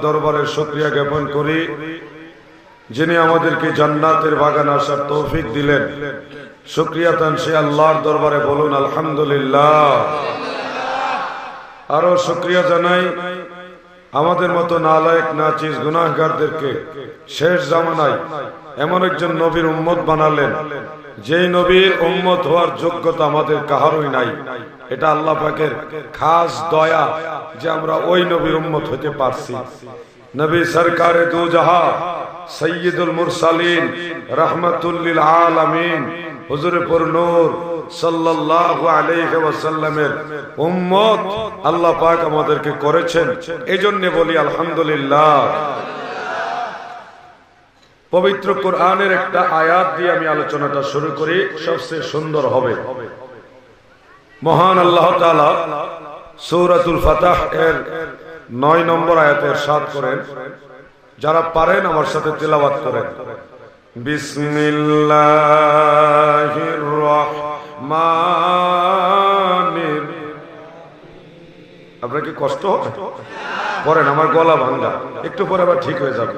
দরবারে শুকরিয়া জ্ঞাপন করি, যিনি আমাদেরকে জান্নাতের বাগানে আসার তৌফিক দিলেন। শুকরিয়া তান সে আল্লাহর দরবারে, বলুন আলহামদুলিল্লাহ। আরো শুকরিয়া জানাই আমাদের মতো নালায়েক নাচিজ গুনাহগারদেরকে শেষ জামানায় এমন একজন নবীর উম্মত বানালেন, যেই নবীর উম্মত হওয়ার যোগ্যতা আমাদের কাহারই নাই। এটা আল্লাহ পাকের খাস দয়া যে আমরা ওই নবীর উম্মত হতে পারছি। নবী সরকারে দু জাহা, সৈয়দুল মুরসালিন, রাহমাতুল লিল আলামিন, হুজুরে পুর নূর সাল্লাল্লাহু আলাইহি ওয়াসাল্লামের উম্মত আল্লাহ পাক আমাদেরকে করেছেন। এজন্য বলি আলহামদুলিল্লাহ। পবিত্র কোরআনের একটা আয়াত দিয়ে আমি আলোচনাটা শুরু করি, সবচেয়ে সুন্দর হবে। মহান আল্লাহ তাআলা সূরাতুল ফাতহ এর 9 নম্বর আয়াতে ইরশাদ করেন, যারা পারেন আমার সাথে তেলাওয়াত করেন। বিসমিল্লাহির রহমানির। আপনার কি কষ্ট হয়? পড়েন, আমার গলা ভাঙা, একটু পরে আবার ঠিক হয়ে যাবে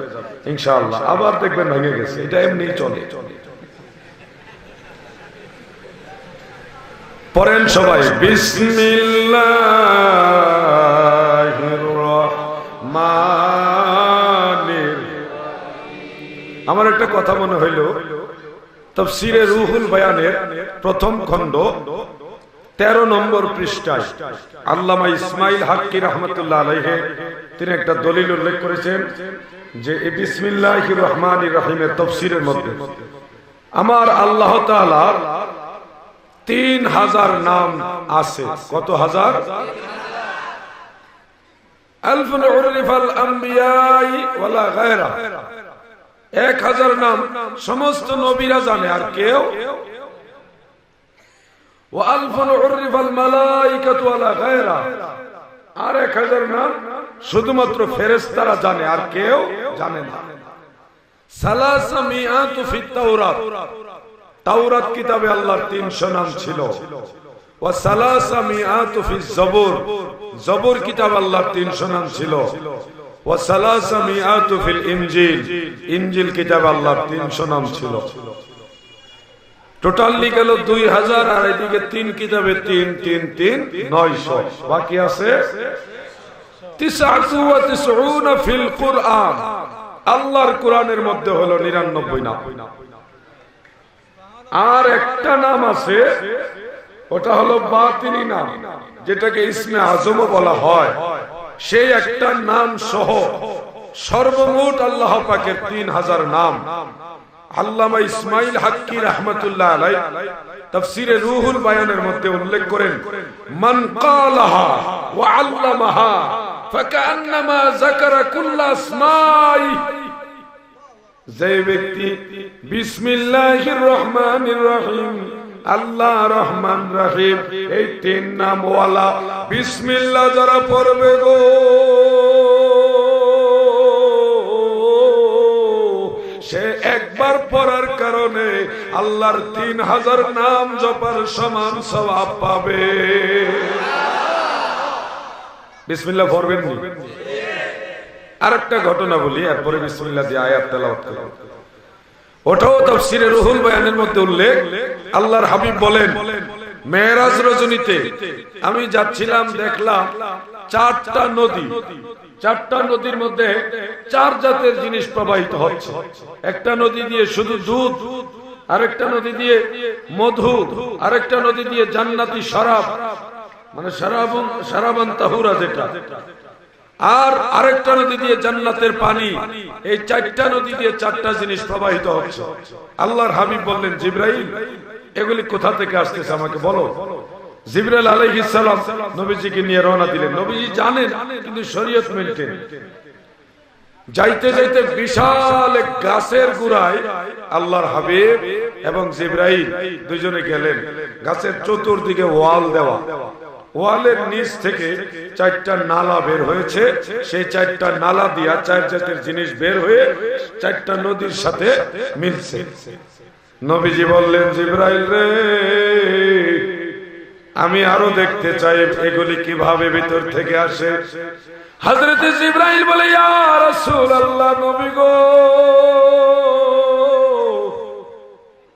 ইনশাআল্লাহ। আবার দেখবেন ভেঙে গেছে, এটা এমনি চলে। পড়েন সবাই, বিসমিল্লাহির রহমানির। আমার একটা কথা মনে হইল, তাফসীরে রুহুল বায়ানের প্রথম খণ্ড 13 নম্বর পৃষ্ঠায় আল্লামা ইসমাইল হাক্কি রাহমাতুল্লাহ আলাইহি তিনি একটা দলিল উল্লেখ করেছেন যে এই বিসমিল্লাহির রহমানির রহিমের তাফসীরের মধ্যে আমার আল্লাহ তাআলা 3000 নাম আছে। কত হাজার? আলফুন উরিফাল আম্বিয়াই ওয়ালা গায়রা। 1000 নাম সমস্ত নবীরা জানে, আর কেউ। ওয়া আলফুন উরিফাল মালাইকাতু ওয়ালা গায়রা। আর 1000 নাম শুধুমাত্র ফেরেশতারা জানে, আর কেউ জানে না। সালাসা মিআতু ফিত তাওরাত। তাওরাত কিতাবে আল্লাহর 300 নাম ছিল। ওয়া সালাসা মিআতু ফিজ জবুর। জবুর কিতাবে আল্লাহর 300 নাম ছিল। ওয়া সালাসা মিআতু ফিল ইনজিল। ইনজিল কিতাবে আল্লাহর 300 নাম ছিল। টোটালি গেল 2000, আর এদিকে 3 কিতাবে 3 3 3 900। বাকি আছে 99 ফিল কুরআন। আল্লাহর কোরআনের মধ্যে হলো 99 নাম। আর একটা নাম আছে, ওটা হলো বাতিনি নাম, যেটাকে ইসমে আজম বলা হয়। সেই একটা নাম সহ সর্বমোট আল্লাহ পাকের 3000 নাম আল্লামা ইসমাইল হাক্কি রাহমাতুল্লাহ আলাইহি তাফসীরে রুহুল বায়ানের মধ্যে উল্লেখ করেন, মান ক্বালাহা ওয়া আল্লামাহা ফাকান্নামা যাকারা কুল্লা আসমাই। যে ব্যক্তি বিসমিল্লাহির রহমানির রহিম, আল্লাহ রহমান রহিম, এই 3 নাম ওয়ালা বিসমিল্লাহ যারা পড়বে গো, সে একবার পড়ার কারণে আল্লাহর 3000 নাম জপার সমান সওয়াব পাবে। বিসমিল্লাহ পড়বেন নি? আরেকটা ঘটনা বলি, এরপরে বিসমিল্লাহ দিয়ে আয়াত তেলাওয়াত করব। ওটাও তাফসীরে রুহুল বায়ানের মধ্যে উল্লেখ। আল্লাহর হাবিব বলেন, মেরাজ রজনীতে আমি যাচ্ছিলাম, দেখলাম 4টা নদী। 4টা নদীর মধ্যে 4 জাতের জিনিস প্রবাহিত হচ্ছে। একটা নদী দিয়ে শুধু দুধ, আরেকটা নদী দিয়ে মধু, আরেকটা নদী দিয়ে জান্নাতি শরাব, মানে শরাবান তাহুরা যেটা, আর আরেকটা নদী দিয়ে জান্নাতের পানি। এই 4টা নদী দিয়ে 4টা জিনিস প্রবাহিত হচ্ছে। আল্লাহর হাবিব বললেন, জিবরাইল এগুলি কোথা থেকে আসতেছে আমাকে বলো। জিবরাইল আলাইহিস সালাম নবীজিকে নিয়ে রওনা দিলেন। নবীজি জানেন, কিন্তু শরীয়ত মেইনটেইন। যাইতে যাইতে বিশাল এক গাছের গোড়ায় আল্লাহর হাবিব এবং জিবরাইল দুজনে গেলেন। গাছের চতুর্দিকে ওয়াল দেওয়া, ওয়ালের নিচ থেকে 4টা নালা বের হয়েছে। সেই 4টা নালা দিয়া 4 জাতের জিনিস বের হয়ে 4টা নদীর সাথে মিলছে। নবীজি বললেন, জিবরাইল রে, আমি আরো দেখতে চাই এগুলি কিভাবে ভিতর থেকে আসে। হযরত জিবরাইল বলে, ইয়া রাসূলুল্লাহ, নবী গো,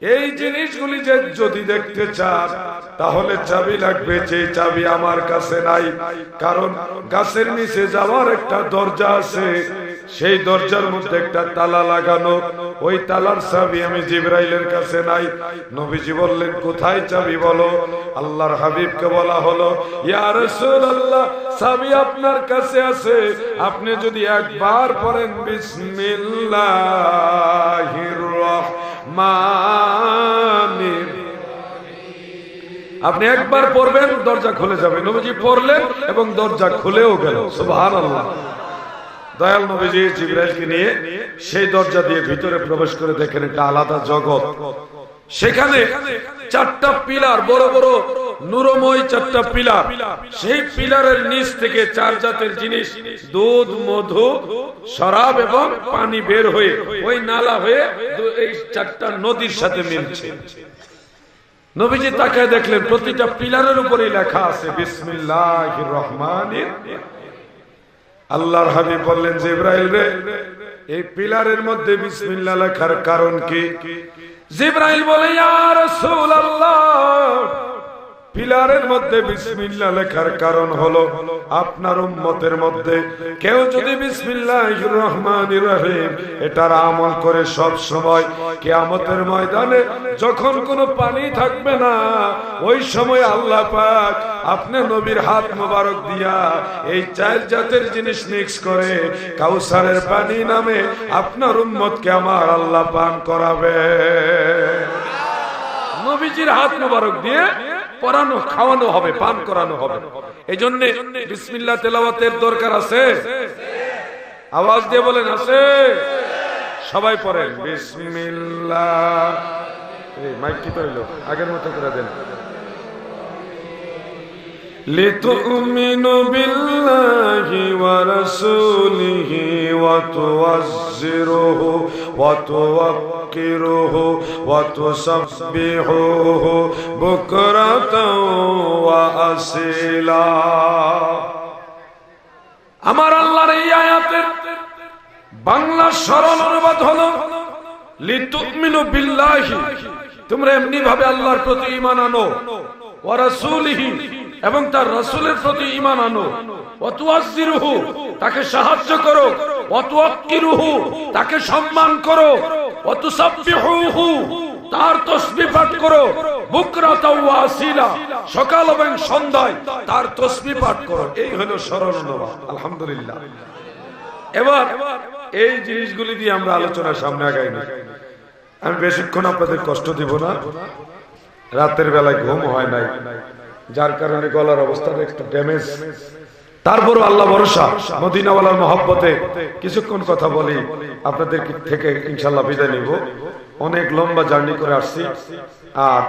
এই জিনিসগুলি যে যদি দেখতে চান তাহলে চাবি লাগবে, যে চাবি আমার কাছে নাই। কারণ গাছের নিচে যাওয়ার একটা দরজা আছে, সেই দরজার মধ্যে একটা তালা লাগানো, ওই তালার চাবি আমি জিবরাইলের কাছে নাই। নবীজি বললেন, কোথায় চাবি বলো। আল্লাহর হাবিবকে বলা হলো, ইয়া রাসূলুল্লাহ, চাবি আপনার কাছে আছে। আপনি যদি একবার পড়েন বিসমিল্লাহির রহমানির, আপনি একবার পড়বেন দরজা খুলে যাবে। নবীজি পড়লেন এবং দরজা খুলেও গেল। সুবহানাল্লাহ। দয়াল নবীজি জিবরাইলকে নিয়ে সেই দরজা দিয়ে ভিতরে প্রবেশ করে দেখেন একটা আলাদা জগৎ। সেখানে চারটা পিলার, বড় বড় নূরময় চারটা পিলার। সেই পিলারের নিচ থেকে চার জাতের জিনিস, দুধ, মধু, শরাব এবং পানি বের হয়ে ওই নালা হয়ে এই চারটা নদীর সাথে মিলছে। নবীজি তাকায় দেখলেন প্রতিটা পিলারের উপরেই লেখা আছে বিসমিল্লাহির রহমানির। আল্লাহর হাবিব বললেন, জিবরাইল রে, এই পিলারের মধ্যে বিসমিল্লাহ লেখার কারণ কি? জিবরাইল বলে, ইয়া রাসূলুল্লাহ, পিলারের মধ্যে বিসমিল্লাহ লেখার কারণ হলো আপনার উম্মতের মধ্যে কেউ যদি বিসমিল্লাহির রহমানির রহিম এটার আমল করে সব সময়, কিয়ামতের ময়দানে যখন কোনো পানি থাকবে না, ওই সময় আল্লাহ পাক আপনি নবীর হাত মোবারক দিয়া এই চার জাতের জিনিস মিক্স করে কাউসারের পানি নামে আপনার উম্মতকে আমার আল্লাহ পান করাবে। নবীজির হাত মোবারক দিয়ে পরানো, খাওয়ানো হবে, পান করানো হবে। এই জন্য বিসমিল্লাহ তেলাওয়াতের দরকার আছে। আওয়াজ দিয়ে বলেন, আছে। সবাই পড়েন বিসমিল্লাহ। এই মাইক কি কইলো, আগের মতো করে দেন। লিতুমিনু বিল্লাহি ওয়া রাসূলিহি ওয়া তুআজ্জিরুহু ওয়া তুওয়াক্কিরুহু ওয়া তুসাব্বিহুহু বুকরাতাও ওয়া আসিলা। আমার আল্লাহর এই আয়াতের বাংলা সরল অনুবাদ হলো, লিতুমিনু বিল্লাহি, তোমরা এমনি ভাবে আল্লাহর প্রতি ঈমান আনো, ওয়া রাসূলিহি, এবং তার রাসূলের প্রতি ঈমান আনো, ওয়া তুআজ্জিরুহু, তাকে সাহায্য করো, ওয়া তুওয়াক্কিরুহু, তাকে সম্মান করো, ওয়া তুসাব্বিহুহু, তার তাসবিহ পাঠ করো, বুকরাতাও ওয়া আসিলা, সকাল এবং সন্ধ্যায় তার তাসবিহ পাঠ করো। এই হলো সরল অনুবাদ। আলহামদুলিল্লাহ। এবার এই জিনিসগুলি দিয়ে আমরা আলোচনার সামনে আগাই না। আমি বেশিক্ষণ আপনাদের কষ্ট দিব না। রাতের বেলায় ঘুম হয় নাই, যার কারণে গলার অবস্থাটা একটু ড্যামেজ। তারপরও আল্লাহ ভরসা, মদিনাওয়ালার মহব্বতে কিছুক্ষণ কথা বলি, আপনাদের থেকে ইনশাল্লাহ বিদায় নিব। অনেক লম্বা জার্নি করে আসছি, আর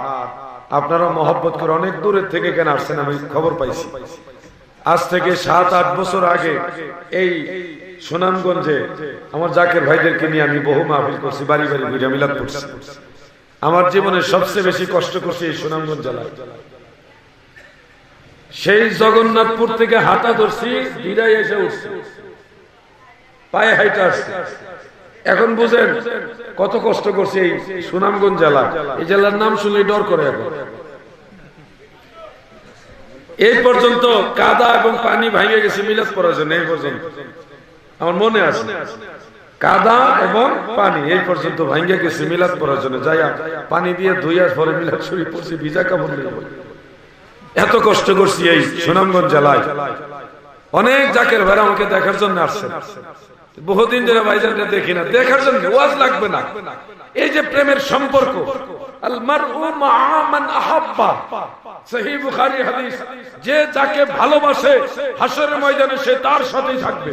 আপনারা মহব্বত করে অনেক দূরের থেকে কেন আসছেন আমি খবর পাইছি। আজ থেকে 7-8 বছর আগে এই সুনামগঞ্জে আমার জাকের ভাইদেরকে নিয়ে আমি বহু মাহফিল করছি, বাড়ি বাড়ি ঘুরে মিলাদ করছি। আমার জীবনে সবচেয়ে বেশি কষ্ট করছি এই সুনামগঞ্জ জেলায়। সেই জগন্নাথপুর থেকে হাঁটা ধরছি, বিদায় এসে উঠছি, পায়ে হাইটা আসছি। এখন বুঝেন কত কষ্ট করছি এই সুনামগঞ্জ জেলা। এই জেলার নাম শুনলে ডর করে। এখন এই পর্যন্ত কাদা এবং পানি ভাঙে গেছে মিলাদ করার জন্য। এই পর্যন্ত আমার মনে আছে, কাদা এবং পানি এই পর্যন্ত ভাঙে গেছে মিলাদ করার জন্য। যাই পানি দিয়ে ধুইয়ার পরে মিলাদ শরীফ পড়ছি, ভিজা কাপড় নিয়ে। এত কষ্ট করছি এই সুনামগঞ্জ জেলায়। অনেক জাকের ভাইরা আমাকে দেখার জন্য আসছেন, বহুদিন ধরে ভাইজানকে দেখি না, দেখার জন্য। ওয়াজ লাগবে না, এই যে প্রেমের সম্পর্ক, আল মারউ মাআ মান আহাব্বা, সহিহ বুখারী হাদিস, যে যাকে ভালোবাসে হাশরের ময়দানে সে তার সাথেই থাকবে।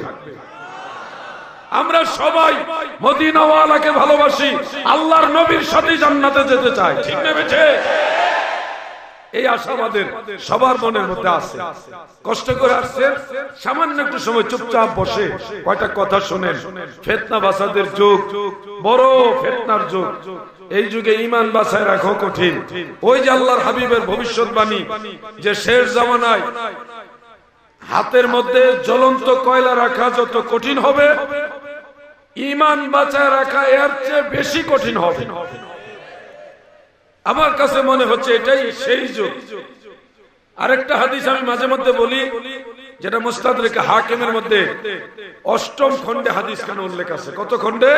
আমরা সবাই মদিনাওয়ালাকে ভালোবাসি, আল্লাহর নবীর সাথে জান্নাতে যেতে চাই, ঠিক না বেঠে? এই আশা আমাদের সবার মনের মধ্যে আছে। কষ্ট করে আসছেন, সামান্য একটু সময় চুপচাপ বসে কয়টা কথা শুনেন। ফিতনা বাসাদের যুগ, বড় ফিতনার যুগ। এই যুগে ঈমান বাঁচায় রাখো কঠিন। ওই যে আল্লাহর হাবিবের ভবিষ্যৎবাণী যে শেষ জামানায় হাতের মধ্যে জ্বলন্ত কয়লা রাখা যত কঠিন হবে, ঈমান বাঁচায় রাখা এর চেয়ে বেশি কঠিন হবে। আমার কাছে মনে হচ্ছে এটাই সেই যুগ। আরেকটা হাদিস আমি মাঝে মধ্যে বলি, যেটা মুস্তাদরিক হাকিমের মধ্যে 8ম খণ্ডে হাদিস খানা উল্লেখ আছে। কত খণ্ডে?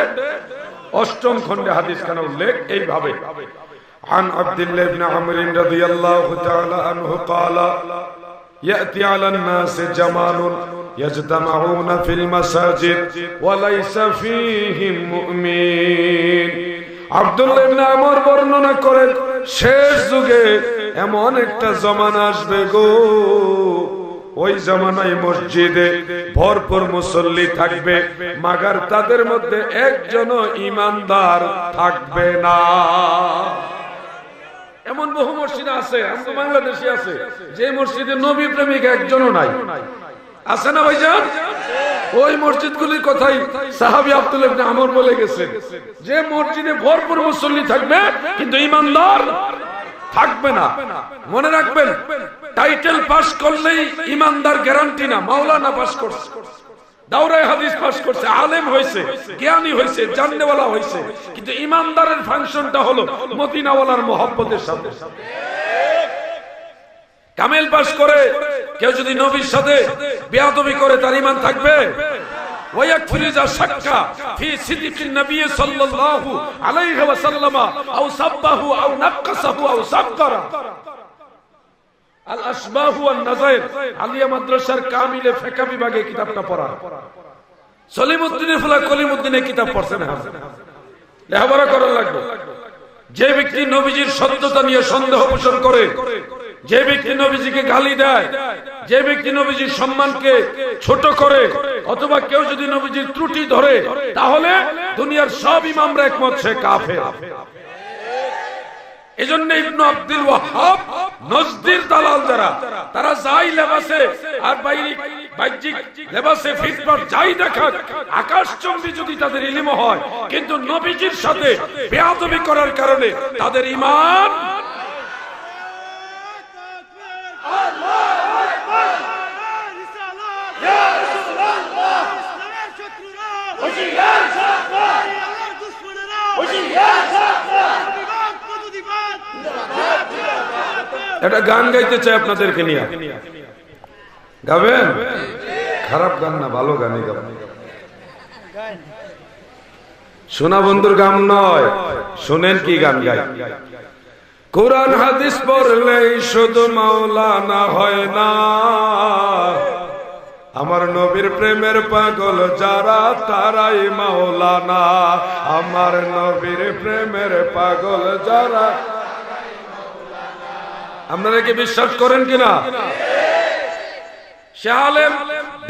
8ম খণ্ডে হাদিস খানা উল্লেখ এইভাবে, عن عبد الله بن عمرو رضي الله تعالى عنه قال يأتي على الناس زمان يجتمعون في المساجد وليس فيهم مؤمن। আব্দুল্লাহ ইবনে আমর বর্ণনা করেন, শেষ যুগে এমন একটা জামানা আসবে গো, ওই জামানায় মসজিদে ভরপুর মুসল্লি থাকবে, মাগার তাদের মধ্যে একজনও ঈমানদার থাকবে না। এমন বহু মসজিদ আছে, আমাদের বাংলাদেশে আছে, যে মসজিদে নবী প্রেমিক একজনও নাই। আছে না ভাইজান? ওই মসজিদগুলির কথাই সাহাবী আব্দুল্লাহ ইবনে আমর বলে গেছেন, যে মসজিদে ভরপুর মুসল্লি থাকবে কিন্তু ঈমানদার থাকবে না। মনে রাখবেন, টাইটেল পাস করলেই ঈমানদার গ্যারান্টি না। মাওলানা পাস করছে, দাওরায়ে হাদিস পাস করছে, আলেম হয়েছে, জ্ঞানী হয়েছে, জাননেওয়ালা হয়েছে, কিন্তু ঈমানদারের ফাংশনটা হলো মদিনাওয়ালার মহব্বতের সাথে। কামেল পাস করে কেউ যদি নবীর সাথে বেয়াদবি করে, তার ঈমান থাকবে? ويكفر إذا شك في صدق النبي صلى الله عليه وسلم أو سبه أو نقصه أو سكره। الأشباه والنظائر আলিয়া মাদ্রাসার কামিলে ফিকহ বিভাগে কিতাবটা পড়া। সলিমউদ্দিনের ফুলা কলিমউদ্দিনের কিতাব পড়ছেন, লেখাপড়া করা লাগবে। যে ব্যক্তি নবীজির সত্যতা নিয়ে সন্দেহ পোষণ করে, যে ব্যক্তি নবীজিকে গালি দেয়, যে ব্যক্তি নবীজির সম্মানকে ছোট করে, অথবা কেউ যদি নবীজির ত্রুটি ধরে, তাহলে দুনিয়ার সব ইমামরা একমত সে কাফের। এজন্য ইবনে আব্দুল ওয়াহ্হাব নজদির দালাল যারা, তারা যাই লেবাসে আর বাহ্যিক লেবাসে ফিটফাট যাই দেখাক, আকাশচুম্বী যদি তাদের ইলম হয়, কিন্তু নবীজির সাথে বেয়াদবি করার কারণে তাদের ঈমান একটা গান গাইতে চাই আপনাদেরকে নিয়ে। গাবেন? খারাপ গান না, ভালো গানই গাবেন। সোনা বন্ধুর গান নয়, শুনেন কি গান গাই। কোরআন হাদিস পড়লেই শুধু মাওলানা হয় না, আমার নবীর প্রেমের পাগল যারা তারাই মাওলানা। আমার নবীর প্রেমের পাগল যারা। আপনারা কি বিশ্বাস করেন কিনা? সে আলেম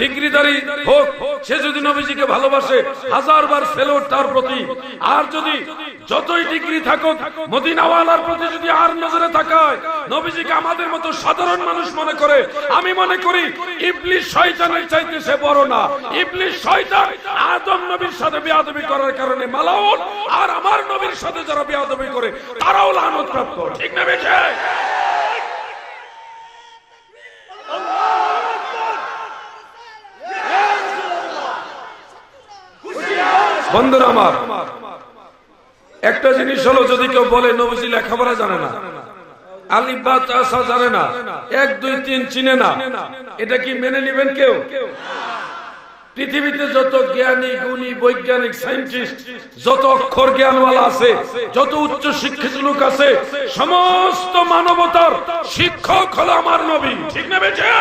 ডিগ্রিধারী হোক, সে যদি নবীজিকে ভালোবাসে, 1000 বার ফেলোর তার প্রতি। আর যদি যতই ডিগ্রি থাকুক, মদিনাওয়ালার প্রতি যদি আর নজরে তাকায়, নবীজিকে আমাদের মতো সাধারণ মানুষ মনে করে, আমি মনে করি ইবলিস শয়তানের চাইতে সে বড় না। ইবলিস শয়তান আদম নবীর সাথে বেয়াদবি করার কারণে মালাউন, আর আমার নবীর সাথে যারা বেয়াদবি করে তারাও লানতপ্রাপ্ত। ঠিক না বেঠে? বন্ধুরা আমার, একটা জিনিস হলো, যদি কেউ বলে নবীজি লেখাপড়া জানে না, আলিফ বা তা সা জানে না, 1 2 3 চিনে না, এটা কি মেনে নেবেন কেউ? পৃথিবীতে যত জ্ঞানী গুণী বৈজ্ঞানিক সায়েন্টিস্ট, যত অক্ষর জ্ঞানওয়ালা আছে, যত উচ্চ শিক্ষিত লোক আছে, সমস্ত মানবতার শিক্ষক হলো আমার নবী। ঠিক না বেঠে?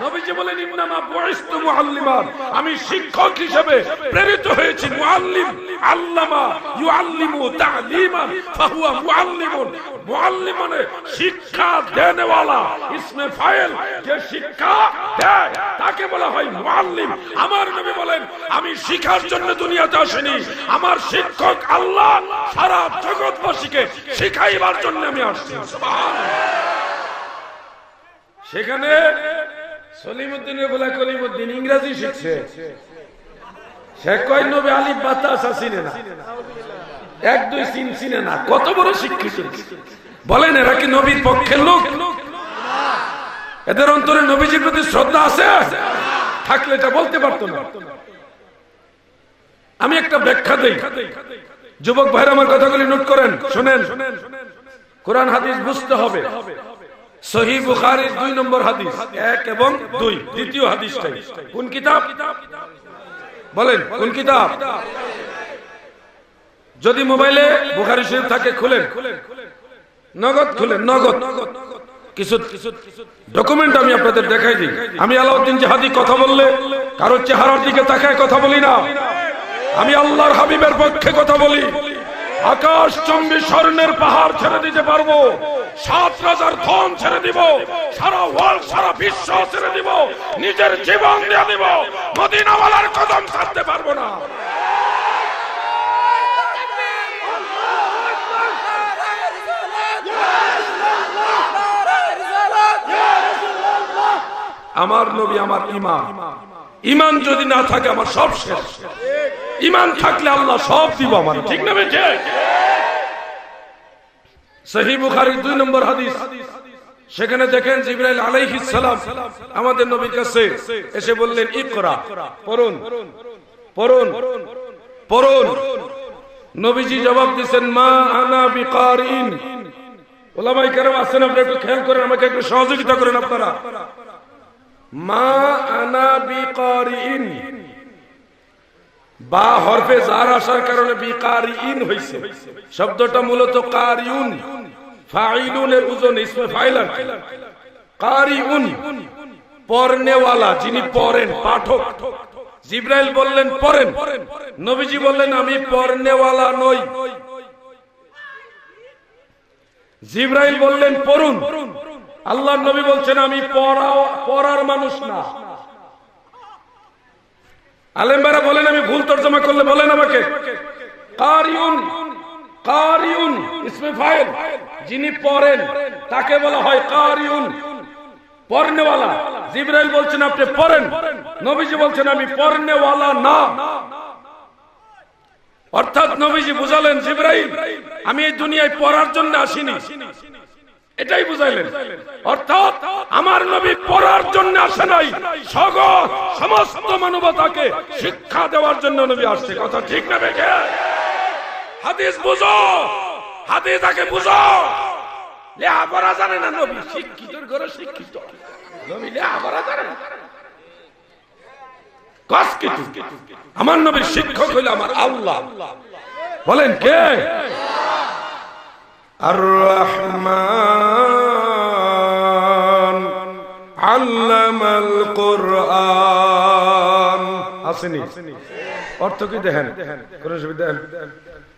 নবীজি বলেন, ইন্নামা বুইসতু মুআল্লিমান, আমি শিক্ষক হিসেবে প্রেরিত হয়েছি। মুআল্লিম আল্লামা ইউআল্লিমু তা'লিমান ফাহুয়া মুআল্লিমুন। মুআল্লিম মানে শিক্ষা দেনেওয়ালা, ইসমে ফাইল, যে শিক্ষা দেয় তাকে বলা হয় মুআল্লিম। আমার নবী বলেন, আমি শিখার জন্য দুনিয়াতে আসিনি, আমার শিক্ষক আল্লাহ, সারা জগৎবাসীকে শিখাইবার জন্য আমি আসছি। সুবহানাল্লাহ। সেখানে সলিমউদ্দিনের বলা কলিমউদ্দিন ইংরেজি শিখছে, সে কয় নবী আলিফ বা তা সা চিনে না। এক দুই চিনে না, কত বড় শিক্ষিত। বলেন এরা কি নবীর পক্ষের লোক? এদের অন্তরে নবীজির প্রতি শ্রদ্ধা আছে? থাকলে এটা বলতে পারতো না। আমি একটা ব্যাখ্যা দেই, যুবক ভাইরা আমার কথাগুলি নোট করেন, শুনেন। কোরআন হাদিস বুঝতে হবে। সহিহ বুখারীর 2 নম্বর হাদিস 1 এবং 2, দ্বিতীয় হাদিসটাই কোন কিতাব? বলেন কোন কিতাব? যদি মোবাইলে বুখারী শরীফ থাকে খুলেন, নগদ খুলেন, নগদ। কিছু ডকুমেন্ট আমি আপনাদের দেখাই দিই। আমি আলাউদ্দিন জিহাদি কথা বললে কারোর চেহারার দিকে তাকায় কথা বলি না। আমি আল্লাহর হাবিবের পক্ষে কথা বলি। আকাশ চম্বি স্বর্ণের পাহাড় ছেড়ে দিতে পারবো, 7 রাজার ধন ছেড়ে দিব, সারা ওয়ার্ল্ড সারা বিশ্ব ছেড়ে দিব, নিজের জীবন দিয়ে দিব, মদিনাওয়ালার কদম ছাড়তে পারবো না। আমার নবী আমার ইমাম। ইমান যদি না থাকে আমার সব শেষ। ইমান থাকলে আল্লাহ সব দিব আমার, ঠিক না বেঠে? সহিহ বুখারীর 2 নম্বর হাদিস, সেখানে দেখেন জিবরাইল আলাইহিস সালাম আমাদের নবীর কাছে এসে বললেন ইকরা, পড়ুন পড়ুন পড়ুন। নবীজি জবাব দিয়েছেন মা আনা বিকারিন। ওলামায়ে কেরাম আছেন, আপনারা একটু খেয়াল করেন, আমাকে একটু সহযোগিতা করেন আপনারা। মা আনা বিকারিন, বা হরফে জার আসার কারণে বিকারিন হইছে। শব্দটা মূলত কারিউন, ফাইলুনের ওজন ইসমে ফাইল। কারিউন পড়নেওয়ালা, যিনি পড়েন, পাঠক। জিবরাইল বললেন পড়েন, নবীজি বললেন আমি পড়নেওয়ালা নই। জিবরাইল বললেন পড়ুন, আল্লাহর নবী বলছেন আমি পড়ার মানুষ না। আলেম ভাইরা বলেন, আমি ভুল তরজমা করলে বলেন আমাকে। কারিউন, কারিউন ইসমে ফাইল, যিনি পড়েন তাকে বলা হয় কারিউন, পড়নেওয়ালা। জিবরাইল বলছেন আপনি পড়েন, নবীজি বলছেন আমি পড়নেওয়ালা না। অর্থাৎ নবীজি বুঝালেন জিবরাইল আমি এই দুনিয়ায় পড়ার জন্য আসিনি, এটাই বুঝাইলেন। অর্থাৎ আমার নবী পড়ার জন্য আসে নাই, সমস্ত মানবতাকে শিক্ষা দেওয়ার জন্য নবী আসছে। কথা ঠিক না বেঠে? হাদিস বুঝো, হাদিস আগে বুঝো। লেখাপড়া জানে না নবী, শিক্ষিতর ঘরে শিক্ষিত। নবী লেখাপড়া জানে না, আমার নবীর শিক্ষক হইল আমার আল্লাহ। বলেন কে? আর রহমান আল্লামাল কুরআন। আসেনি অর্থ কি দেখেন, কোন সুবিধা?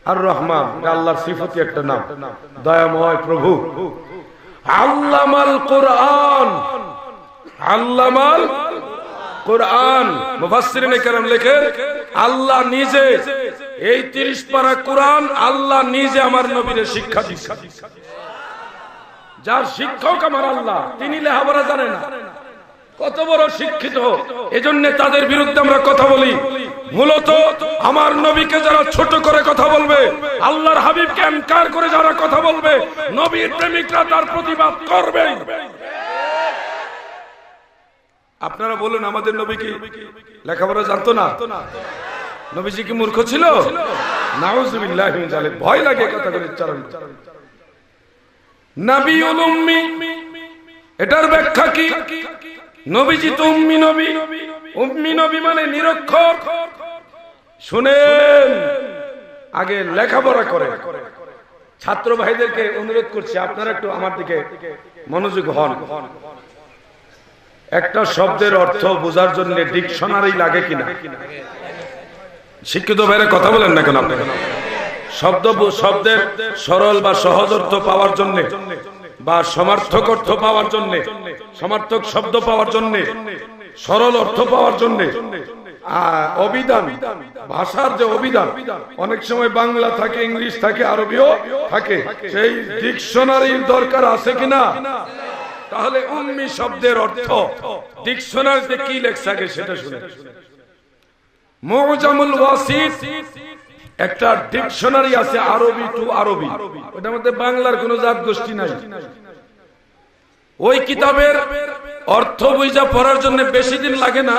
আর রহমান আল্লাহর সিফতি একটা নাম, দয়াময় প্রভু। আল্লামাল কুরআন, আল্লামাল কুরআন। মুফাসসিরিনে কেরাম লেখেন আল্লাহ নিজে এই 30 পারা কুরআন আল্লাহ নিজে আমার নবীর শিক্ষা দিয়েছেন। যার শিক্ষক আমার আল্লাহ, তিনি লেখাপড়া জানে না, কত বড় শিক্ষিত। এজন্য তাদের বিরুদ্ধে আমরা কথা বলি। মূলত আমার নবীকে যারা ছোট করে কথা বলবে, আল্লাহর হাবিবকে ইনকার করে যারা কথা বলবে, নবীর প্রেমিকরা তার প্রতিবাদ করবে। আপনারা বলুন আমাদের নবী কি লেখাপড়া জানতো না? নবীজি কি মূর্খ ছিল? নাউযুবিল্লাহি মিন যালিক। ভয় লাগে কথাগুলো উচ্চারণ। নবিউল উম্মি, এটার ব্যাখ্যা কি? নবীজি তো উম্মি নবী। উম্মি নবী মানে নিরক্ষর। শুনেন, আগে লেখাপড়া করে। ছাত্র ভাইদেরকে অনুরোধ করছি আপনারা একটু আমার দিকে মনোযোগ হন। একটা শব্দের অর্থ বোঝার জন্য ডিকশনারি লাগে কিনা? শিক্ষিত ভাইরা কথা বলেন না কেন? আপনারা শব্দের সরল বা সহজ অর্থ পাওয়ার জন্য বা সমার্থক অর্থ পাওয়ার জন্য, সমার্থক শব্দ পাওয়ার জন্য, সরল অর্থ পাওয়ার জন্য অভিধান, ভাষার যে অভিধান, অনেক সময় বাংলা থাকে, ইংলিশ থাকে, আরবিও থাকে, সেই ডিকশনারির দরকার আছে কিনা? তাহলে উম্মি শব্দের অর্থ ডিকশনারিতে কি লেখা থাকে সেটা শুনে। মুজামুল ওয়াসিত একটা ডিকশনারি আছে আরবি টু আরবি, ওটার মধ্যে বাংলার কোনো জাত গোষ্ঠী নাই। ওই কিতাবের অর্থ বুঝা পড়ার জন্য বেশি দিন লাগে না,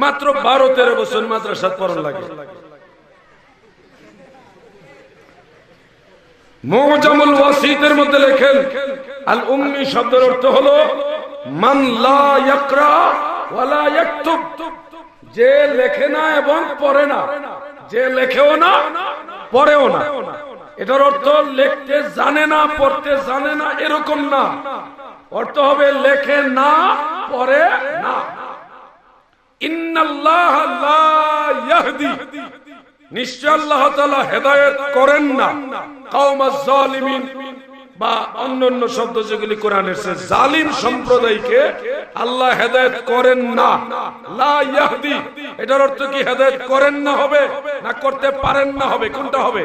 মাত্র 12-13 বছর মাদ্রাসা পড়ার লাগে। মুজামুল ওয়াসিতের মধ্যে লেখেন আল উম্মি শব্দের অর্থ হলো মান লা ইয়াকরা ওয়া লা ইয়াকতুব, যে লেখে না এবং পড়ে না, যে লেখেও না পড়েও না। এটার অর্থ লিখতে জানে না পড়তে জানে না এরকম না, অর্থ হবে লেখে না পড়ে না। ইন্নাল্লাহা লা ইয়াহদি, নিশ্চয় আল্লাহ তাআলা হেদায়েত করেন না কওমাজ জালিমিন, বা অন্যান্য শব্দ যেগুলি কোরআনে এসেছে, জালিম সম্প্রদায়কে আল্লাহ হেদায়েত করেন না। লা ইয়াহদি এটার অর্থ কি হেদায়েত করেন না হবে না করতে পারেন না হবে, কোনটা হবে?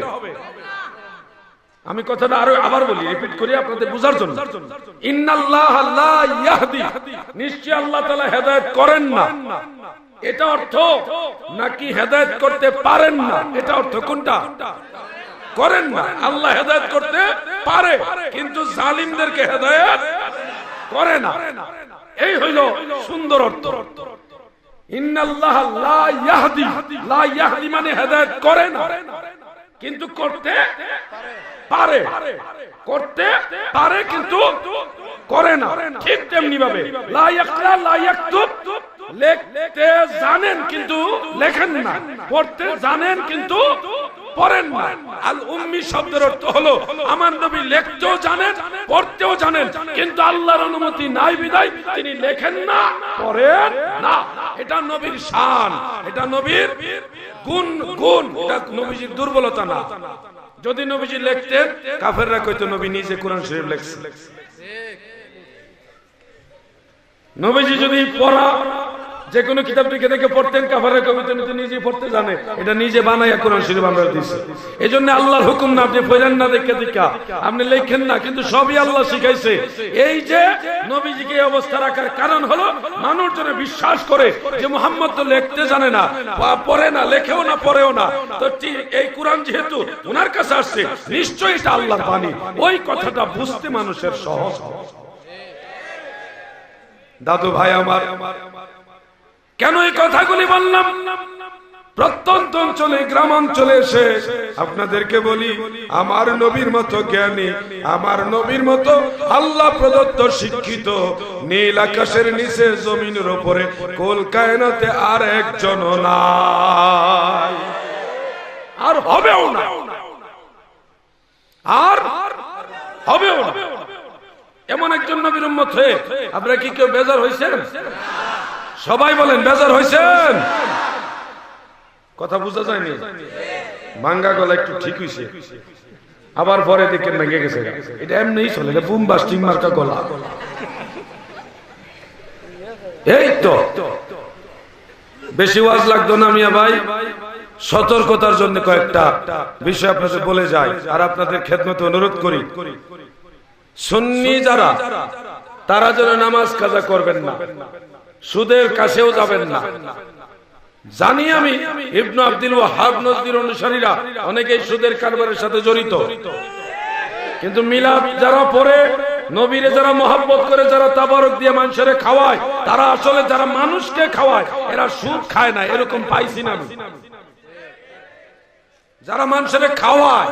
আমি কথাটা আবার বলি, রিপিট করি আপনাদের বোঝার জন্য। ইন্নাল্লাহা লা ইয়াহদি, নিশ্চয় আল্লাহ তাআলা হেদায়েত করেন না, এটা অর্থ নাকি হেদায়েত করতে পারেন না, এটা অর্থ কোনটা? করেন না। আল্লাহ হেদায়েত করতে পারে কিন্তু জালিমদেরকে হেদায়েত করে না, এই হইল সুন্দর অর্থ। ইন্নাল্লাহা লা ইয়াহদি, লা ইয়াহদি মানে হেদায়েত করে না কিন্তু করতে পারে, করতে পারে কিন্তু করে না। ঠিক তেমনি ভাবে লা ইয়াকরা লা ইয়াকতুব, লিখতে জানেন কিন্তু লেখেন না, পড়তে জানেন কিন্তু পড়েন না। আল উম্মি শব্দের অর্থ হলো আমার নবী লিখতেও জানেন পড়তেও জানেন কিন্তু আল্লাহর অনুমতি নাই বিধায় তিনি লেখেন না পড়েন না। এটা নবীর শান, এটা নবীর গুণ, এটা নবীজির দুর্বলতা না। যদি নবীজি লিখতেন কাফেররা কইতো নবী নিজে কোরআন শরীফ লিখছেন। নবীজি যদি পড়া যে কোনো কিতাব থেকে দেখে পড়তেন, কাফেররা কইতো নবী নিজে পড়তে জানে, এটা নিজে বানায়া কোরআন শরীফ আমরা দিছি। এজন্য আল্লাহর হুকুম না, আপনি পড়েন না দেখে দেখা, আপনি লেখেন না, কিন্তু সবই আল্লাহ শিখাইছে। এই যে নবীজিকে এই অবস্থা রাখার কারণ হলো মানুষ যেন বিশ্বাস করে যে মুহাম্মদ তো লিখতে জানে না, পড়ে না, লেখেও না, পড়েও না, তো এই কোরআন যেহেতু ওনার কাছে আসছে নিশ্চয়ই এটা আল্লাহর বাণী। ওই কথাটা বুঝতে মানুষের সহজ। দাদু ভাই আমার, কেন এই কথাগুলি বললাম? প্রত্যন্ত অঞ্চলে গ্রামাঞ্চলে এসে আপনাদেরকে বলি, আমার নবীর মতো জ্ঞানী, আমার নবীর মতো আল্লাহ প্রদত্ত শিক্ষিত, নীল আকাশের নিচে জমিনের উপরে কুল কায়নাতে আর একজন নাই, আর হবেও না, আর হবেও না। এমন একজন নবীর উম্মত হয়ে আপনারা কি কেউ বেজার হয়েছেন? সবাই বলেন বেজার হয়েছেন? কথা বুঝা যায়নি? ভাঙ্গা গলা একটু ঠিক হয়েছে, আবার পরে দেখে ভেঙে গেছে। এটা এমনিই চলে, এটা বুম বাস্টিং মার্কা গলা। এই তো বেশি ওয়াজ লাগতো না মিয়া ভাই, সতর্কতার জন্য কয়েকটা বিষয় আপনাদের বলে যাই আর আপনাদের খেদমতে অনুরোধ করি। সুন্নি যারা, তারা যেন নামাজ কাজা করবেন না, সুদের কাছেও যাবেন না। জানি আমি ইবনে আব্দুল ওয়াহাব নজরীর অনুসারীরা অনেকেই সুদের কারবারের সাথে জড়িত, কিন্তু মিলাদ যারা পড়ে, নবীরে যারা মহব্বত করে, যারা তাবারক দিয়ে মানুষের খাওয়ায়, তারা আসলে যারা মানুষকে খাওয়ায় এরা সুদ খায় না, এরকম পাইছি না। যারা মানুষের খাওয়ায়,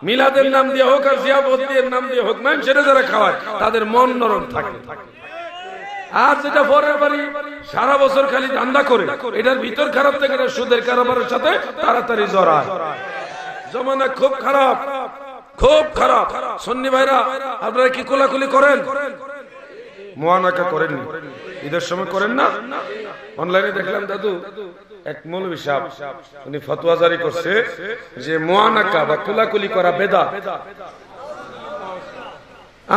মিলাদের নাম দিয়ে হোক আর জিয়াবতের নাম দিয়ে হোক, মানুষের যারা খাওয়ায় তাদের মন নরম থাকে। আর যেটা পরের বাড়ি সারা বছর খালি ধান্দা করে, এটার ভিতর খারাপ থেকে সুদের কারবারের সাথে তাড়াতাড়ি জড়ায়। জমানা খুব খারাপ, খুব খারাপ। সুন্নি ভাইরা, আপনারা কি কোলাকুলি করেন? মুআনাকা করেননি? ঈদের সময় করেন না? অনলাইনে দেখলাম দাদু এক মৌলভী সাহেব উনি ফতোয়া জারি করছে যে মুআনাকা বা কোলাকুলি করা বেদাত।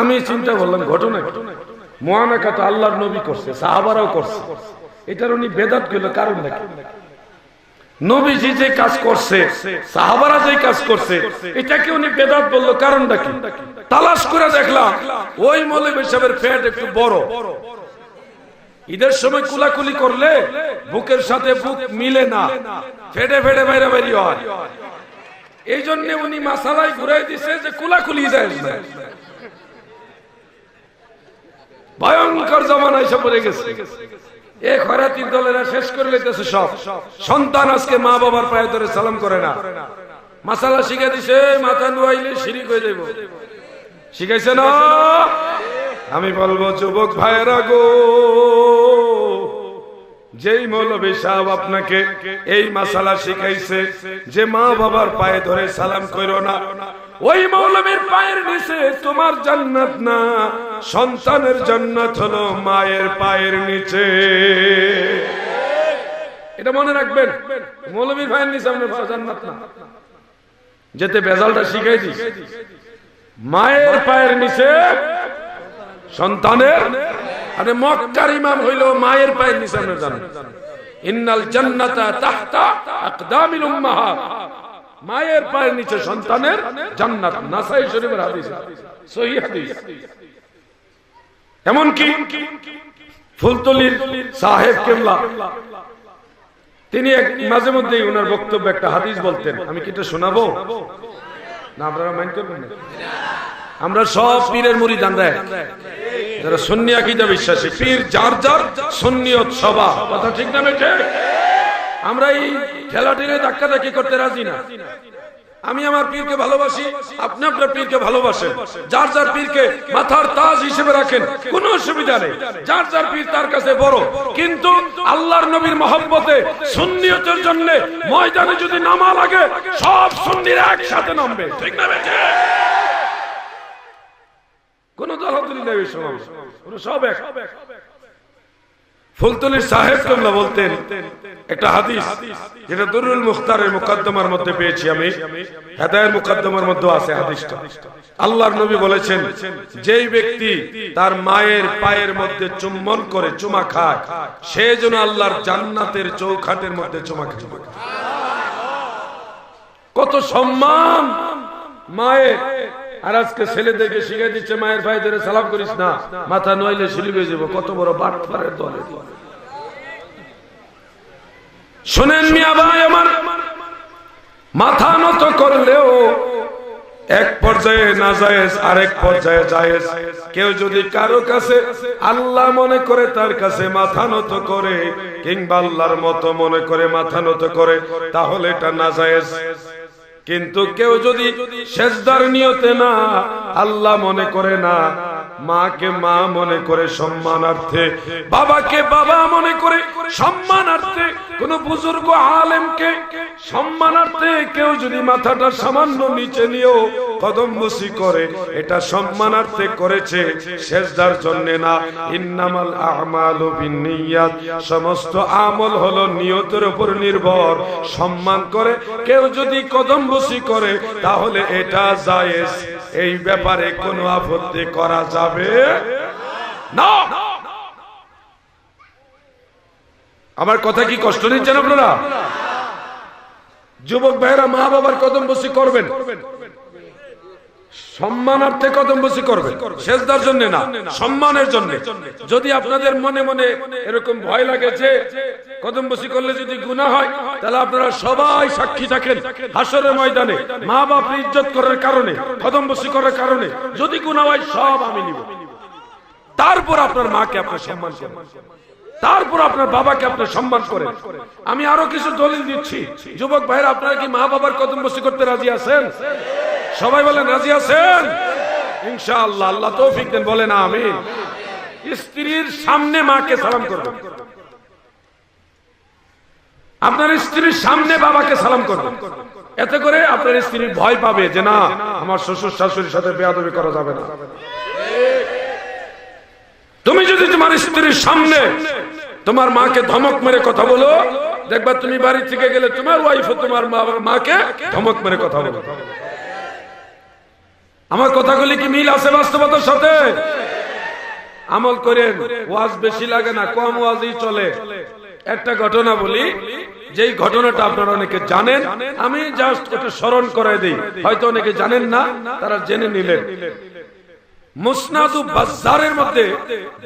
আমি চিন্তা করলাম ঘটনা, মুআনাকা তো আল্লাহর নবী করছে, সাহাবারাও করছে, এটার উনি বেদাত কইলো কারণ নাকি? নবীজি যে কাজ করছে, সাহাবারা যে কাজ করছে, এটাকে উনি বেদাত বললো, কারণটা কি? তালাশ করে দেখলাম ওই মৌলভী সাহেবের পেট একটু বড়। ঈদের সময় কুলাকুলি করলে বুকের সাথে বুক মিলে না, ফেটে ফেটে বাইরে বাইরে হয়। এই জন্য উনি মাসালাই ঘুরাই দিছে যে কুলাকুলি যায় না। ভয়ঙ্কর জমানা এসে পড়ে গেছে। এই খয়রাতির দলেরা শেষ করে লইতেছে সব। সন্তান আজকে মা বাবার পায়ে ধরে সালাম করে না। মাসালা শিখে দিছে, মাথা নুয়াইলে শিরিক হয়ে যাইব। শিখাইছে না? আমি বলবো যুবক ভাইরা গো, যেই মৌলবী সাহেব আপনাকে এই মাসালা শিখাইছে যে মা বাবার পায়ে ধরে সালাম কইরো না, ওই মৌলবীর পায়ের নিচে তোমার জান্নাত না, সন্তানের জান্নাত হলো মায়ের পায়ের নিচে। এটা মনে রাখবেন, মৌলবীর পায়ের নিচে আপনার জান্নাত না। যেতে বেজালটা শিখাই দিস, মায়ের পায়ের নিচে সন্তানের। আরে মক্কার ইমাম হইল মায়ের পায়ের নিচে আমরা জানি, ইন্নাল জান্নাতা তাহতা আকদামিল উম্মাহাত, মায়ের পায়ের নিচে সন্তানের জান্নাত। নাসাই শরীফের হাদিস, সহিহ হাদিস। এমন কি ফুলতলির সাহেব কেবলা তিনি মাঝে মধ্যেই ওনার বক্তব্য একটা হাদিস বলতেন। আমি কি এটা শোনাবো না? আপনারা মাইন্ড করবেন না? আমরা সব পীরের মুরিদ, আমরা যারা সুন্নি আকীদা বিশ্বাসী, পীর যার যার সুন্নিয়ত সভা, কথা ঠিক না বেঠে? আমরা এই খেলাটিরে ধাক্কাধাক্কি করতে রাজি না। আমি আমার পীরকে ভালোবাসি, আপনি আপনার পীরকে ভালোবাসেন, যার যার পীরকে মাথার তাজ হিসেবে রাখেন, কোনো অসুবিধা নেই। যার যার পীর তার কাছে বড়, কিন্তু আল্লাহর নবীর মহব্বতে সুন্নিয়তের জন্য ময়দানে যদি নামা লাগে, সব সুন্নিরা একসাথে নামবে, ঠিক না বেঠে? কোন দলাদলি নেই, সব এক। ফুলতলির সাহেব কেবলা বলতেন একটা হাদিস, যেটা দুরুল মুখতারের মুকদ্দমার মধ্যে পেয়েছি আমি, হেদায়ের মুকদ্দমার মধ্যে আছে হাদিসটা। আল্লাহর নবী বলেছেন, যেই ব্যক্তি তার মায়ের পায়ের মধ্যে চুম্বন করে, চুমা খায়, সে যেন আল্লাহর জান্নাতের চৌখাটের মধ্যে চুমা খায়। কত সম্মান মায়ের! আর আজকে ছেলেদেরকে শিখিয়ে দিচ্ছে মায়ের পায়ে ধরে সালাম করিস না, মাথা নইলে শিরিক হয়ে যাবো। কত বড় বাটপারের দলে! শুনেন মিয়া ভাই আমার, মাথা নত করলেও এক পর্যায়ে নাজায়েজ, আরেক পর্যায়ে জায়েজ। কেউ যদি কারো কাছে আল্লাহ মনে করে তার কাছে মাথা নত করে, কিংবা আল্লাহর মতো মনে করে মাথা নত করে, তাহলে এটা নাজায়েজ। কিন্তু কেউ যদি সেজদার নিয়তে না, আল্লাহ মনে করে না, মাকে মা মনে করে সম্মানার্থে, বাবাকে বাবা মনে করে সম্মানার্থে, কোন বুজুর্গ আলেমকে সম্মানার্থে কেউ যদি মাথাটা সামান্য নিচে নিয়েও কদমবুসি করে, এটা সম্মানার্থে করেছে, সেজদার জন্য না। ইন্নামাল আমালু বিন্নিয়াত, সমস্ত আমল হলো নিয়তের উপর নির্ভর। সম্মান করে কেউ যদি কদমবুসি করে, তাহলে এটা জায়েজ, এই ব্যাপারে কোনো আপত্তি করা যাবে না। আমার কথা কি কষ্ট নিচ্ছেন আপনারা? যুবক ভাইরা, মা বাবার কদমবুসি করবেন, সম্মানার্থে কদমবুসি করবেন, সেজদার জন্য না, সম্মানের জন্য। যদি আপনাদের মনে মনে এরকম ভয় লাগে যে কদমবুসি করলে যদি গুনাহ হয়, তাহলে আপনারা সবাই সাক্ষী থাকেন হাসরের ময়দানে, মা বাপ ইজ্জত করার কারণে, কদমবুসি করার কারণে যদি গুনাহ হয়, সব আমি নিব। তারপর আপনার মাকে আপনি সম্মান করেন, তারপর আপনার বাবাকে আপনি সম্মান করেন। আমি আরো কিছু দলিল দিচ্ছি। যুবক ভাইরা, আপনারা কি মা বাবার কদমবুসি করতে রাজি আছেন? সবাই বলেন রাজি আছেন? ইনশাআল্লাহ, আল্লাহ তৌফিক দেন, বলেন আমিন। স্ত্রীর সামনে মাকে সালাম করবেন, আপনার স্ত্রীর সামনে বাবাকে সালাম করবেন। এতে করে আপনার স্ত্রী ভয় পাবে যে না, আমার শ্বশুর শাশুড়ির সাথে বেয়াদবি করা যাবে না। তুমি যদি তোমার স্ত্রীর সামনে তোমার মাকে ধমক মেরে কথা বলো, দেখবা তুমি বাড়ি থেকে গেলে তোমার ওয়াইফ তোমার মাকে ধমক মেরে কথা বলো। আমার কথাগুলি কি মিল আছে বাস্তবতার সাথে? আমল করেন। ওয়াজ বেশি লাগে না, কম ওয়াজই চলে। একটা ঘটনা বলি, যেই ঘটনাটা আপনারা অনেকে জানেন, আমি জাস্ট ওটা স্মরণ করে দিই, হয়তো অনেকে জানেন না, তারা জেনে নিলেন। মুসনাদু বাজ্জারের মধ্যে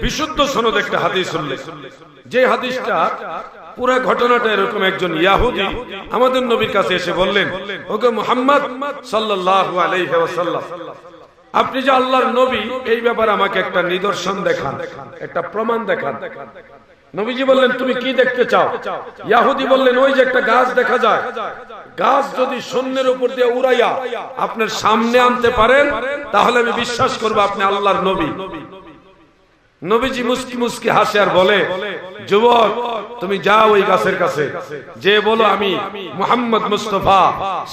বিশুদ্ধ সনদ একটা হাদিস উল্লেখ, যে হাদিসটা পুরো ঘটনাটা এরকম, একজন ইহুদি আমাদের নবীর কাছে এসে বললেন, ওগো মুহাম্মদ সাল্লাল্লাহু আলাইহি ওয়াসাল্লাম, আপনি যে আল্লাহর নবী, এই ব্যাপারে আমাকে একটা নিদর্শন দেখান, একটা প্রমাণ দেখান। নবীজি বললেন, তুমি কি দেখতে চাও? ইহুদি বললেন, ওই যে একটা গাছ দেখা যায়, গাছ যদি শূন্যের উপর দিয়ে উড়াইয়া আপনার সামনে আনতে পারেন, তাহলে আমি বিশ্বাস করব আপনি আল্লাহর নবী। নবীজি মুস্কি মুস্কি হাসে আর বলে, যুবক, তুমি যাও ওই গাছের কাছে, যে বলো আমি মুহাম্মদ মুস্তাফা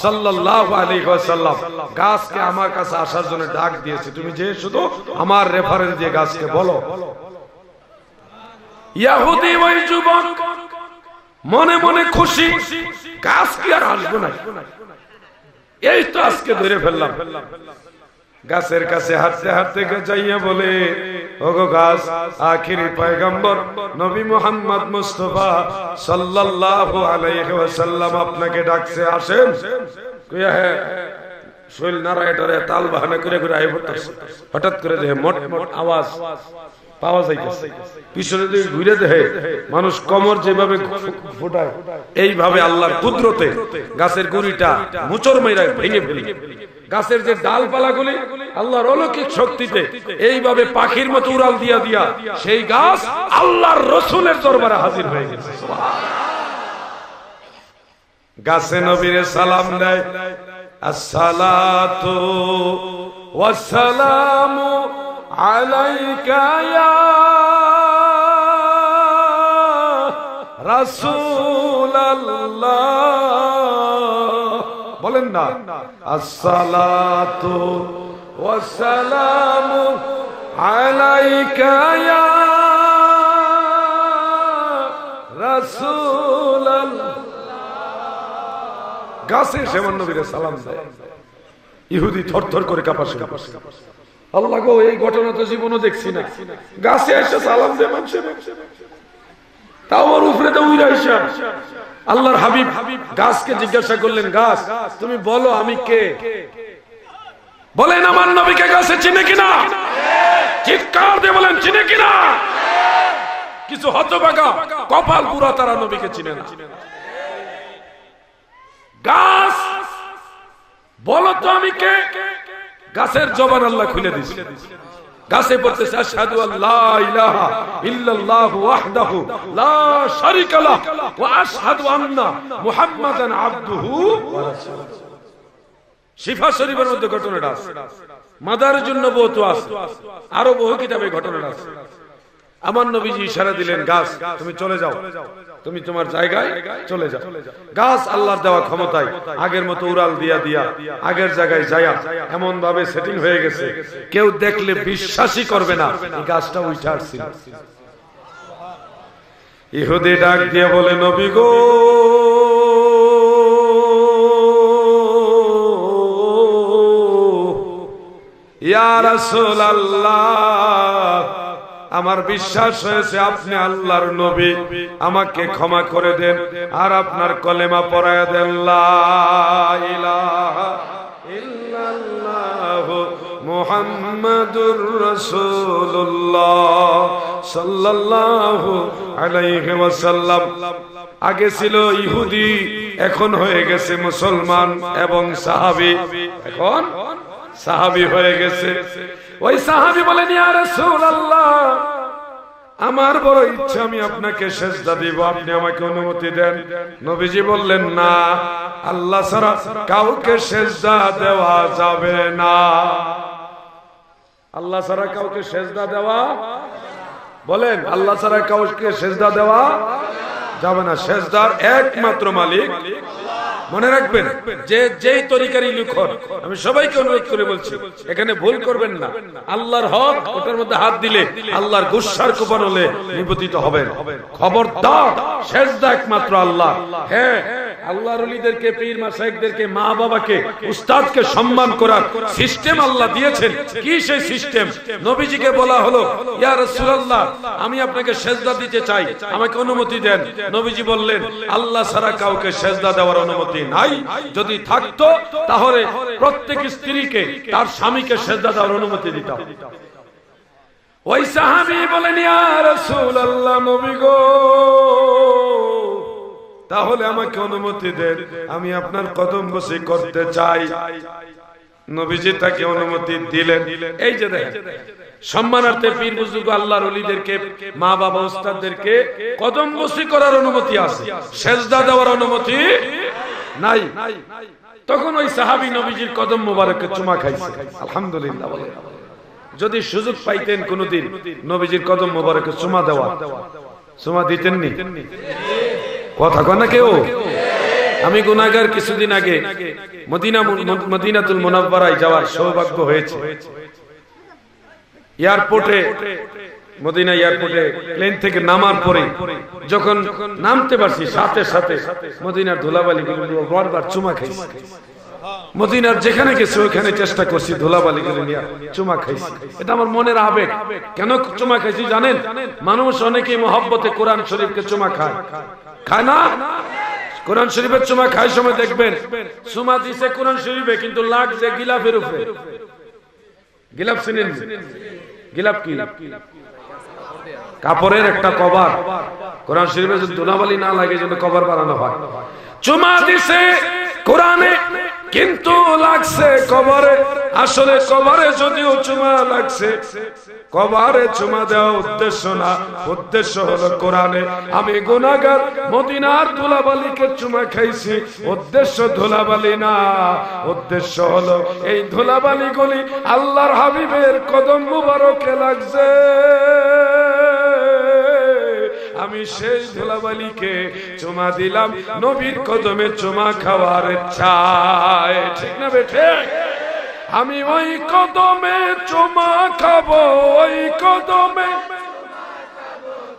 সাল্লাল্লাহু আলাইহি ওয়াসাল্লাম গাছকে আমার কাছে আসার জন্য ডাক দিয়েছি, তুমি যে শুধু আমার রেফারেন্স দিয়ে গাছকে বলো। ইহুদি ওই যুবক মনে মনে খুশি, গাছ কি আর আসবো না, এই তো আজকে ধরে ফেললাম। গাছের কাছে হাঁটতে হাঁটতে যাইয়া বলে, ওগো গাছ, আখিরি পয়গম্বর নবী মুহাম্মদ মুস্তাফা সাল্লাল্লাহু আলাইহি ওয়াসাল্লাম আপনাকে ডাকছে, আসেন। কইয়া হ্যাঁ, শৈল নারায়ণের তাল বাহানা করে করে আই পড়তেছে। হঠাৎ করে দেখে মোট মোট আওয়াজ পাওয়া যাইতেছে, পিছনে দিকে ঘুরে দেখে মানুষ কমর যেভাবে ফোটায়, এইভাবে আল্লাহর কুদরতে গাছের গুড়িটা মুচড় মাইরা ভেঙে ফেলে, গাছের যে ডালপালাগুলি আল্লাহর অলৌকিক শক্তিতে এইভাবে পাখির মতো উড়াল দিয়া দিয়া সেই গাছ আল্লাহর রাসূলের দরবারে হাজির হয়ে গেছে। গাছে নবীরে সালাম দেয়, আসসালাতু ওয়াসসালামু আলাইকা ইয়া রাসূলুল্লাহ, বলেন না, আসসালাতু ওয়াসসালামু আলাইকা ইয়া রাসূলুল্লাহ। গাছে সেমন নবীরে সালাম দেয়, ইহুদি থরথর করে কাঁপা শুরু করে। আল্লাহ গো, এই ঘটনা তো জীবনও দেখছি না, গাছে এসে সালাম দেয় মানুষের, তাও ওর উপরে তো উইরা এসে। আল্লাহর হাবিব গাছকে জিজ্ঞাসা করলেন, গাছ তুমি বলো আমি কে? বলেন আমার নবীকে গাছে চিনে কিনা? চিৎকার দিয়ে বলেন চিনে কিনা? কিছু হতভাগা কপাল পুরা তারা নবীকে চিনে না। গাছ বলো তো আমি কে? গাছের জবান আল্লাহ খুলে দিয়েছে, গাছে পড়তেছে আশহাদু আল্লা ইলাহা ইল্লাল্লাহু ওয়াহদাহু লা শারীকা লাহু ওয়া আশহাদু আন্না মুহাম্মাদান আবদুহু ওয়া রাসূলুহু। শিফা শরীফের মধ্যে ঘটনাটা আছে, মাদারুন নবুওয়াত আছে, আরো বহু কিতাবে ঘটনাটা আছে। আমার নবীজি ইশারা দিলেন, গাছ তুমি চলে যাও, তুমি তোমার জায়গায় চলে যাও। গাছ আল্লাহর দেওয়া ক্ষমতায় আগের মতো উড়াল দিয়া দিয়া আগের জায়গায় যায়া এমন ভাবে সেটিং হয়ে গেছে, কেউ দেখলে বিশ্বাসই করবে না এই গাছটা উঠে আসছিল। ইহুদি ডাক দিয়ে বলে, নবী গো, ইয়া রাসূলুল্লাহ, আমার বিশ্বাস হয়েছে আপনি আল্লাহর নবী, আমাকে ক্ষমা করে দেন আর আপনার কলেমা পড়ায়া দেন, লা ইলাহা ইল্লাল্লাহু মুহাম্মাদুর রাসূলুল্লাহ সাল্লাল্লাহু আলাইহি ওয়াসাল্লাম। আগে ছিল ইহুদি, এখন হয়ে গেছে মুসলমান এবং সাহাবী, এখন সাহাবী হয়ে গেছে। ওই সাহাবী বলেন, ইয়া রাসূলুল্লাহ, আমার বড় ইচ্ছা আমি আপনাকে সেজদা দিব, আপনি আমাকে অনুমতি দেন। নবীজি বললেন, না, আল্লাহ ছাড়া কাউকে সেজদা দেওয়া যাবে না। আল্লাহ ছাড়া কাউকে সেজদা দেওয়া, বলেন আল্লাহ ছাড়া কাউকে সেজদা দেওয়া যাবে না। সেজদার একমাত্র মালিক মনে রাখবেন, যে যেই তরিকারই লিখন, আমি সবাইকে অনুরোধ করে বলছি, এখানে ভুল করবেন না। আল্লাহর হক, ওটার মধ্যে হাত দিলে আল্লাহর গুসার কোপন হলে নিপতিত হবেন। খবরদার, সেজদা একমাত্র আল্লাহ। হ্যাঁ, আল্লাহর ওলিদেরকে, পীর মাশায়েখদেরকে, মা বাবাকে, উস্তাদকে সম্মান করার সিস্টেম আল্লাহ দিয়েছেন। কি সেই সিস্টেম? নবীজিকে বলা হলো, ইয়া রাসূলুল্লাহ, আমি আপনাকে সেজদা দিতে চাই, আমাকে অনুমতি দেন। নবীজি বললেন, আল্লাহ ছাড়া কাউকে সেজদা দেওয়ার অনুমতি নাই। যদি থাকতো তাহলে প্রত্যেক স্ত্রীকে তার স্বামীকে সেজদা দেওয়ার অনুমতি দিতাম। ওই সাহাবী বলেন, ইয়া রাসূলুল্লাহ, নবী গো, তাহলে আমাকে অনুমতি দেন, আমি আপনার কদম বসি করতে চাই। নবীজি তাকে অনুমতি দিলেন। এই যে দেখেন, সম্মানার্থে পীর বুজুর্গ আল্লাহর ওলিদেরকে, মা বাবা উস্তাদদেরকে কদম বসি করার অনুমতি আছে, সেজদা দেওয়ার অনুমতি নাই। তখন ওই সাহাবী নবীজির কদম মোবারকে চুমা খাইছে। আলহামদুলিল্লাহ বলে, যদি সুযোগ পাইতেন কোনদিন নবীজির কদম মোবারকে চুমা দেওয়া, চুমা দিতেননি? কথা কয় না কেউ? আমি গুনাহগার, কিছুদিন আগে মদিনাতুল মুনাওয়ারায় যাওয়ার সৌভাগ্য হয়েছে। এয়ারপোর্টে, মদিনা এয়ারপোর্টে প্লেন থেকে নামার পরে যখন নামতে পারছি, সাথে সাথে মদিনার ধুলাবালি গুলো বারবার চুমা খাইছি। মদিনার যেখানে গেছে ওইখানে চেষ্টা করছি ধুলাবালি গুলো নিয়ে চুমা খাইছি। এটা আমার মনের আবেগ। কেন চুমা খাইছি জানেন? মানুষ অনেকেই মহব্বতে কোরআন শরীফকে চুমা খায়, খায় না? কোরআন শরীফের চুমা খায় সময় দেখবেন চুমা দিছে কোরআন শরীফে, কিন্তু লাগছে গিলাফের উপরে। গিলাফ চিনেন? গিলাফ কি? কাপড়ের একটা কভার। কোরআন শরীফে যদি ধুলাবালি না লাগে যেন কভার বানানো হয়। চুমা দিছে কোরআনে, কিন্তু লাগছে কভারে। আসলে কভারে যদিও চুমা লাগছে, কভারে চুমা দেওয়া উদ্দেশ্য না, উদ্দেশ্য হলো কোরআনে। আমি গুনাহগার, মদিনার ধুলাবালিকে চুমা খাইছি, উদ্দেশ্য ধুলাবালি না, উদ্দেশ্য হলো এই ধুলাবালি গুলি আল্লাহর হাবিবের কদম মুবারকে লাগছে। আমি সেই ধুলাবালিকে চুমা দিলাম নবীর কদমে চুমা খাওয়ার ইচ্ছায়। ঠিক না বেঠে? আমি ওই কদমে চুমা খাবো, ওই কদমে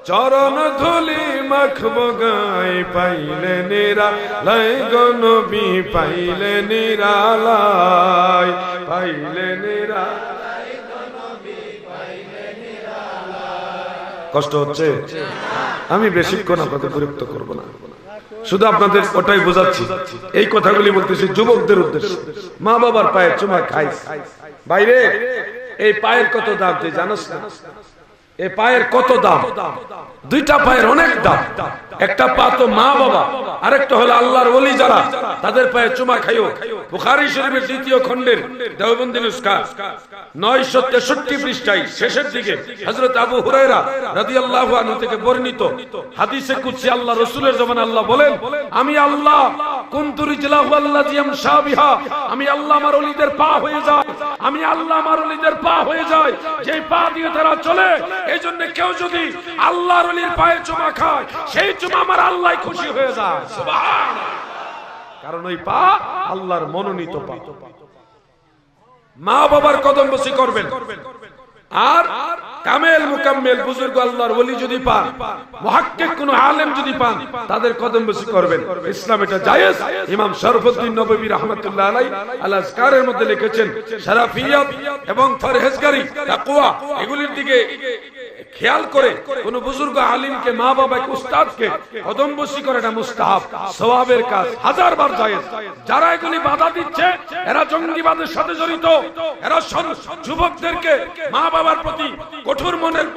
চরণ ধুলি মাখবো গাই, পাইলে নিরালাই গো নবী, পাইলে নিরালাই, পাইলে নিরালাই গো নবী, পাইলে নিরালাই। কষ্ট হচ্ছে? আমি বেশিক্ষণ আপনাদের বিরক্ত করব না, শুধু আপনাদের ওটাই বোঝাচ্ছি। এই কথাগুলি বলতেছি যুবকদের উদ্দেশ্যে। মা বাবার পায়ের চুমা খাই। বাইরে এই পায়ের কত দাম তুই জানোস না? এই পায়ের কত দাম? দুইটা পায়ের অনেক দাম। একটা পা তো মা বাবা, আরেকটা হলো আল্লাহর ওলি যারা, তাদের পায়ে চুমা খাইও। বুখারী শরীফের দ্বিতীয় খণ্ডের দেওবন্দি নুসখা 963 পৃষ্ঠায় শেষের দিকে হযরত আবু হুরায়রা রাদিয়াল্লাহু আনহু থেকে বর্ণিত হাদিসে কুদসি আল্লাহ রাসূলের জবানে আল্লাহ বলেন, আমি আল্লাহ কুনতু রিজলাহু আল্লাযী ইয়ামশা বিহা, আমি আল্লাহ আমার ওলিদের পা হয়ে যায়, আমি আল্লাহ আমার ওলিদের পা হয়ে যায়, যেই পা দিয়ে তারা চলে। এইজন্য কেউ যদি আল্লাহর ওলির পায়ে চুমা খায়, সেই চুমা আমার আল্লাহ খুশি হয়ে যায়। সুবহানাল্লাহ। কারণ ওই পা আল্লাহর মনোনীত পা। মা বাবার কদম বসি করবেন। আর কামেল মুকাম্মেল বুজুর্গ আল্লাহর ওলি যদি পান, মুহাক্কিক কোন আলেম যদি পান, তাদের কদম বসি করবেন। ইসলাম এটা জায়েজ। ইমাম শরফুদ্দীন নববী রাহমাতুল্লাহ আলাইহি আল আজকারের মধ্যে লিখেছেন, শরাফিয়াত এবং ফরহেজগারি, তাকওয়া, এগুলির দিকে খেয়াল করে কোন বুজুর্গ আলিমকে, মা বাবাকে, উস্তাদকে কদম বসি করাটা মুস্তাহাব, সওয়াবের কাজ, হাজারবার জায়েজ। যারা এগুলি বাধা দিচ্ছে এরা জঙ্গিবাদের সাথে জড়িত। এরা যুবকদেরকে মা বাবার প্রতি কঠোর মনের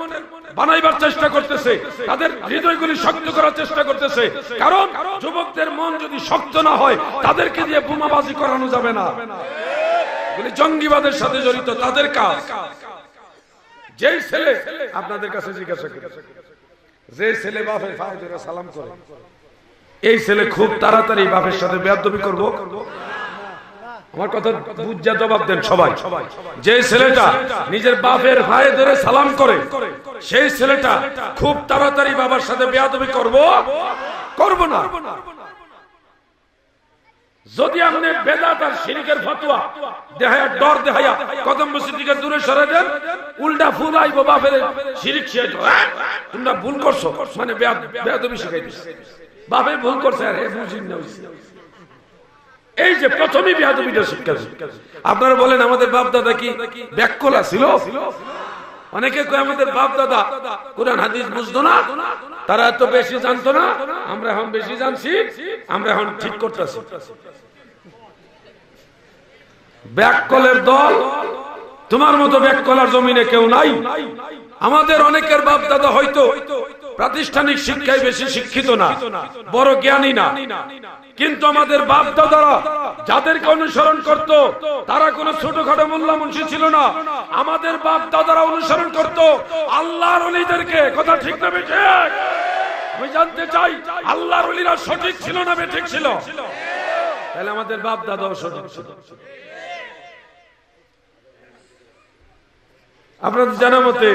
বানাইবার চেষ্টা করতেছে, তাদের হৃদয়গুলি শক্ত করার চেষ্টা করতেছে। কারণ যুবকদের মন যদি শক্ত না হয়, তাদেরকে দিয়ে বোমাবাজি করানো যাবে না। এগুলি জঙ্গিবাদের সাথে জড়িত, তাদের কাজ। যেই ছেলে, আপনাদের কাছে জিজ্ঞাসা করি, যে ছেলে বাপের পায়ে ধরে সালাম করে, এই ছেলে খুব তাড়াতাড়ি বাপের সাথে বেয়াদবি করব? আমার কথা বুঝা জবাব দেন সবাই। যে ছেলেটা নিজের বাপের পায়ে ধরে সালাম করে, সেই ছেলেটা খুব তাড়াতাড়ি বাবার সাথে বেয়াদবি করব? করব না। যদি আপনি বেদাত আর শিরকের ফতোয়া দেখায়া, ডর দেখায়া কদম বসি থেকে দূরে সরে দেন, উল্টা ফুল আইব বাপের শিরক শিখাইতো। তোমরা ভুল করছো, মানে বেয়াদবি শিখাইতো। বাপে ভুল করছে আর বুঝিন না। এই যে প্রথমেই বেয়াদবিটা শিক্ষা। আপনারা বলেন আমাদের বাপ দাদা কি ব্যাককলা ছিল? অনেকে কয় আমাদের বাপ দাদা কোরআন হাদিস বুঝতো না, তারা এত বেশি জানতো না, আমরা এখন বেশি জানছি, আমরা এখন ঠিক করতেছি। ব্যাককলের দল, তোমার মতো ব্যাককলার জমিনে কেউ নাই। আমাদের অনেকের বাপ দাদা হয়তো প্রাতিষ্ঠানিক শিক্ষায় বেশি শিক্ষিত না, বড় জ্ঞানী না, কিন্তু আমাদের বাপ দাদারা যাদেরকে অনুসরণ করত তারা কোনো ছোটখাটো মোল্লা মুন্সি ছিল না। আমাদের বাপ দাদারা অনুসরণ করত আল্লাহর ওলিদেরকে। কথা ঠিক না বেঠিক? আমি জানতে চাই আল্লাহর ওলিরা সঠিক ছিল না বেঠিক ছিল? তাহলে আমাদের বাপ দাদাও সঠিক ছিল। আপনাদের জানা মতে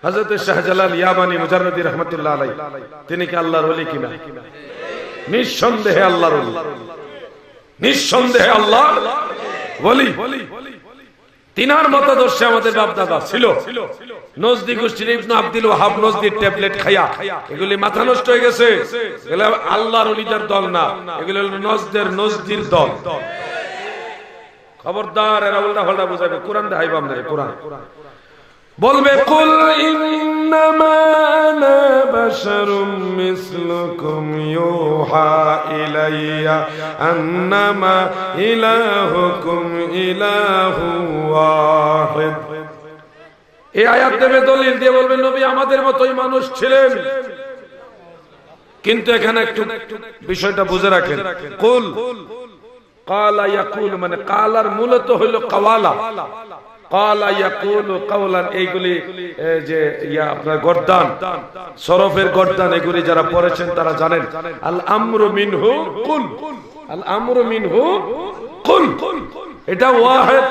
হযরত শাহজালাল ইয়ামানি মুজাররদি রাহমাতুল্লাহ আলাইহি তিনি কি আল্লাহর ওলি কিনা? নিঃসন্দেহে আল্লাহর ওলি, নিঃসন্দেহে আল্লাহর ওলি। তিনার মতাদর্শে আমাদের বাপ দাদা ছিল। নজদি গোষ্ঠীর ইবনে আব্দুল ওয়াহাব নজদির ট্যাবলেট খায়া এগুলি মাথা নষ্ট হয়ে গেছে। এগুলো আল্লাহর ওলিদের দল না, এগুলো নজদির দল। খবরদার, এরা উল্টা পাল্টা বুঝাবে। কোরআন দেখাইবো আপনাদের। কোরআন বলবে কুল ইন্নামা আনা বাশারুম মিসলুকুম ইউহা ইলাইয়া আন্নামা ইলাহুকুম ইলাহু ওয়াহিদ। এই আয়াত দেবে দলিল দিয়ে বলবে নবী আমাদের মতোই মানুষ ছিলেন। কিন্তু এখানে একটু বিষয়টা বুঝে রাখেন। কুল কালা ইয়াকুল, মানে কালার মূলত হলো কাওয়ালা। কালা ইয়াকুলু কাওলান, এইগুলি যে আপনার গর্দান, সরফের গর্দান, এগুলি যারা পড়েছেন তারা জানেন। আল আমরু মিনহু কুল, আল আমরু মিনহু কুল, এটা ওয়াহিদ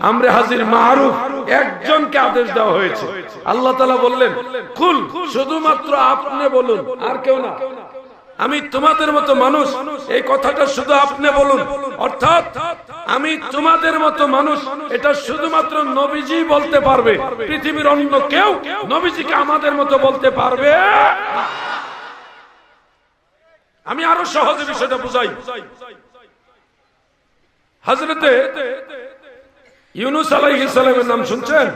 আমরে হাজির মারুফ, একজনকে আদেশ দেওয়া হয়েছে। আল্লাহ তাআলা বললেন কুল, শুধুমাত্র আপনি বলুন, আর কেউ না। আমি তোমাদের মতো মানুষ, এই কথাটা শুধু আপনি বলুন। অর্থাৎ আমি তোমাদের মতো মানুষ, এটা শুধুমাত্র নবীজি বলতে পারবে। পৃথিবীর অন্য কেউ নবীজিকে আমাদের মতো বলতে পারবে। আমি আরো সহজে বিষয়টা বুঝাই। হযরতে ইউনূস আলাইহিস সালামের নাম শুনছেন?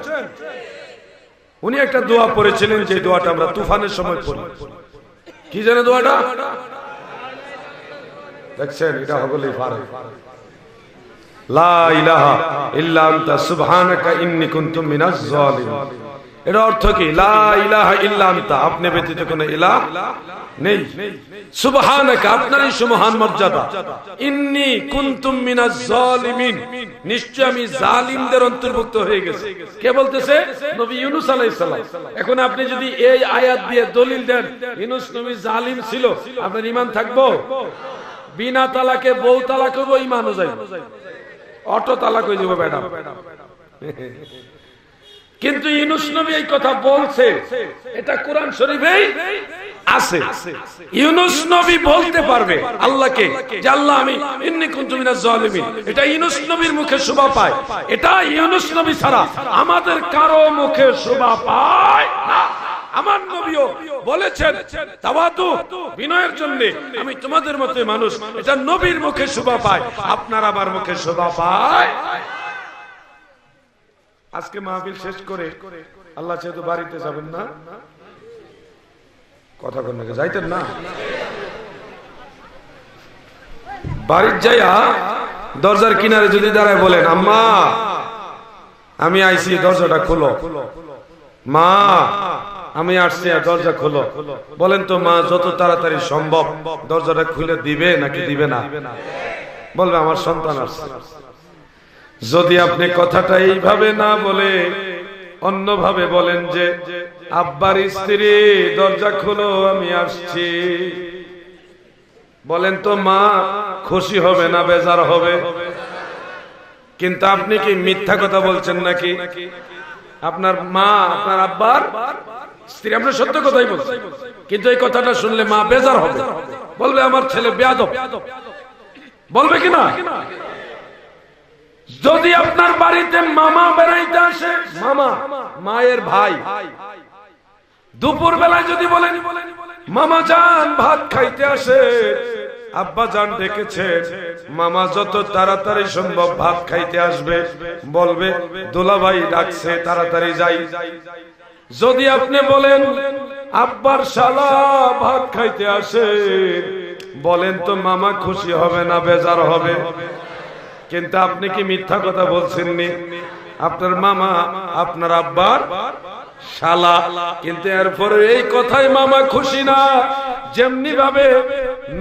উনি একটা দোয়া পড়েছিলেন, যে দোয়াটা আমরা তুফানের সময় পড়ি। কি জানে দোয়াটা? দেখছেন, এটা হগলেই পারে। লা ইলাহা ইল্লা আনতা সুবহানাকা ইন্নী কুনতু মিনাজ জালিমিন। এর অর্থ কি? লা ইলাহা ইল্লা আনতা, আপনি ব্যতীত কোনো ইলাহ নেই। সুবহানাকা, আপনারই সুমহান মর্যাদা। ইন্নী কুনতু মিনাজ জালিমিন, নিশ্চয় আমি জালিমদের অন্তর্ভুক্ত হয়ে গেছি। কে বলতেছে? নবী ইউনূস আলাইহিস সালাম। এখন আপনি যদি এই আয়াত দিয়ে দলিল দেন ইউনূস নবী জালিম ছিল, আপনার ঈমান থাকবো? বিনা তালাকে বউ তালাক হইব, ঈমানও যাইব। অটো তালাক হয়ে যাবে ম্যাডাম। কিন্তু ইউনূস নবী এই কথা বলছে, এটা কোরআন শরীফেই আছে। ইউনূস নবী বলতে পারবে আল্লাহকে যে আল্লাহ আমি ইন্নী কুনতু মিনাজ জালিমিন। এটা ইউনূস নবীর মুখে শোভা পায়। এটা ইউনূস নবী ছাড়া আমাদের কারো মুখে শোভা পায় না। আমার নবীও বলেছেন তাওয়াদু, বিনয়ের জন্য আমি তোমাদের মতো মানুষ, এটা নবীর মুখে শোভা পায়। আপনার আমার মুখে শোভা পায়। আজকে মাহফিল শেষ করে আল্লাহ চেয়ে তো বাড়িতে যাবেন না? কথা কোন যাইতেন না? বাড়ির যাইয়া দরজার কিনারে যদি দাঁড়ায় বলেন আম্মা আমি আইছি, দরজাটা খোলো। মা আমি আসছি, দরজা খোলো। বলেন তো মা যত তাড়াতাড়ি সম্ভব দরজাটা খুলে দিবে নাকি দিবে না? বলবে আমার সন্তান আসছে। যদি আপনি কথাটা এইভাবে না বলে অন্যভাবে বলেন যে আব্বার স্ত্রী দরজা খোলো আমি আসছি, বলেন তো মা খুশি হবে না বেজার হবে? কিন্তু আপনি কি মিথ্যা কথা বলছেন নাকি? আপনার মা আপনার আব্বার স্ত্রী, আপনার সত্য কথাই বলছেন, কিন্তু এই কথাটা শুনলে মা বেজার হবে, বলবে আমার ছেলে বেয়াদব, বলবে কিনা? যদি আপনার বাড়িতে মামা বেড়াইতে আসে, মামা মায়ের ভাই, দুপুর বেলায় যদি বলেন মামা জান ভাত খাইতে আসে, আব্বা জান ডেকেছে, মামা যত তাড়াতাড়ি সম্ভব ভাত খাইতে আসবে, বলবে দুলাভাই ডাকছে তাড়াতাড়ি যাই। যদি আপনি বলেন আব্বার শালা ভাত খাইতে আসে, বলেন তো মামা খুশি হবে না বেজার হবে? কিন্তু আপনি কি মিথ্যা কথা বলছেননি? আপনার মামা আপনার আব্বার শালা। কিন্তু এরপরে এই কথাই মামা খুশি না। যেমনি ভাবে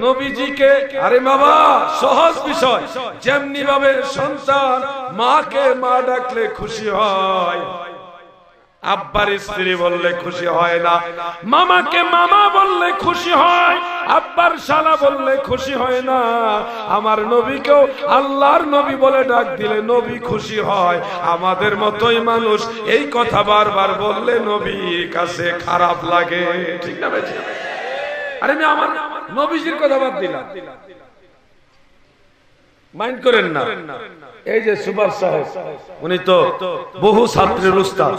নবীজিকে, আরে বাবা সহজ বিষয়, যেমনি ভাবে সন্তান মাকে মা ডাকলে খুশি হয়, আব্বার স্ত্রী বললে খুশি হয় না। মামাকে মামা বললে খুশি হয়, আব্বার শালা বললে খুশি হয় না। আমার নবীকেও আল্লাহর নবী বলে ডাক দিলে নবী খুশি হয়। আমাদের মতোই মানুষ এই কথা বারবার বললে নবীর কাছে খারাপ লাগে, ঠিক না ভাই? আরে আমি আমার নবীজির কথা বাদ দিলাম, মাইন্ড করেন না। এই যে সুপার সাহেব, উনি তো বহু ছাত্রের উস্তাদ।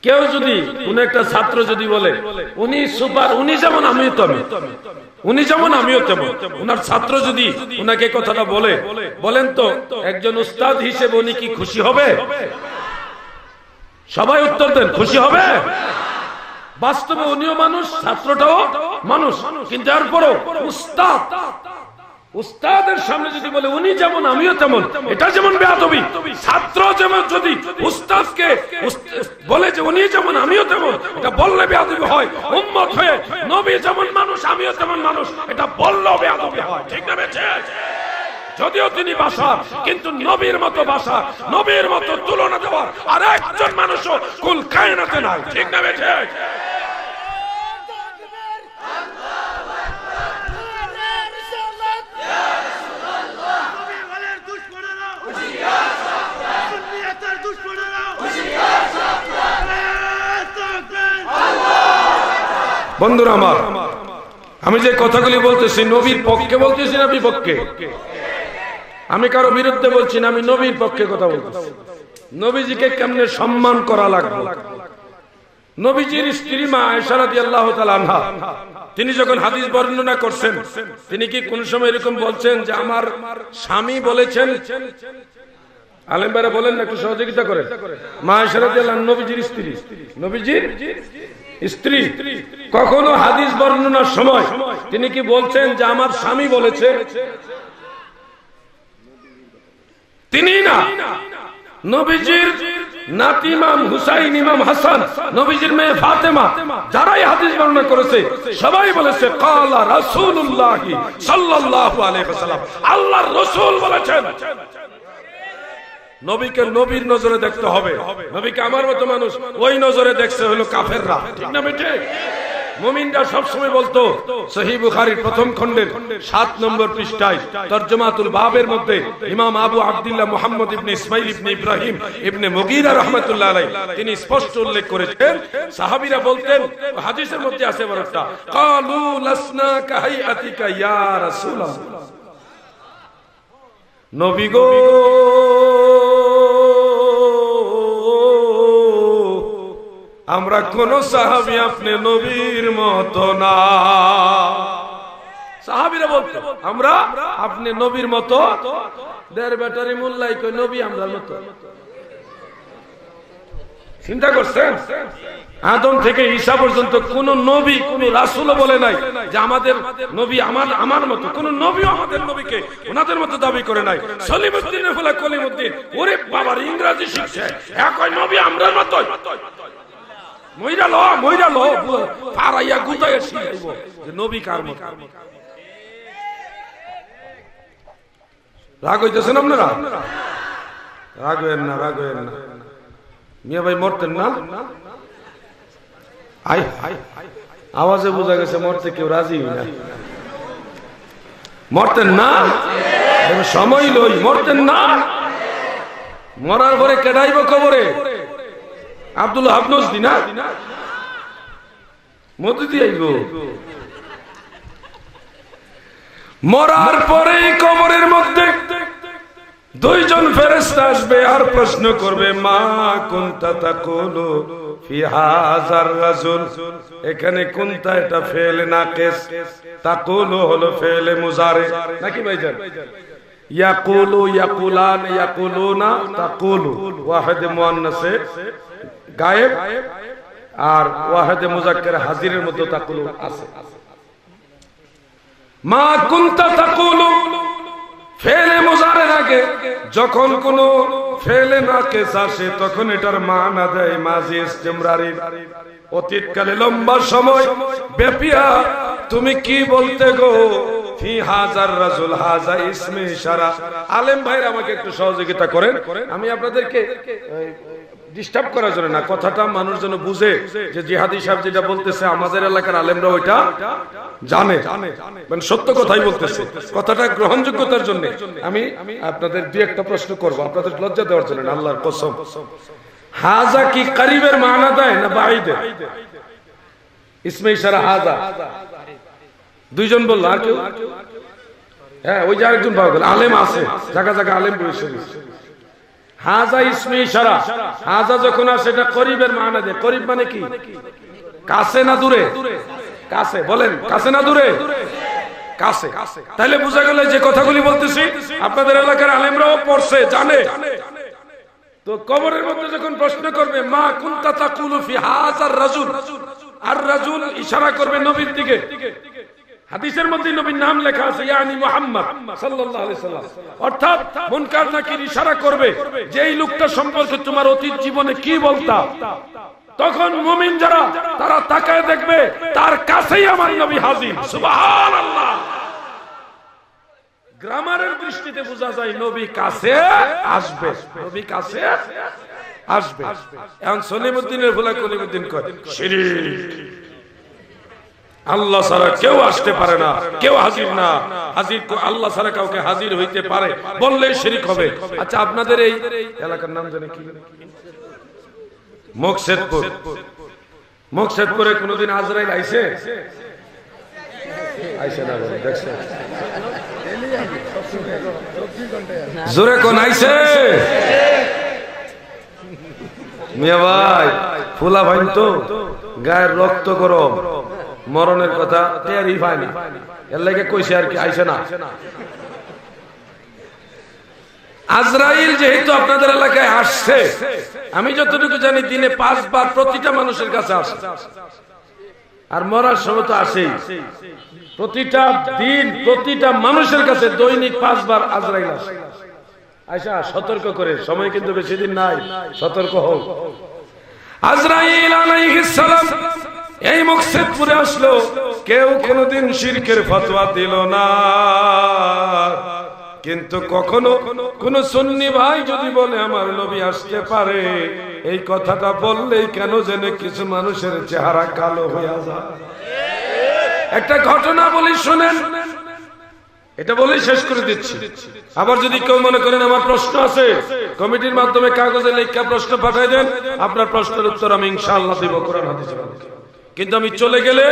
কেউ যদি কোন একটা ছাত্র যদি বলে উনি সুপার, উনি যেমন আমিও তেমন, উনি যেমন আমিও তেমন, উনার ছাত্র যদি উনাকে কথাটা বলে, বলেন তো একজন উস্তাদ হিসেবে উনি কি খুশি হবে? সবাই উত্তর দেন, খুশি হবে? বাস্তবে উনিও মানুষ, ছাত্রটাও মানুষ, কিন্তু এরপরও উস্তাদ, উস্তাদের সামনে যদি বলে উনি যেমন আমিও তেমন, এটা যেমন বেয়াদবি। ছাত্র যেমন যদি উস্তাদকে বলে যে উনি যেমন আমিও তেমন, এটা বললে বেয়াদবি হয়। উম্মত হয়ে নবী যেমন মানুষ আমিও তেমন মানুষ, এটা বললেও বেয়াদবি হয়, ঠিক না বেঠে? যদিও তিনি বাশার, কিন্তু নবীর মতো বাশার, নবীর মতো তুলনা দেওয়ার আর একজন মানুষও কুল কায়নাতে নাই, ঠিক না বেঠে? বন্ধুরা আমার, আমি যে কথাগুলি বলতেছি নবীর পক্ষে বলতেছি না বিপক্ষে? আমি কারো বিরুদ্ধে বলছি না, আমি নবীর পক্ষে কথা বলতেছি। নবীজিকে কেমনে সম্মান করা লাগবে। নবীজির স্ত্রী মা আয়েশা রাদিয়াল্লাহু তাআলা আনহা, তিনি যখন হাদিস বর্ণনা করছেন, তিনি কি কোন সময় এরকম বলছেন যে আমার স্বামী বলেছেন? আলেম ভাইরা বলেন না, একটু সহযোগিতা করেন। মা আয়েশা রাদিয়াল্লাহু আনহা নবীজির স্ত্রী, নবীজির স্ত্রী, কখনো হাদিস বর্ণনার সময় তিনি কি বলছেন যে আমার স্বামী বলেছে? তিনি না, নবীজির নাতি ইমাম হুসাইন, ইমাম হাসান, নবীজির মেয়ে ফাতেমা, যারাই হাদিস বর্ণনা করেছে সবাই বলেছে ক্বালা রাসূলুল্লাহ সাল্লাল্লাহু আলাইহি ওয়াসাল্লাম, আল্লাহর রাসূল বলেছেন। নবীকে নবীর নজরে দেখতে হবে। নবীকে আমার মতো মানুষ ওই নজরে দেখছে হলো কাফেররা, ঠিক না বেটে? মুমিনরা সব সময় বলতো, সহিহ বুখারীর প্রথম খণ্ডের 7 নম্বর পৃষ্ঠায় তরজমাতুল বাবের মধ্যে ইমাম আবু আব্দুল্লাহ মুহাম্মদ ইবনে ইসমাইল ইবনে ইব্রাহিম ইবনে মুগীরা রাহমাতুল্লাহ আলাইহি তিনি স্পষ্ট উল্লেখ করেছেন, সাহাবীরা বলতেন, হাদিসের মধ্যে আছে বড়টা, ক্বালু লাসনা কাহাইয়াতিকা ইয়া রাসূলুল্লাহ, নবী গো আমরা কোন সাহাবী আপনি নবীর মতো না। সাহাবীরা বলতো আমরা আপনি নবীর মতো, দের ব্যাটারি মোল্লাই কই নবী আমরা মতো। চিন্তা করছেন? আদম থেকে ঈসা পর্যন্ত কোন নবী, কোন রাসূল বলে নাই যে আমাদের নবী আমার মতো। কোন নবীও আমাদের নবীকে ওনাদের মতো দাবি করে নাই। সলিমউদ্দিনের ফলা কলিমউদ্দিন, ওরে বাবার ইংরেজি শিখছে, একই নবী আমরার মতো। মইরা লো পারাইয়া গুতাইয়া শিখাইব যে নবী কার মতো। রাগ হইতেছেন আপনারা? রাগ হইেন না, রাগ হইেন না। মিয়া ভাই মরতেন না? আওয়াজে বোঝা গেছে মরতে কেউ রাজি হই না। মরতেন না? সময় লই, মরতেন না? মরার পরে কেডাইব কবরে? আব্দুল হাবনুস দিনা মত দিয়াইব। মরার পরে কবরের মধ্যে দুইজন ফেরেশতা আসবে আর প্রশ্ন করবে, মা কুনতা তাকুলু ফি হাযার রাজুল। এখানে কুনতা এটা ফেলে নাকিস, তাকুলু হলো ফেলে মুজারে নাকি ভাইজান? ইয়াকুলু, ইয়াকুলান, ইয়াকুলুনা, তাকুলু ওয়াহিদ মুআন্নাসে গায়েব আর ওয়াহিদ মুযাক্কার হাজিরের মধ্যে তাকুলু আছে। মা কুনতা তাকুলু ফেলে মুজারের আগে যখন কোন ফেলে না কেস আসে তখন এটার মানা দেয় মাঝি ইস্তেমরারি, অতীতকালে লম্বা সময় ব্যাপিয়া তুমি কি বলতে গো ফি হাজার রাজুল হাজা ইসমে ইশারা। আলেম ভাইরা আমাকে একটু সহযোগিতা করেন, আমি আপনাদেরকে ডিস্টার্ব করার জন্য না, কথাটা মানুষ যেন বুঝে যে জিহাদি সাহেব যেটা বলতেছে আমাদের এলাকার আলেমরা ওইটা জানে, মানে সত্য কথাই বলতেছে, কথাটা গ্রহণযোগ্যতার জন্য আমি আপনাদের দুই একটা প্রশ্ন করব, আপনাদের লজ্জা দেওয়ার জন্য, আল্লাহর কসম। হাজা কি করিবের মানা দেয় না বাইদে? ইসমে ইশারা হাজা দুইজন বলল, আর কেউ? হ্যাঁ, ওই যে আরেকজন পাওয়া গেল, আলেম আছে, জায়গা জায়গা আলেম বসে। হাজা ইসমে ইশারা, হাজা যখন আসে এটা করিবের মানা দেয়। করিব মানে কি? কাছে না দূরে? কাছে। বলেন কাছে না দূরে? কাছে। তাহলে বোঝা গেল যে কথাগুলি বলতেছি আপনাদের এলাকার আলেমরাও পড়ছে, জানে। তো কবরের মধ্যে যখন প্রশ্ন করবে মা কুনতা তাকুলু ফি হাযার রাজুল, আর রাজুল ইশারা করবে নবীর দিকে, হাদিসের মধ্যে নবীর নাম লেখা আছে ইয়ানি মুহাম্মদ সাল্লাল্লাহু আলাইহি সাল্লাম, অর্থাৎ মুনকার নাকির ইশারা করবে যে এই লোকটা সম্পর্কে তোমার অতীত জীবনে কি বলতা। তখন মুমিন যারা তারা তাকায় দেখবে তার কাছেই আমার নবী হাজির। সুবহানাল্লাহ। গ্রামারের দৃষ্টিতে বোঝা যায় নবী কাছে আসবে, নবী কাছে আসবে। এখন সলিমউদ্দিনের ভোলা কলিমউদ্দিন কয় শিরক, আল্লাহ ছাড়া কেউ আসতে পারে না, কেউ হাজির না, হাজির আল্লাহ ছাড়া কাউকে হাজির হইতে পারে বললেই শিরক হবে। আচ্ছা, আপনাদের এই এলাকার নাম জানেন কি? মুকশেদপুর। মুকশেদপুরে কোনদিন আজরাইল আইছে? আইছে না? দেখছেন? জোরে কোন আইছে? মিয়া ভাই, ফুলা ভাই তো গায়ের রক্ত গরম, মরণের কথা টেরই পায় না, এর লাগে কইছে আর কি আইছে না। আজরাইল যেহেতু আপনাদের এলাকায় আসছে, আমি যতটুকু জানি দিনে 5 বার প্রতিটা মানুষের কাছে আসে, আর মরার সময় তো আসেই। প্রতিটা দিন প্রতিটা মানুষের কাছে দৈনিক 5 বার আজরাইল আসে। আয়সা সতর্ক করে, সময় কিন্তু বেশি দিন নাই, সতর্ক হোক। আজরাইল আলাইহিস সালাম এই মুকশেদপুরে আসলো, কেউ কোনোদিন শিরকের ফতোয়া দিল না, কিন্তু কখনো কোন সুন্নি ভাই যদি বলে আমার নবী আসতে পারে, এই কথাটা বললেই কেন জানে কিছু মানুষের চেহারা কালো হয়ে যায়। একটা ঘটনা বলি শুনেন, এটা বলেই শেষ করে দিচ্ছি। আবার যদি কেউ মনে করেন আমার প্রশ্ন আছে, কমিটির মাধ্যমে কাগজে লেখা প্রশ্ন পাঠিয়ে দেন, আপনার প্রশ্নের উত্তর আমি ইনশাআল্লাহ দেব কোরআন হাদিসের আলোকে। কিন্তু আমি চলে গেলে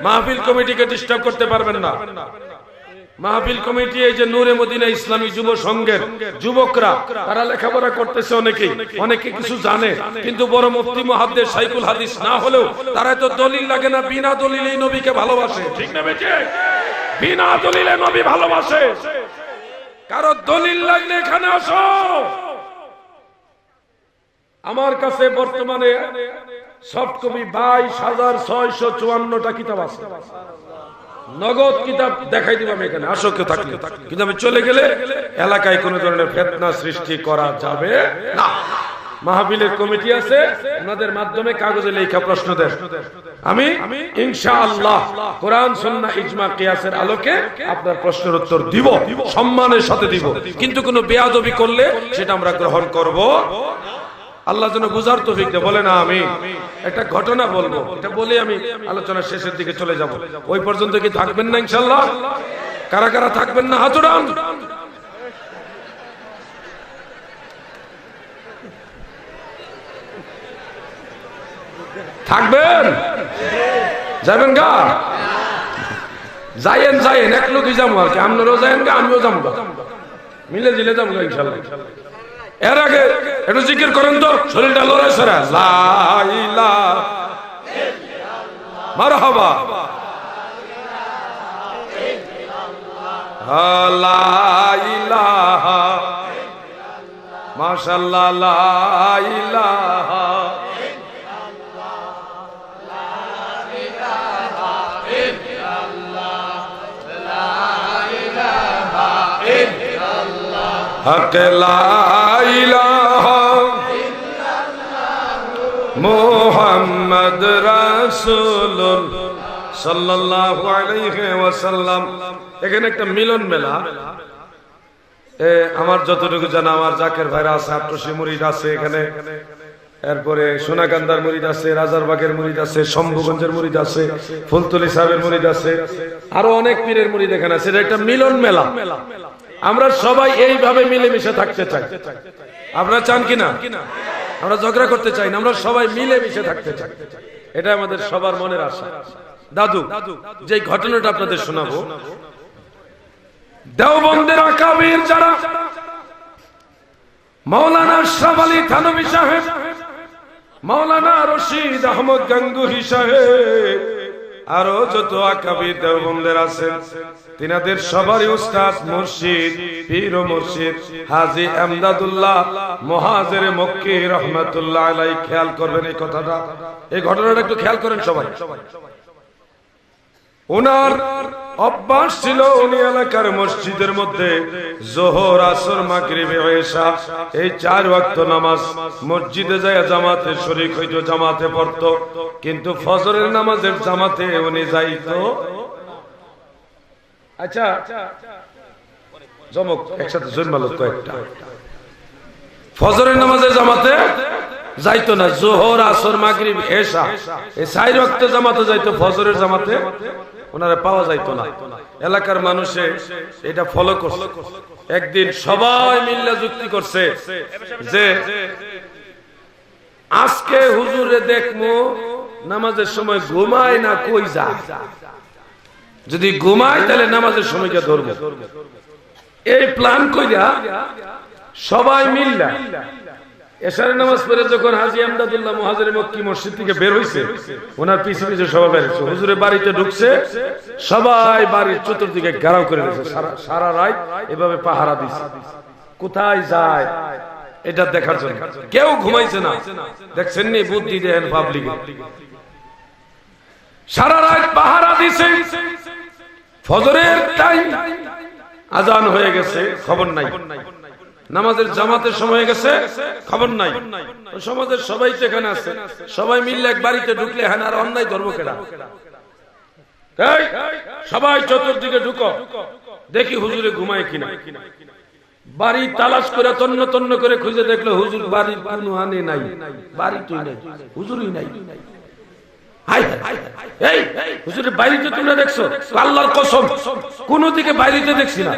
মাহফিল কমিটিকে ডিস্টার্ব করতে পারবেন না। মাহফিল কমিটি এই যে নূরে মদিনা ইসলামী যুব সংঘের যুবকরা, তারা লেখাপড়া করতেছে, অনেকে কিছু জানে, কিন্তু বড় মুফতি মুহাদ্দিস শাইখুল হাদিস না হলেও তারা তো দলিল লাগে না, বিনা দলিলেই নবীকে ভালোবাসে। ঠিক না বেঁচে? বিনা দলিলে নবী ভালোবাসে। কারো দলিল লাগলে এখানে আসো। আমার কাছে বর্তমানে সফট কপি 22,654টা কিতাব আছে, নগদ কিতাব দেখাই দিব আমি এখানে, আসো কেউ থাকলে। কিন্তু আমি চলে গেলে এলাকায় কোনো ধরনের ফিতনা সৃষ্টি করা যাবে না। মাহফিলের কমিটি আছে, ওনাদের মাধ্যমে কাগজে লেখা প্রশ্ন দেন, আমি ইনশাআল্লাহ কোরআন সুন্নাহ ইজমা কিয়াসের আলোকে আপনার প্রশ্নের উত্তর দিব, সম্মানের সাথে দিব। কিন্তু কোনো বেয়াদবি করলে সেটা আমরা গ্রহণ করব। আল্লাহ যেন বুঝার তৌফিক দেয়, বলে না। আমি একটা ঘটনা বলবো, এটা বলে আমি আলোচনার শেষের দিকে চলে যাব। ওই পর্যন্ত কি থাকবেন না ইনশাআল্লাহ? কারা কারা থাকবেন না হাত উঠান। থাকবেন? যাবেন গা? যাইয়েন যাইয়েন, এক লোকই যাবো আর কি। আপনারাও যাইয়েন গা, আমিও যাবো গা, মিলে জিলে যাবো গা ইনশাআল্লাহ। এর আগে একটু জিকির করেন তো, শরীরটা লড়াই সরা। লা ইলাহা ইল্লাল্লাহ, মারহাবা। লা ইলাহা ইল্লাল্লাহ, মাশাআল্লাহ। লা ইলাহা হক লা ইলাহা মুহাম্মদ রাসূলুল্লাহ সাল্লাল্লাহু আলাইহি ওয়াসাল্লাম। এখানে একটা মিলন মেলা। আমার যতটুকু জানা, আমার জাকের ভাইরা আছে, আট্টসি মুরিদ আছে এখানে, এরপরে সোনাকান্দার মুরিদ আছে, রাজারবাগের মুরিদ আছে, শম্ভুগঞ্জের মুরিদ আছে, ফুলতলি সাহেবের মুরিদ আছে, আরো অনেক পীরের মুরিদ এখানে আছে। এটা একটা মিলন মেলা। আমরা সবাই এইভাবে মিলেমিশে থাকতে চাই। আপনারা চান কিনা? আমরা ঝগড়া করতে চাই না, আমরা সবাই মিলেমিশে থাকতে চাই। এটা আমাদের সবার মনের আশা। দাদু, যে ঘটনাটা আপনাদের শোনাবো, দেওবন্দের আকাবির যারা, মাওলানা আশরাফ আলী থানভী সাহেব, মাওলানা রশিদ আহমদ গাঙ্গুহি সাহেব, আরো যত আকাবির দেওবন্দের আছেন, তিনাদের সবারই উস্তাদ মুর্শিদ, পীর ও মুর্শিদ হাজী আমদাদুল্লাহ মুহাজির মক্কি রহমাতুল্লাহ আলাইহি। খেয়াল করবেন এই কথাটা, এই ঘটনাটা একটু খেয়াল করেন সবাই। ওনার অভ্যাস ছিল, উনি এলাকার মসজিদের মধ্যে যোহর, আসর, মাগরিব, ইশা এই 4 ওয়াক্ত নামাজ মসজিদে যায় জামাতে শরীক হইতো, জামাতে পড়তো। কিন্তু ফজরের নামাজের জামাতে উনি যাইতো। আচ্ছা, জমক একসাথে জন্মালো কয়েকটা। ফজরের নামাজের জামাতে যাইতো না, যোহর, আসর, মাগরিব, ইশা এই 4 ওয়াক্ত জামাতে যাইতো, ফজরের জামাতে ওনারা পাওয়া যাইতো না। এলাকার মানুষে এটা ফলো করছে। একদিন সবাই মিল্লা যুক্তি করছে যে আজকে হুজুরে দেখমু নামাজের সময় ঘুমায় না কই যায়, যদি ঘুমায় তাহলে নামাজের সময়কে ধরবো। এই প্ল্যান কইরা সবাই মিল্লা এশারের নামাজ পড়ে যখন হাজী আমদাদুল্লাহ মুহাজির মক্কি মসজিদ থেকে বের হইছে, ওনার পিছে পিছে সবাই বের হইছে। হুজুরের বাড়িতে ঢুকছে, সবাই বাড়ির চতুর্দিকে ঘেরাও করে দিয়েছে, সারা রাত এভাবে পাহারা দিছে। কোথায় যায় এটা দেখার জন্য, কেউ ঘুমাইছে না। দেখছেন নি, বুদ্ধি দেন পাবলিকে। সারা রাত পাহারা দিছে, ফজরের টাইম আজান হয়ে গেছে, খবর নাই। নামাজের জামাতের সময় গেছে, খবর নাই। সমাজের সবাই তো এখানে আছে, সবাই মিললে এক বাড়িতে ঢুকলে হ্যাঁ আর অন্যায় ধর্ম কেনা। সবাই চতুর্দিকে ঢুকো, দেখি হুজুরে ঘুমায় কিনা। বাড়ি তালাশ করে তন্ন তন্ন করে খুঁজে দেখলো হুজুর বাড়ির কোনো আনে নাই, বাড়ি তুই নাই, হুজুরই নাই। হুজুরের বাড়িতে তোমরা দেখছো? আল্লাহর কসম কোন দিকে বাড়িতে দেখছি না।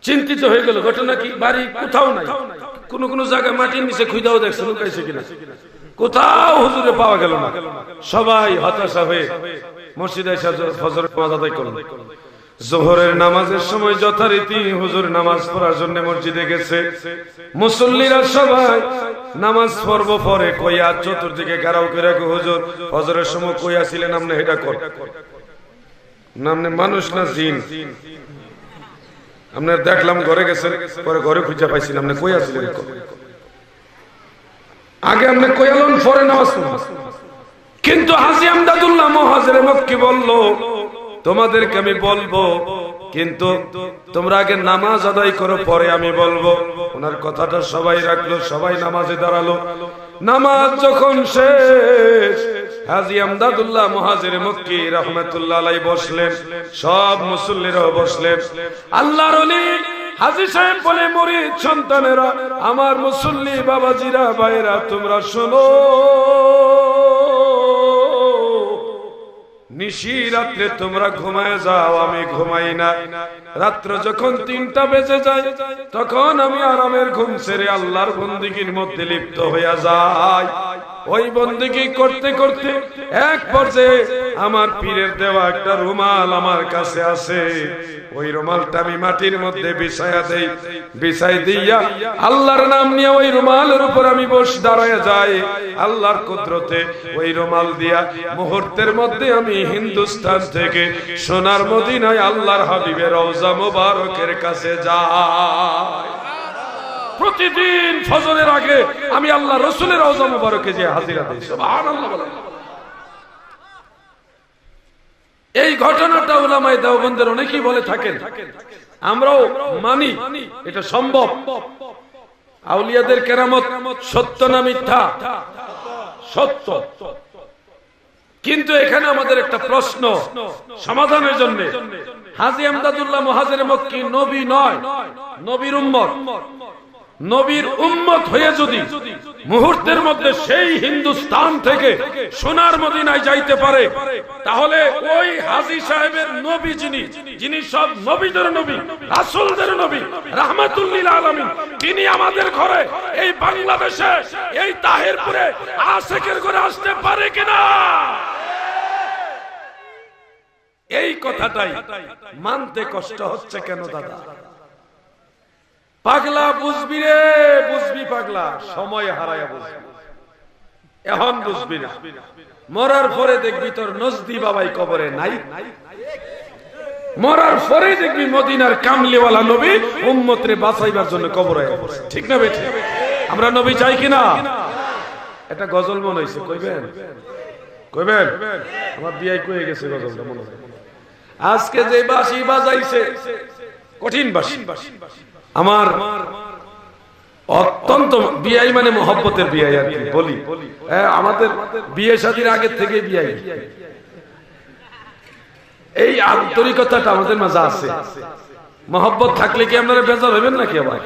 চিন্তিত হয়ে গেল, ঘটনা কি? বাড়ি কোথাও নাই। কোন কোন জায়গায় মাটির নিচে খুঁজাও দেখছে, লুকাইছে কিনা, কোথাও হুজুরে পাওয়া গেল না। সবাই হতাশা হয়ে মসজিদে এসে ফজরের নামাজ আদায় করল। যোহরের নামাজের সময় যথারীতি হুজুর নামাজ পড়ার জন্য মসজিদে গেছে। মুসল্লিরা সবাই নামাজ পড়ব পরে কইয়া চতুর্দিকে ঘেরাও করে, হুজুর ফজরের সময় কইয়া ছিলেন আপনি এটা কর, নামনে মানুষ না জিন? আপনার দেখলাম ঘরে গেছেন, পরে ঘরে খুঁজে পাইছেন, আপনি কই আছিলেন? আগে আপনি কই আলেন, পরে নামাজ পড়বেন। কিন্তু হাজী আমদাদুল্লাহ মুহাজির মক্কি বলল, তোমাদেরকে আমি বলবো, কিন্তু তোমরা আগে নামাজ আদায় করো, পরে আমি বলবো। ওনার কথাটা সবাই রাখলো, সবাই নামাজে দাঁড়ালো। নামাজ যখন শেষ, হাজী আমদাদুল্লাহ মুহাজির মক্কি রাহমাতুল্লাহ আলাইহি বসলেন, সব মুসল্লিরাও বসলেন। আল্লাহর ওলি হাজী সাহেব বলে, মুরিদ সন্তানেরা, আমার মুসল্লি বাবাজিরা, ভাইরা, তোমরা শোনো, নিশি রাত্রে তোমরা ঘুমায় যাও, আমি ঘুমাই না। রাত্র যখন 3টা বেজে যায়, তখন আমি আরামের ঘুম ছেড়ে আল্লাহর বন্দেগীর মধ্যে লিপ্ত হইয়া যাই। ওই বন্দেগী করতে করতে এক পর্যায়ে আমার পীরের দেওয়া একটা রুমাল আমার কাছে আছে, ওই রুমালটা আমি মাটির মধ্যে বিছায়া দেই। বিছাই দিয়া আল্লাহর নাম নিয়ে ওই রুমালের উপর আমি বসে দাঁড়ায় যাই। আল্লাহর কুদরতে ওই রুমাল দিয়া মুহূর্তের মধ্যে আমি হিন্দুস্তান থেকে সোনার মদিনায় আল্লাহর হাবিবের রওজা মুবারকের কাছে যাই। প্রতিদিন ফজরের আগে আমি আল্লাহ রাসূলের রওজা মুবারকে যে হাজিরা দেই। সুবহানাল্লাহ বলেন। এই ঘটনাটা উলামায়ে দেওবন্দের অনেকেই বলে থাকেন, আমরাও মানি এটা সম্ভব। আউলিয়াদের কেরামত সত্য না মিথ্যা? সত্য। কিন্তু এখানে আমাদের একটা প্রশ্ন সমাধানের জন্য, হাজী আমদাদুল্লাহ মুহাজির মক্কি নবী নয়, নবীর উম্মত। নবীর উম্মত হয়ে যদি মুহূর্তের মধ্যে সেই হিন্দুস্তান থেকে সোনার মদিনায় যাইতে পারে, তাহলে ওই হাজী সাহেবের নবী যিনি সব নবীদের নবী, রাসূলদের নবী, রাহমাতুল লিল আলামিন, তিনি আমাদের ঘরে এই বাংলাদেশে এই তাহিরপুরে আশিকের ঘরে আসতে পারে কিনা? এই কথাটাই মানতে কষ্ট হচ্ছে কেন দাদা? পাগলা বুঝবি রে, বুঝবি পাগলা, সময় হারায়া বুঝবি, এখন বুঝবি না। মরার পরে দেখবি তোর নজদি বাবাই কবরে নাই, মরার পরে দেখবি মদিনার কামলিওয়ালা নবী উম্মতরে বাঁচাইবার জন্য কবরে। ঠিক না বেঠিক? আমরা নবী চাই কিনা? এটা গজল মনে হইছে, কইবেন? কইবেন? আমার বিয়াই কয়ে গেছে গজলটা মনে হয়। আজকে যে বাঁশি বাজাইছে, কঠিন বাঁশি, আমার অত্যন্ত বিয়াই মানে মহব্বতের বিয়াই আর কি বলি। আমাদের বিয়ে শাদীর আগে থেকে বিয়াই, এই আন্তরিকতাটা আমাদের মাঝে আছে। মহব্বত থাকলে কি আপনারা বেজার হবেন নাকি? আবার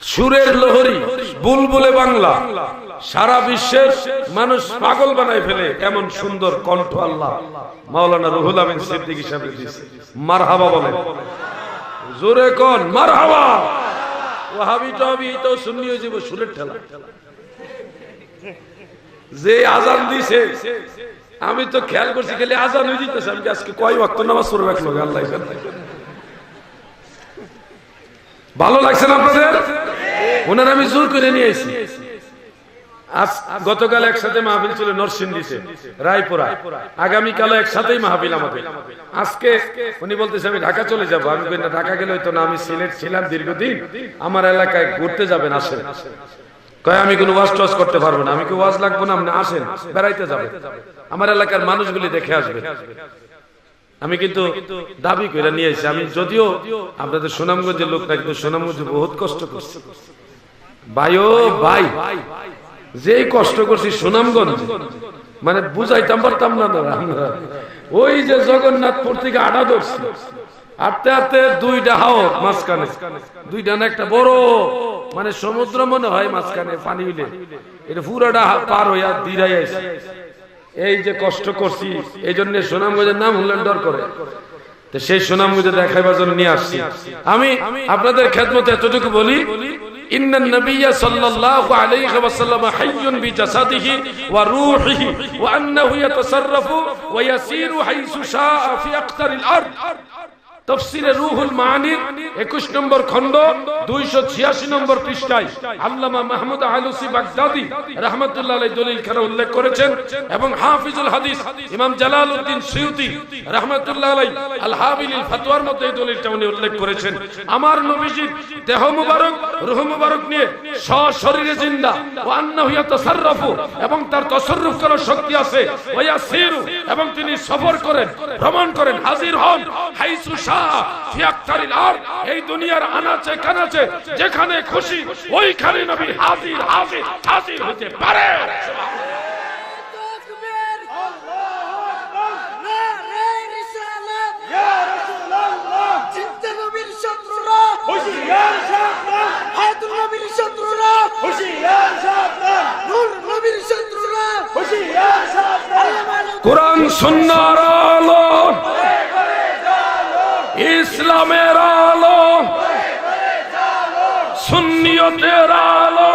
সুরের লহরী, বুলবুলে বাংলা, সারা বিশ্বের মানুষ পাগল বানায় ফেলে এমন সুন্দর কণ্ঠ আল্লাহ মাওলানা রুহুল আমিন সিদ্দিকী সাহেব দিয়েছে। মারহাবা বলেন, জোরে কোন মারহাবা। ওয়াহাবি টাবি তো সুন্নি হয়ে যাবে সুরের ঠেলা। যে আজান দিছে আমি তো খেয়াল করছি, খালি আজান হয়ে দিতেছে। আমি আজকে কয় ওয়াক্ত নামাজ পড়ব এক লগে? আল্লাহ জানে। ভালো লাগছে না আপনাদের? ওনার আমি জোর করে নিয়ে এসেছি। গতকাল একসাথে মাহফিল ছিল নরসিংদীতে, রায়পুরা। আগামীকাল একসাথেই মাহফিল আমাদের। আজকে উনি বলতেছে আমি ঢাকা চলে যাবো। আমি বলি না, ঢাকা গেলে হয়তো না, আমি সিলেট ছিলাম দীর্ঘদিন, আমার এলাকায় ঘুরতে যাবেন, আসেন। কয় আমি কোনো ওয়াজ টজ করতে পারবো না। আমি কি ওয়াজ লাগবো না, আপনি আসেন, বেড়াইতে যাবে, আমার এলাকার মানুষগুলি দেখে আসবে। আমি কিন্তু দাবি করে নিয়ে এসেছি। আমি যদিও আপনাদের সুনামগঞ্জের লোক না, কিন্তু সুনামগঞ্জে বহুত কষ্ট করছি ভাই। ও ভাই, যে কষ্ট করছি সুনামগঞ্জ, মানে বুঝাইতাম পারতাম না। ওই যে জগন্নাথপুর থেকে আড়া ধরছি, হাঁটতে হাঁটতে দুইটা হাওর মাঝখানে, দুইটা না একটা বড় মানে সমুদ্র মনে হয় মাঝখানে পানি হইলে, এটা পুরোটা পার হইয়া দিরাই আইছে। এই যে কষ্ট করছি, এই জন্য সুনামগঞ্জের নাম হুল্লেন ডর করে। তো সেই সুনামগঞ্জে দেখাইবার জন্য নিয়ে আসছি। আমি আপনাদের খেদমতে এতটুকু বলি, ইন্নান নাবিয়্যা সাল্লাল্লাহু আলাইহি ওয়াসাল্লাম হাইয়ুন বিজাসাদিহি ওয়া রূহিহি ওয়া আন্নাহু ইয়াতাসাররাফু ওয়া ইয়াসিরু হাইসু শাআ ফি আকতারিল আরদ। তাফসীরে রূহুল মাআনির 21 নম্বর খণ্ড 286 নম্বর পৃষ্ঠায় আল্লামা মাহমুদ আলুসি বাগদাদি রাহমাতুল্লাহ আলাইহি দলিল খানে উল্লেখ করেছেন, এবং হাফিজুল হাদিস ইমাম জালালউদ্দিন সুয়ুতি রাহমাতুল্লাহ আলাইহি আল হাবিলিল ফাতওয়ার মধ্যে এই দলিলটা উনি উল্লেখ করেছেন। আমার নবীজির দেহ মুবারক, রূহ মুবারক নিয়ে সশরীরে জিন্দা, ওয়া আন্নাহু ইয়াতাসাররাফু, এবং তার তাসাররুফ করার শক্তি আছে, ওয়া ইয়াসিরু, এবং তিনি সফর করেন, ভ্রমণ করেন, হাজির হন, হাইসু এই দুনিয়ার আনাচে কানাচে যেখানে খুশি ওইখানে নবী হাজির হাজির হাজির হতে পারে। কোরআন সুন্নাহর আলো, ইসলামের আলো, সুন্নিয়তের আলো,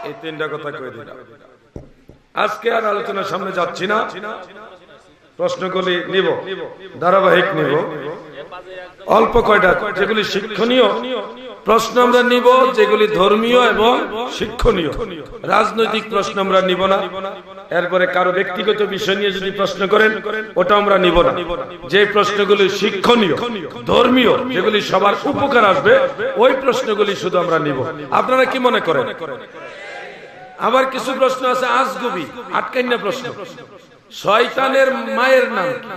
এই তিনটা কথা কয়ে দিলাম। আজকে আর আলোচনার সামনে যাচ্ছি না, প্রশ্নগুলি নিব, ধারাবাহিক নিব। অল্প কয়টা যেগুলি শিক্ষণীয় প্রশ্ন আমরা নিব, যেগুলি ধর্মীয় এবং শিক্ষণীয়। রাজনৈতিক প্রশ্ন আমরা নিব না। এরপরে কারো ব্যক্তিগত বিষয় নিয়ে যদি প্রশ্ন করেন, ওটা আমরা নিব না। যে প্রশ্নগুলি শিক্ষণীয়, ধর্মীয়, যেগুলি সবার উপকার আসবে, ওই প্রশ্নগুলি শুধু আমরা নিব। আপনারা কি মনে করেন? আবার কিছু প্রশ্ন আছে আজগুবি, আটকাইনা প্রশ্ন। শয়তানের মায়ের নাম কি?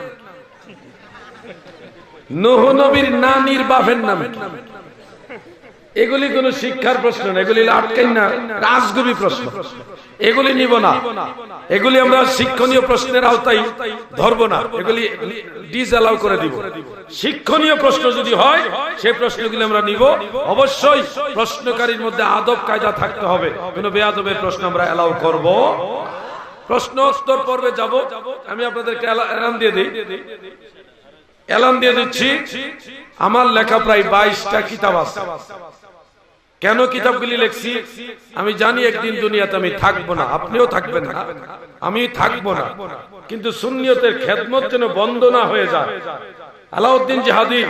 নূহ নবীর নানির বাপের নাম কি? এগুলি কোন শিক্ষার প্রশ্ন না, এগুলি আটকেন না রাজগুবি প্রশ্ন, এগুলি নিব না, এগুলি আমরা শিক্ষণীয় প্রশ্নের আওতায় ধরবো না, এগুলি ডিসঅ্যালাউ করে দিব। শিক্ষণীয় প্রশ্ন যদি হয় সেই প্রশ্নগুলি আমরা নিব। অবশ্যই প্রশ্নকারীর মধ্যে আদব কায়দা থাকতে হবে, কোনো বেয়াদবের প্রশ্ন আমরা অ্যালাউ করব। প্রশ্ন উত্তর পর্বে যাব। আমি আপনাদেরকে এলান দিয়ে দিই, এলান দিয়ে দিচ্ছি, আমার লেখা প্রায় 22টা কিতাব আছে। কেন কিতাবগুলি লিখছি? আমি জানি একদিন দুনিয়াতে আমি থাকবো না, আপনিও থাকবেন না, আমি থাকবো না, কিন্তু সুন্নিয়তের খেদমত যেন বন্ধ না হয়ে যায়, আলাউদ্দিন জিহাদি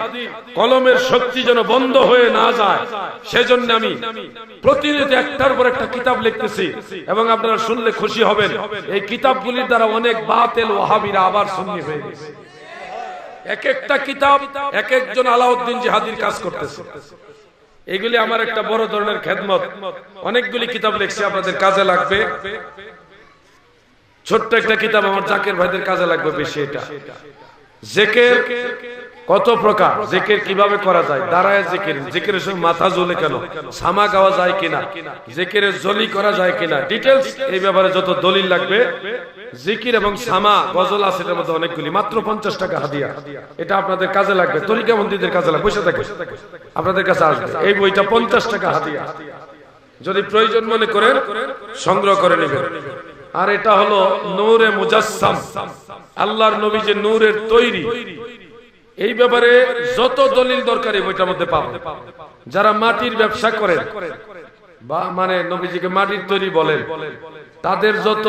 কলমের শক্তি যেন বন্ধ হয়ে না যায়, সেজন্য আমি প্রতিনিয়ত একটার পর একটা কিতাব লিখতেছি। এবং আপনারা শুনলে খুশি হবেন, এই কিতাবগুলির দ্বারা অনেক বাতিল ওয়াহাবিরা আবার সুন্নি হয়ে গেছে। এক একটা কিতাব এক একজন আলাউদ্দিন জিহাদির কাজ করতেছে। এগুলি আমার একটা বড় ধরনের খেদমত। অনেকগুলি কিতাব লিখছি, আপনাদের কাজে লাগবে। ছোট্ট একটা কিতাব আমার জাকের ভাইদের কাজে লাগবে বেশি। এটা জিকির কত প্রকার, জিকির কিভাবে করা যায়, দাঁড়ায় জিকির, জিকিরের সময় মাথা ঝুলে কেন, সামা গাওয়া যায় কিনা, জিকিরের জলি করা যায় কিনা, ডিটেইলস এই ব্যাপারে যত দলিল লাগবে। জিকির এবং সামা গজল আছে, এর মধ্যে অনেকগুলি, মাত্র 50 টাকা হাদিয়া। এটা আপনাদের কাজে লাগবে, তরিকাবন্দীদের কাজে লাগবে। বসে থাকে, আপনাদের কাছে আসবে এই বইটা, 50 টাকা হাদিয়া। যদি প্রয়োজন মনে করেন সংগ্রহ করে নেবেন। আর এটা হলো নূরে মুজাসসাম, আল্লাহর নবী যে নূরের তৈরি, এই ব্যাপারে যত দলিল দরকার এই বইটার মধ্যে পাবেন। যারা মাটির ব্যবসা করেন বা মানে নবীজিকে মাটির তৈরি বলেন, তাদের যত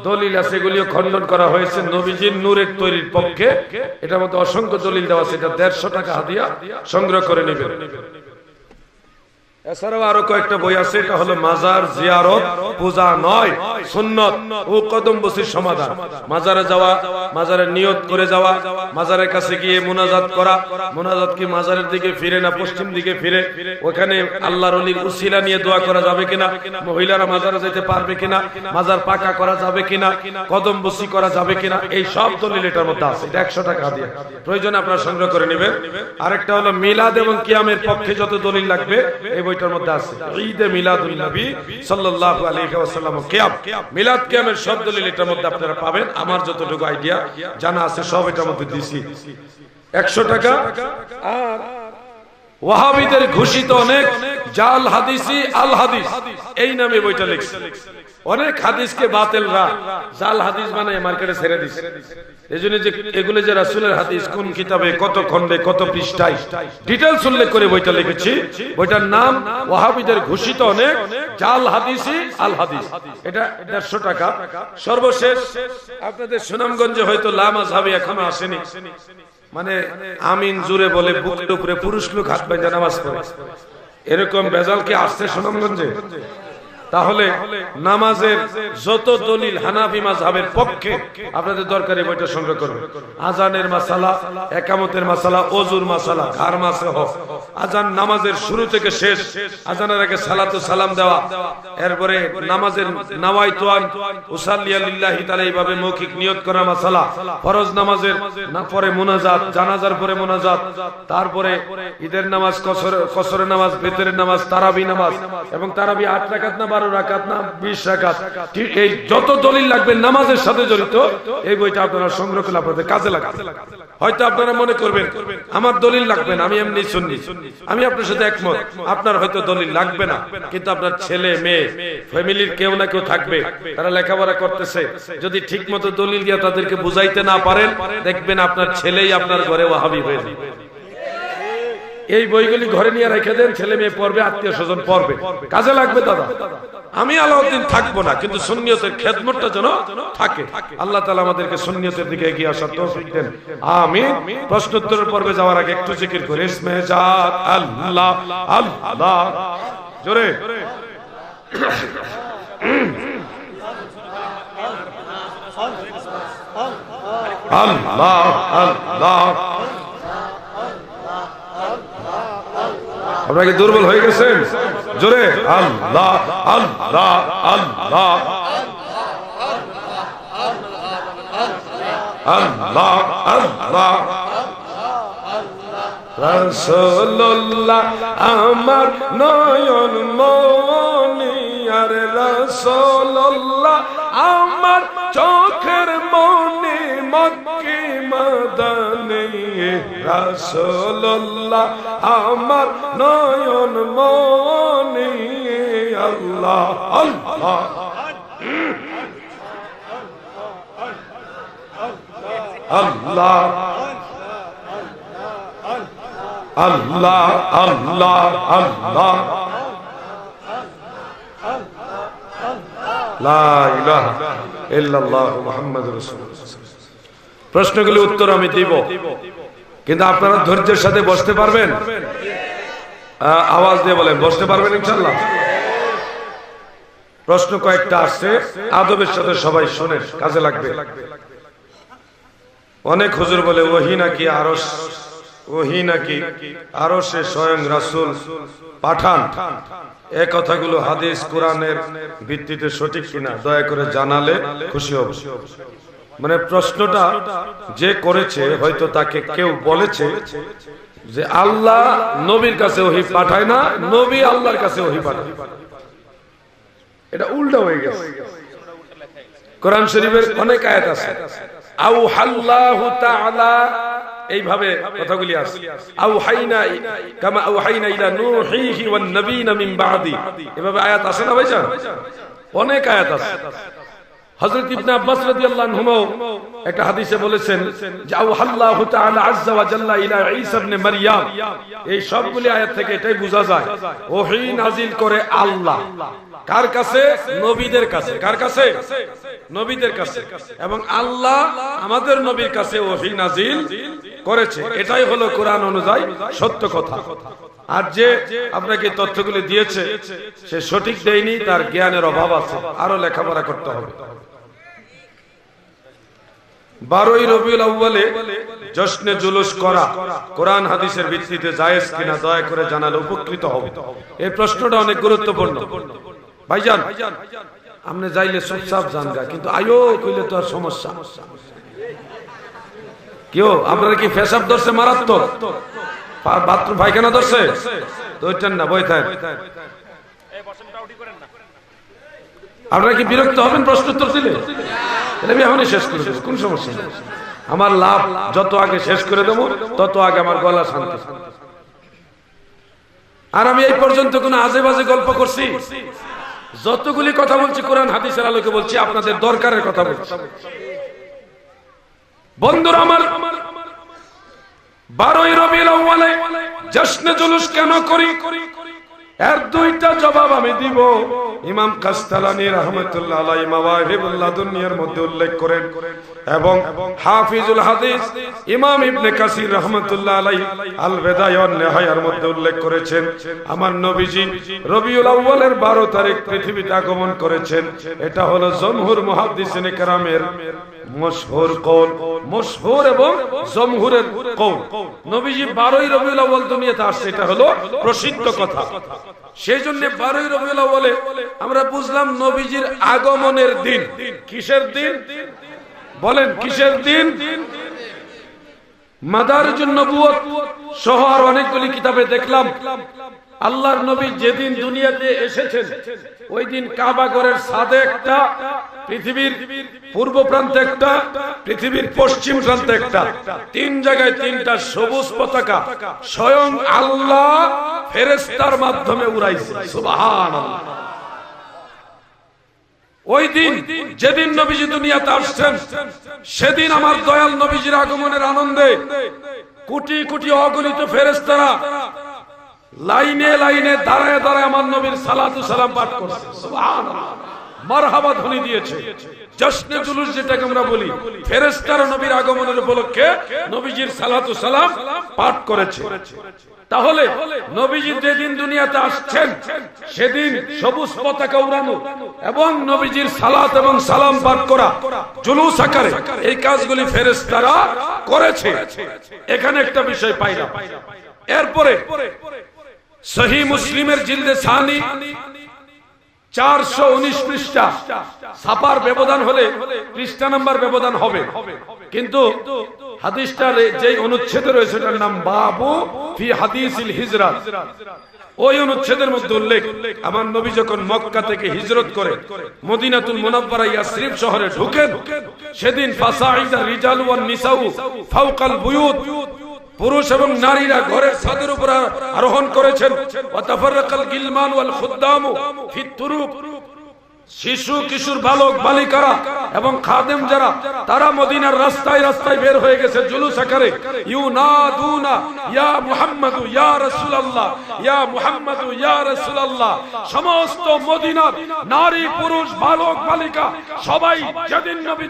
দলিল আছে এগুলিও খণ্ডন করা হয়েছে নবীজির নূরের তৈরির পক্ষে। এটার মধ্যে অসংখ্য দলিল দেওয়া আছে। এটা 150 টাকা হাদিয়া, সংগ্রহ করে নেবেন। এছাড়াও আরো কয়েকটা বই আছে। এটা হলো মাজার জিয়ারত, পূজা নয়, সুন্নত ও কদম বসির সমাধান। মাজারে যাওয়া, মাজারে নিয়ত করে যাওয়া, মাজারের কাছে গিয়ে মুনাজাত করা, মুনাজাত কি মাজারের দিকে ফিরে না পশ্চিম দিকে ফিরে, ওখানে আল্লাহর ওলির উসিলা নিয়ে দোয়া করা যাবে কিনা, মহিলারা মাজারে যেতে পারবে কিনা, মাজার পাকা করা যাবে কিনা, কদম বসি করা যাবে কিনা, এই সব দলিল এটার মধ্যে আছে। এটা 100 টাকা দিয়ে প্রয়োজনে আপনারা সংগ্রহ করে নেবেন। আরেকটা হলো মিলাদ এবং কিয়ামের পক্ষে যত দলিল লাগবে এই বইটার মধ্যে আছে। ঈদে মিলাদুন নবী সাল্লাল্লাহু আলাইহি ওয়াসাল্লাম, কিয়াম, মিলাদ কিয়ামের সব দলিল এটার মধ্যে আপনারা পাবেন। আমার যতটুকু আইডিয়া জানা আছে সব এটার মধ্যে দিছি। 100 টাকা। আর ওয়াহাবিদের ঘোষিত অনেক জাল হাদিসি আল হাদিস, এই নামে বইটা লিখছে। অনেক হাদিসকে বাতিলরা জাল হাদিস বানায় মার্কেটে ছেড়ে দিছে। এজন্য যে এগুলো যে রাসূলের হাদিস কোন কিতাবে কত খণ্ডে কত পৃষ্ঠায় ডিটেইলস উল্লেখ করে বইটা লিখেছি। বইটার নাম ওয়াহাবিদের ঘোষিত অনেক জাল হাদিসি আল হাদিস। এটা 150 টাকা। সর্বশেষ আপনাদের সুনামগঞ্জে হয়তো লা মাযহাবি এখনো আসেনি, মানে আমিন জুড়ে বলে বুকের উপরে পুরুষ লোক হাত বেঁধে নামাজ পড়ে, এরকম ভেজাল কি আসছে সুনামগঞ্জে? তাহলে নামাজের যত দলিল হানাফি মাযহাবের পক্ষে আপনাদের দরকারি বইটা সংগ্রহ করবেন। আজানের মাসালা, একামতের মাসালা, ওযুর মাসালা, ঘর মাসহ, আজান নামাজের শুরু থেকে শেষ, আজানের আগে সালাতু সালাম দেওয়া, এরপরে নামাজের নাওয়াইতু আন উসাল্লি লিল্লাহি তাআলা এইভাবে মৌখিক নিয়ত করা মাসালা, ফরজ নামাজের পরে মুনাজাত, জানাজার পরে মুনাজাত, তারপরে ঈদের নামাজ, কসরের নামাজ, বেতরের নামাজ, তারাবি নামাজ, এবং তারাবি 8 রাকাত না 12 রাকাত না 20 রাকাত, এই যত দলিল লাগবে নামাজের সাথে জড়িত এই বইটা আপনারা সংগ্রহ করলে আপনাদের কাজে লাগবে। হয়তো আপনারা মনে করবেন আমার দলিল লাগবে না, আমি এমনি সুন্নি, আমি আপনার সাথে একমত। আপনার হয়তো দলিল লাগবে না, কিন্তু আপনার ছেলে মেয়ে ফ্যামিলির কেউ না কেউ থাকবে, তারা লেখাপড়া করতেছে, যদি ঠিক মতো দলিল দিয়ে তাদেরকে বুঝাইতে না পারেন, দেখবেন আপনার ছেলেই আপনার ঘরে ওয়াহাবি হয়ে যাবে। এই বইগুলি ঘরে নিয়ে রেখে দেন, ছেলে মেয়ে পড়বে, আত্মীয় স্বজন পড়বে, কাজে লাগবে দাদা। আমি আলাউদ্দিন থাকবো না, কিন্তু সুন্নিয়তের খেদমতটা যেন থাকে। আল্লাহ তাআলা আমাদেরকে সুন্নিয়তের দিকে এগিয়ে আসার তৌফিক দেন, আমিন। প্রশ্ন উত্তরের পর্বে যাওয়ার আগে একটু জিকির করি, ইসমে জাত আল্লাহ আল্লাহ, জোরে আল্লাহ আল্লাহ। আপনারা কি দুর্বল হয়ে গেছেন? জোরে আল্লাহ আল্লাহ আল্লাহ আল্লাহ আল্লাহ রাসূলুল্লাহ আমার নয়ন মনি, আর রাসূলুল্লাহ আমার চোখের মনি, মক্কি মাদানী রাসূলুল্লাহ আমার নয়ন মনি। আল্লাহ আল্লাহ আল্লাহ আল্লাহ আল্লাহ আল্লাহ লা ইলাহা ইল্লাল্লাহু মুহাম্মাদুর রাসূলুল্লাহ। প্রশ্নগুলি উত্তর আমি দিব, কিন্তু আপনারা ধৈর্যের সাথে বসতে পারবেন? আওয়াজ দিয়ে বলেন, বসতে পারবেন ইনশাআল্লাহ? প্রশ্ন কয়েকটা আসছে, আদবের সাথে সবাই শুনেন, কাজে লাগবে। অনেক হুজুর বলে ওহী নাকি আরশ, ওহী নাকি আরশে স্বয়ং রাসূল পাঠান। এই কথাগুলো হাদিস কোরআনের ভিত্তিতে সঠিক কিনা দয়া করে জানালে খুশি হব। মানে প্রশ্নটা যে করেছে, হয়তো তাকে কেউ বলেছে যে আল্লাহ নবীর কাছে ওহী পাঠায় না, নবী আল্লাহর কাছে ওহী পাঠায়। এটা উল্টা হয়ে গেছে। কোরআন শরীফের অনেক আয়াত আছে আউহাল্লাহু তাআলা, এইভাবে কথাগুলি আছে। আউহাইনা কামা আউহাইনা ইলা নূহিহি ওয়ান নাবিয়িনা মিন বাদি, এভাবে আয়াত আছে না ভাইজান? অনেক আয়াত আছে। হযরত ইবনে আব্বাস রাদিয়াল্লাহু আনহু একটা হাদিসে বলেছেন যে আউহাল্লাহু তাআলা আযজা ওয়া জাল্লা ইলা ঈসা ইবনে মারইয়াম। এই সবগুলি আয়াত থেকে এটাই বোঝা যায় ওহী নাজিল করে আল্লাহ কার কাছে? নবীদের কাছে। কার কাছে? নবীদের কাছে। এবং আল্লাহ আমাদের নবীর কাছে ওহী নাজিল করেছে। এটাই হলো কোরআন অনুযায়ী সত্য কথা। আর যে আপনাকে তথ্যগুলি দিয়েছে সে সঠিক দেয়নি, তার জ্ঞানের অভাব আছে, আরো লেখাপড়া করতে হবে। 12ই রবিউল আউয়ালে জশ্নে জুলুস করা কোরআন হাদিসের ভিত্তিতে জায়েজ কিনা দয়া করে জানালে উপকৃত হবে। এই প্রশ্নটা অনেক গুরুত্বপূর্ণ ভাইজান। আপনি যাইলে চুপচাপ জানগা, কিন্তু আয়ো কইলে তো আর সমস্যা। কেউ আপনারা কি পেশাব ধরছে মারাত্মক? বাথরুম পায়খানা ধরছে? দইটান না, বই থাক। আপনারা কি বিরক্ত হবেন প্রশ্ন উত্তর দিলে? আমি এখনই শেষ করে দেবো, কোন সমস্যা নেই। আমার লাভ যত আগে শেষ করে দেবো তত আগে আমার গলা শান্তি। আর আমি এই পর্যন্ত কোনো আজে বাজে গল্প করছি? যতগুলি কথা বলছি কোরআন হাদিসের আলোকে বলছি, আপনাদের দরকারের কথা বলছি। বন্ধুরা আমার, 12ই রবিউল আউয়ালে জশ্নে জুলুস কেন করি, এর দুইটা জবাব আমি দিব। ইমাম কাস্তালানী রাহমাতুল্লাহ আলাইহি মাওয়াহিবুল লাদুনিয়ার মধ্যে উল্লেখ করেন, এবং হাফিজুল হাদিস ইমাম ইবনে কাসির রাহমাতুল্লাহ আলাইহি আল বিদায়া ওয়ান নিহায়ার মধ্যে উল্লেখ করেছেন, আমার নবীজি রবিউল আউয়ালের 12 তারিখ পৃথিবীতে আগমন করেছেন। এটা হলো জমহুর মুহাদ্দিসিনে কেরামের মশহুর কওল, মশহুর এবং জমহুরের কওল। নবীজি 12ই রবিউল আউয়াল দুনিয়াতে আসছে, এটা হলো প্রসিদ্ধ কথা। সেই জন্য 12ই রবিউল আউয়ালে আমরা বুঝলাম নবীজির আগমনের দিন। কিসের দিন বলেন? কিসের দিন? মাদারিজুন নবুয়ত সহ আর অনেকগুলি কিতাবে দেখলাম আল্লাহর নবী যেদিন দুনিয়াতে এসেছেন ওই দিন কাবা ঘরের ছাদে একটা, পৃথিবীর পূর্ব প্রান্তে একটা, পৃথিবীর পশ্চিম প্রান্তে একটা, 3 জায়গায় 3টা সবুজ পতাকা স্বয়ং আল্লাহ ফেরেশতার মাধ্যমে উড়াইছে। সুবহানাল্লাহ। ওই দিন যেদিন নবীজি দুনিয়াতে আসছেন, সেদিন আমার দয়াল নবীজির আগমনের আনন্দে কোটি কোটি অগণিত ফেরেশতারা লাইনে লাইনে দাঁড়ায় দাঁড়ায় আমার নবীর সালাতু সালাম পাঠ করছে। সুবহানাল্লাহ। মারহাবা ধ্বনি দিয়েছে। জশ্নে জুলুস যেটাকে আমরা বলি, ফেরেশতারা নবীর আগমনের উপলক্ষে নবীজির সালাতু সালাম পাঠ করেছে। তাহলে নবীজি যেদিন দুনিয়াতে আসছেন সেদিন সবুজ পতাকা উড়ানো এবং নবীজির সালাত এবং সালাম পাঠ করা জুলুস আকারে এই কাজগুলি ফেরেশতারা করেছে। এখানে একটা বিষয় পাইলাম। এরপরে সহিহ মুসলিমের জিলদে সানি 419 পৃষ্ঠা, ছাপার ব্যবধান হলে পৃষ্ঠা নাম্বার ব্যবধান হবে, কিন্তু হাদিসটার যেই অনুচ্ছেদে রয়েছে এটার নাম বাবু ফি হাদিসিল হিজরাত। ওই অনুচ্ছেদের মধ্যে উল্লেখ, আমার নবী যখন মক্কা থেকে হিজরত করে মদিনাতুল মুনাওয়ারা ইয়াসরিব শহরে ঢুকেন, সেদিন ফাসাইদা রিজালু ওয়ান নিসাউ ফাওকাল বুয়ুত, পুরুষ এবং নারীরা ঘরের ছাদের উপর আরোহণ করেছেন। ওয়া তাফাররাকাল গিলমান ওয়াল খুদ্দামু ফিত তুরুক, শিশু কিশোর বালক বালিকারা এবং খাদেম যারা, তারা মদিনার রাস্তায় রাস্তায় বের হয়ে গেছে জুলুস আকারে। ইউনাদুনা ইয়া মুহাম্মাদু ইয়া রাসূলুল্লাহ, ইয়া মুহাম্মাদু ইয়া রাসূলুল্লাহ। সমস্ত মদিনার নারী পুরুষ বালক বালিকা সবাই যেদিন নবী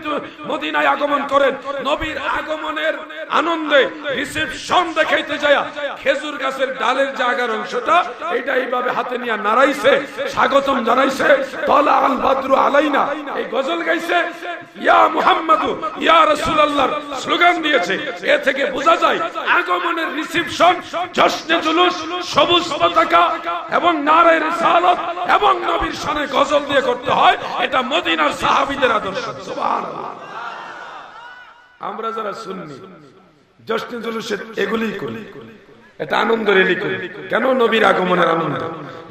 মদিনায় আগমন করেন, নবীর আগমনের আনন্দে রিসেপশন দেখাইতে যায় খেজুর গাছের ডালের জায়গার অংশটা এটা এইভাবে হাতে নিয়ে নাড়াইছে, স্বাগতম জানাইছে। তলা আল বাদরু আলাইনা এই গজল গাইছে, ইয়া মুহাম্মাদু ইয়া রাসূলুল্লাহ স্লোগান দিয়েছে। এ থেকে বোঝা যায় আগমনের রিসেপশন, জশ্নে জুলুস, সবুজ পতাকা এবং নারায়ে রিসালাত এবং নবীর শানে গজল দিয়ে করতে হয়। এটা মদিনার সাহাবীদের আদর্শ। সুবহানাল্লাহ। আমরা যারা সুন্নি জশ্নে জুলুসের এগুলিই করি, এটা আনন্দ রেলি করি। কেন? নবীর আগমনের আনন্দ,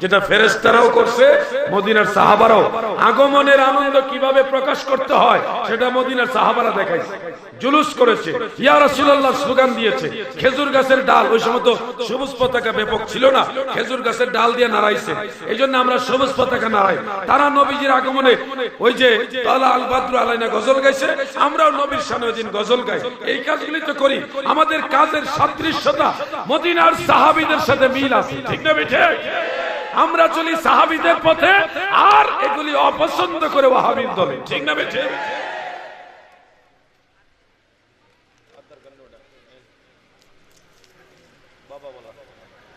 যেটা ফেরেশতারাও করছে, মদিনার সাহাবারাও। আগমনের আনন্দ কিভাবে প্রকাশ করতে হয় সেটা মদিনার সাহাবারা দেখাইছে, জুলুস করেছে, ইয়া রাসূলুল্লাহ স্লোগান দিয়েছে। খেজুর গাছের ডাল, ওই সময় তো সবুজ পতাকা ব্যাপক ছিল না, খেজুর গাছের ডাল দিয়ে নাড়াইছে, এই জন্য আমরা সবুজ পতাকা নাড়াই। তারা নবীজির আগমনে ওই যে তালা আল বাদরু আলাইনা গজল গাইছে, আমরাও নবীর শানে ওই দিন গজল গাই। এই কাজগুলি তো করি, আমাদের কাজের সাদৃশ্যতা মদিনার সাহাবীদের সাথে মিল আছে, ঠিক না বেঠে? আমরা চলি সাহাবীদের পথে, আর এগুলি অপছন্দ করে ওয়াহাবীর দলে, ঠিক না বেঠে?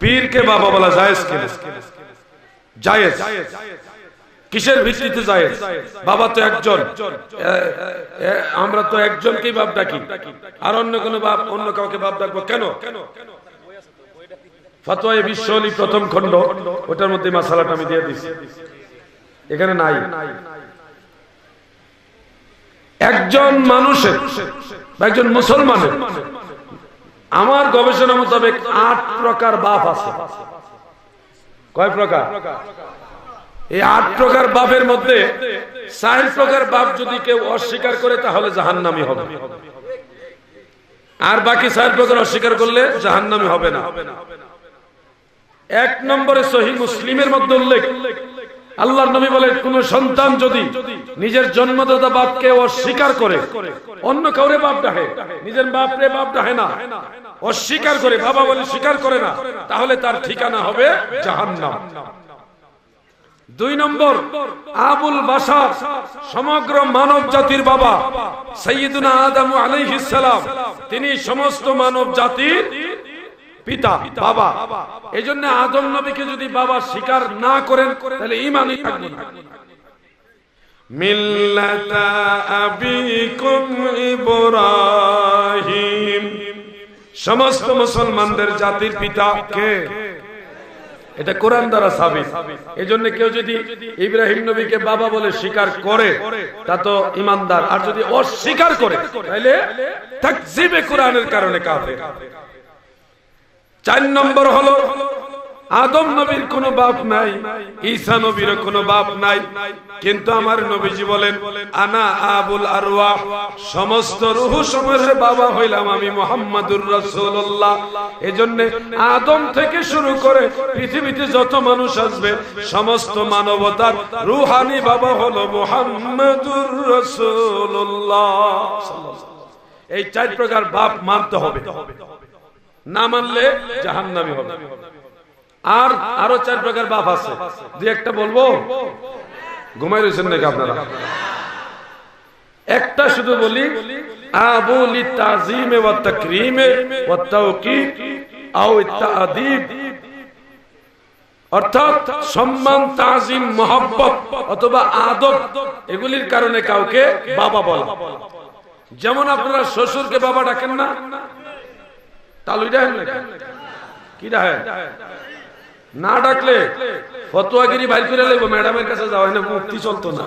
পীরকে বাবা বলা জায়েজ কিনা? জায়েজ। কিসের ভিত্তিতে জায়েজ? বাবা তো একজন, আমরা তো একজনকেই বাপ ডাকি, আর অন্য কোনো বাপ অন্য কাউকে বাপ ডাকবো কেন? ফতোয়ায়ে বিশ্বলি প্রথম খণ্ড, ওটার মধ্যে মাসালাটা আমি দিয়ে দিছি, এখানে নাই। একজন মানুষের বা একজন মুসলমানের আমার গবেষণা মোতাবেক 8 প্রকার বাপ আছে। কয় প্রকার? এই 8 প্রকার বাপের মধ্যে 4 প্রকার বাপ যদি কেউ অস্বীকার করে তাহলে জাহান্নামী হবে, আর বাকি 4 প্রকার অস্বীকার করলে জাহান্নামী হবে না। 1 নম্বরে সহিহ মুসলিমের মধ্যে উল্লেখ, আল্লাহর নবী বলেন, কোন সন্তান যদি নিজের জন্মদাতা বাপকে অস্বীকার করে, অন্য কাউরে বাপ ডাকে, নিজের বাপরে বাপ ডাকে না, অস্বীকার করে, বাবা বলে স্বীকার করে না, তাহলে তার ঠিকানা হবে জাহান্নাম। 2 নম্বর, আবুল বাশার, সমগ্র মানব জাতির বাবা সাইয়্যিদুনা আদম আলাইহিস সালাম, তিনি সমস্ত মানব জাতির পিতা, বাবা। এজন্য আদম নবীকে যদি বাবা স্বীকার না করেন তাহলে ঈমানই থাকবে না। মিল্লাতা আবিকুম ইব্রাহিম, সমস্ত মুসলমানদের জাতির পিতা কে? এটা কোরআন দ্বারা সাবিত। এজন্য কেউ যদি ইব্রাহিম নবীকে বাবা বলে স্বীকার করে তা তো ঈমানদার, আর যদি অস্বীকার করে তাহলে তাকযীবে কোরআনের কারণে কাফের। 4 নম্বর হলো, আদম নবীর কোনো বাপ নাই, ঈসা নবীর কোনো বাপ নাই, কিন্তু আমার নবীজি বলেন, আনা আবুল আরওয়াহ, সমস্ত রূহ সমূহের বাবা হইলাম আমি মুহাম্মাদুর রাসূলুল্লাহ। এজন্য আদম থেকে শুরু করে পৃথিবীতে যত মানুষ আসবে সমস্ত মানবতার রূহানি বাবা হলো মুহাম্মাদুর রাসূলুল্লাহ। এই 4 প্রকার বাপ মানতে হবে, না মানলে জাহান্নামী হবে। আর আরো 4 প্রকার বাপ আছে, দুই একটা বলবো, ঘুমাই রয়েছেন নাকি আপনারা? একটা শুধু বলি, আবু লিতাযীমে ওয়া তাকরীমে ওয়া তাওকীর আও তা'দীব, অর্থাৎ সম্মান, তাজিম, মহব্বত অথবা আদব, এগুলির কারণে কাউকে বাবা বলা। যেমন আপনারা শ্বশুরকে বাবা ডাকেন না, তালুই ডাকেন নাকি? কি ডাকেন? না ডাকলে ফতোয়াগিরি বাইর করে লইব, ম্যাডামের কাছে যাওয়া না, মুক্তি চলতো না।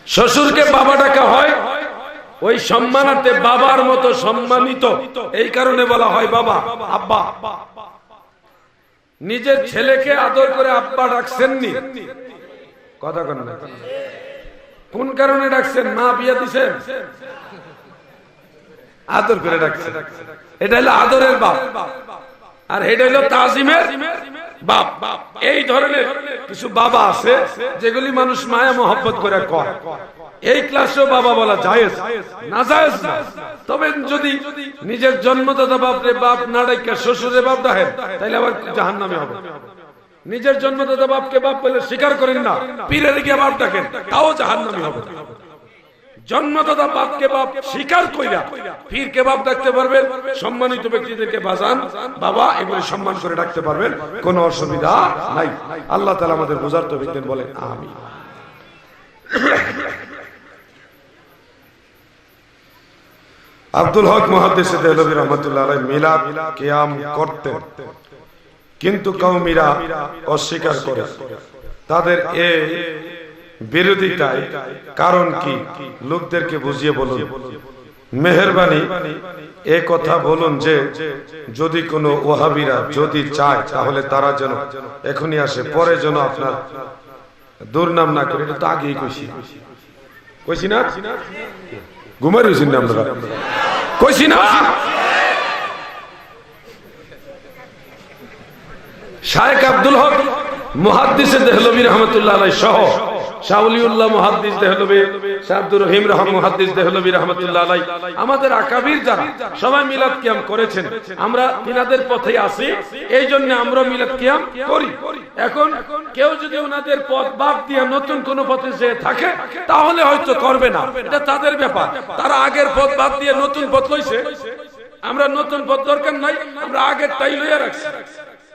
শ্বশুরকে বাবা ডাকা হয় ওই সম্মানার্থে বাবার মতো সম্মানিত, এই কারণে বলা হয় বাবা, আব্বা। নিজের ছেলেকে আদর করে আব্বা ডাকছেননি, কথা কন না, কোন কারণে ডাকছেন? মা বিয়ে দিছেন, আদর করে ডাকছেন। এটা হলো আদরের বাপ, আর এটা হলো তাজিমের বাপ। এই ধরনের কিছু বাবা আছে যেগুলি মানুষ মায়া মহব্বত করে কয়। এই ক্লাসেও বাবা বলা জায়েজ না, জায়েজ না। তবে যদি নিজের জন্মদাতা বাপরে বাপ না ডাকে শ্বশুরে বাপ ডাকেন, তাহলে আবার জাহান্নামে হবে। নিজের জন্মদাতা বাপকে বাপ বলে স্বীকার করেন না, পীরের গিয়ে বাপ ডাকেন, তাও জাহান্নামে হবে। জন্মদাতা বাপকে বাপ স্বীকার কইরা পীরকে বাপ ডাকতে পারবেন, সম্মানিত ব্যক্তিদেরকে বাজান বাবা এগুলো সম্মান করে ডাকতে পারবেন, কোনো অসুবিধা নাই। আল্লাহ তাআলা আমাদের বুঝার তৌফিক দেন, বলেন আমিন। আব্দুল হক মুহাদ্দিস দেহলভী রাহমাতুল্লাহ আলাইহি মিলাদ কিয়াম করতেন, কিন্তু কওমিরা অস্বীকার করে। তাদের এই বিরোধিতায় কারণ কি লোকদেরকে বুঝিয়ে বলুন। মেহেরবানি এই কথা বলুন যে যদি কোনো ওয়াহাবিরা যদি চায় তাহলে তারা যেন এখনই আসে, পরে যেন আপনার দুর্নাম না করে। এটা তো আগেই কইছি না, ঘুমাই রয়েছেন না আমরা, কইছি না। শায়েখ আব্দুল হক মুহাদ্দিস দেহলভী রাহমাতুল্লাহ আলাইহি সহ শাহ ওলিউল্লাহ মুহাদ্দিস দেহলভী, শাহ আব্দুর রহিম মুহাদ্দিস দেহলভী রাহমাতুল্লাহ আলাইহি, আমাদের আকাবির যারা সবাই মিলাদ কিয়াম করেছেন, আমরা তিনাদের পথেই আছি, এই জন্য আমরা মিলাদ কিয়াম করি। এখন কেউ যদি ওনাদের পথ বাদ দিয়ে নতুন কোন পথে যে থাকে তাহলে হয়তো করবে না, এটা তাদের ব্যাপার। তারা আগের পথ বাদ দিয়ে নতুন পথ লইছে, আমরা নতুন পথ দরকার নাই, আমরা আগেরটাই লইয়া রাখছি।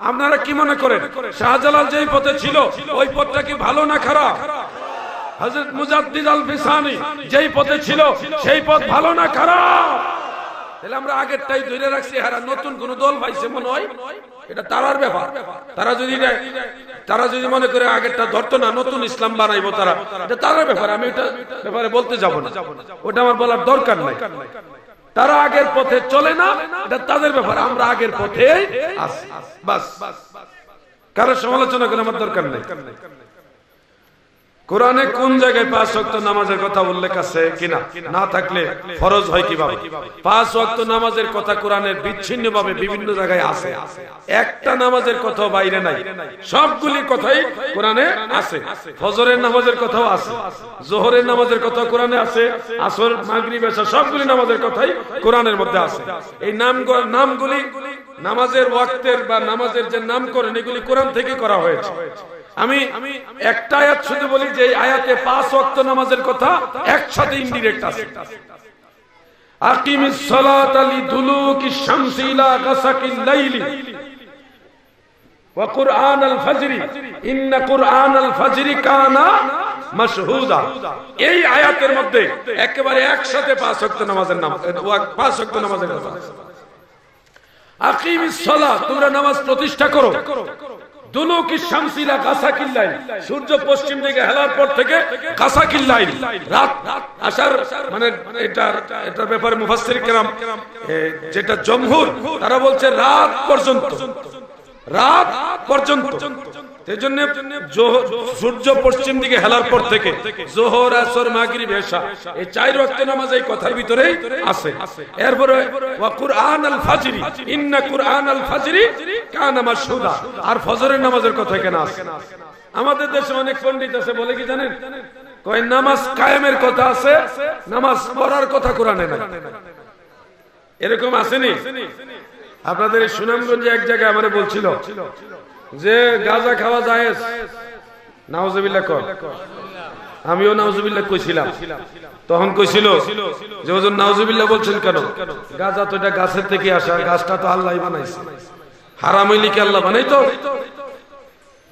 আপনারা কি মনে করেন শাহজালাল যেই পথে ছিল ওই পথটা কি ভালো না খারাপ? হযরত মুজাদ্দিদ আল ফিসানি যেই পথে ছিল সেই পথ ভালো না খারাপ? তাহলে আমরা আগেরটাই ধরে রাখছি, হারা নতুন কোন দল পাইছে মনে হয়, এটা তারার ব্যাপার। তারা যদি মনে করে আগেরটা ধরতো না, নতুন ইসলাম বানাইবো তারা, এটা তারার ব্যাপার। আমি এটা ব্যাপারে বলতে যাব না, ওটা আমার বলার দরকার নাই। তারা আগের পথে চলে না, এটা তাদের ব্যাপার, আমরা আগের পথে আছি, বাস। কারো সমালোচনা করে আমার দরকার নেই। কোরআনে কোন জায়গায় 5 ওয়াক্ত নামাজের কথা উল্লেখ আছে কিনা? না থাকলে ফরজ হয় কিভাবে? 5 ওয়াক্ত নামাজের কথা কোরআনের বিচ্ছিন্নভাবে বিভিন্ন জায়গায় আছে, একটা নামাজের কথা বাইরে নাই, সবগুলি কথাই কোরআনে আছে। ফজরের নামাজের কথাও আছে, যোহরের নামাজের কথা কোরআনে আছে, আসর মাগরিব এশা সবগুলি নামাজের কথাই কোরআনের মধ্যে আছে। এই নামগুলি নামাজের ওয়াক্তের বা নামাজের যে নামকরণ এগুলি কোরআন থেকে করা হয়েছে। আমি একটা আয়াত শুধু বলি যে আয়াতে 5 ওয়াক্ত নামাজের কথা একসাথে ইনডিরেক্ট আছে। আকিমিস সালাতা লিদুলুকিশ শামসি ইলা গাসাকিল লাইলি ওয়া কুরআনাল ফাজরি ইন্না কুরআনাল ফাজরি কানা মাশহুদা। এই আয়াতের মধ্যে একেবারে একসাথে 5 ওয়াক্ত নামাজের নাম, 5 ওয়াক্ত নামাজের কথা। আকিমিস সালাত, তোমরা নামাজ প্রতিষ্ঠা করো, দুলুকিশ শামসি ইলা গাসাকিল লাইল, সূর্য পশ্চিম দিকে হেলার পর থেকে গাসাকিল লাইল, রাত আসার মানে এটার ব্যাপারে মুফাসসির কেরাম যেটা জমহুর তারা বলছে রাত পর্যন্ত। সেজন্য সূর্য পশ্চিম দিকে হেলার পর থেকে যোহর, আসর, মাগরিব, এশা এই 4 ওয়াক্ত নামাজ এই কথার ভিতরেই আছে। এরপরে ওয়া কুরআনাল ফাজরি ইন্না কুরআনাল ফাজরি কানা মাশহুদা, আর ফজরের নামাজের কথা কেন আছে? আমাদের দেশে অনেক পণ্ডিত আছে বলে কি জানেন, কয় নামাজ কায়েমের কথা আছে, নামাজ পড়ার কথা কোরআনে নাই। এরকম আসেনি? আপনাদের এই সুনামগঞ্জে এক জায়গায় আমারে বলছিল যে গাঁজা খাওয়া জায়েজ, নাউজুবিল্লাহ কর, আমিও নাউজুবিল্লাহ কইছিলাম। তখন কইছিল যে ওজন নাউজুবিল্লাহ বলছেন কেন? গাঁজা তো এটা গাছের থেকে আসে, আর গাছটা তো আল্লাহই বানাইছে, হারাম হইলে কি আল্লাহ বানাইতো?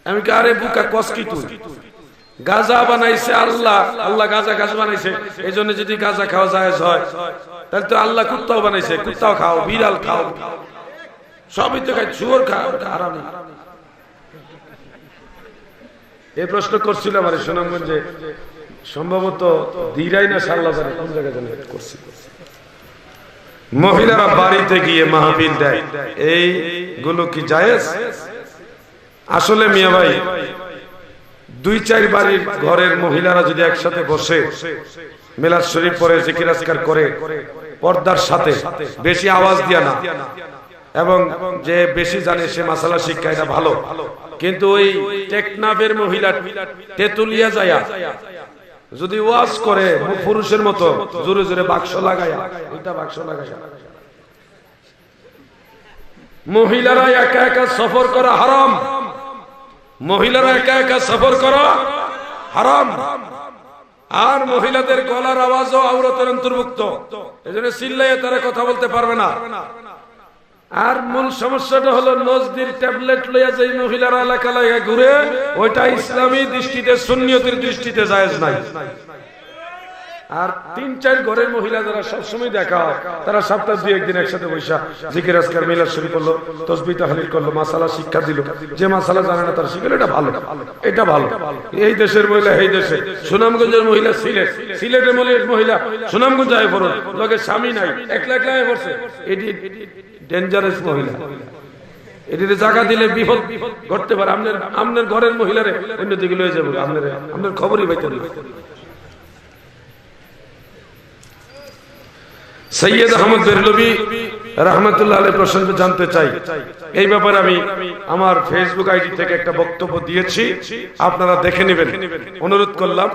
আমি কি আরে বুকা কস কি তুই, গাঁজা বানাইছে আল্লাহ, আল্লাহ গাঁজা গাছ বানাইছে, এই জন্য যদি গাঁজা খাওয়া জায়েজ হয় তাহলে তো আল্লাহ কুত্তাও বানাইছে, কুত্তাও খাও, বিড়াল খাও, সবই তো খাই, শুয়োর খাও, হারাম। এই প্রশ্ন করছিল আমার সুনামগঞ্জে সম্ভবত দিরাই না সাল্লাজারে কোন জায়গায় জানি করছি। মহিলারা বাড়িতে গিয়ে মাহফিল দেয়, এইগুলো কি জায়েজ? আসলে মিয়া ভাই, 2-4 বাড়ির ঘরের মহিলারা যদি একসাথে বসে মিলাদ শরীফ পড়ে, জিকির আজকার করে পর্দার সাথে, বেশি আওয়াজ দিয়া না, এবং যে বেশি জানে সে মাসালা শিক্ষা, এটা ভালো। কিন্তু ওই টেকনাফের মহিলা তেতুলিয়া যায়া যদি ওয়াজ করে পুরুষের মতো জোরে জোরে বাক্স লাগায়া, এটা বাক্স লাগায়া, মহিলারা একা একা সফর করা হারাম। মহিলারা একা একা সফর করা হারাম। আর মহিলাদের গলার আওয়াজও আওরাতের অন্তর্ভুক্ত, এজন্য চিল্লাইয়ে তারা কথা বলতে পারবে না। আর মূল সমস্যাটা হলো নজদির ট্যাবলেট লইয়া যে মহিলারা এলাকা লাগা ঘুরে, ওইটা ইসলামী দৃষ্টিতে, সুন্নিয়তের দৃষ্টিতে জায়েজ নাই। আর 3-4 ঘরের মহিলা যারা সবসময় দেখা হয়, তারা সপ্তাহে 2-1 দিন একসাথে বৈশা জিকির আজকার মিলাদ শরীফ করলো, তাসবিহ তাহলিল করলো, মাসালা শিক্ষা দিল। যে মাসালা জানে না তারা শিখলো, এটা ভালো, এটা ভালো। এই দেশের মহিলা এই দেশে, সুনামগঞ্জের মহিলা সিলেট, সিলেটের মহিলা সুনামগঞ্জ আয় পড়ো, লোকের স্বামী নাই, একলা একলা আয় পড়ছে। এটি ডেঞ্জারাস মহিলা, এটিতে জায়গা দিলে বিপদ ঘটতে পারে। আপনার ঘরের মহিলারে অন্যদিকে লয়ে যাবো, আপনার খবরই পাইতে না। সৈয়দ আহমদ বেরলভী রাহমাতুল্লাহ আলাইহি প্রসঙ্গে জানতে চাই। এই ব্যাপারে আমি আমার ফেসবুক আইডি থেকে একটা বক্তব্য দিয়েছি, আপনারা দেখে নেবেন, অনুরোধ করলাম।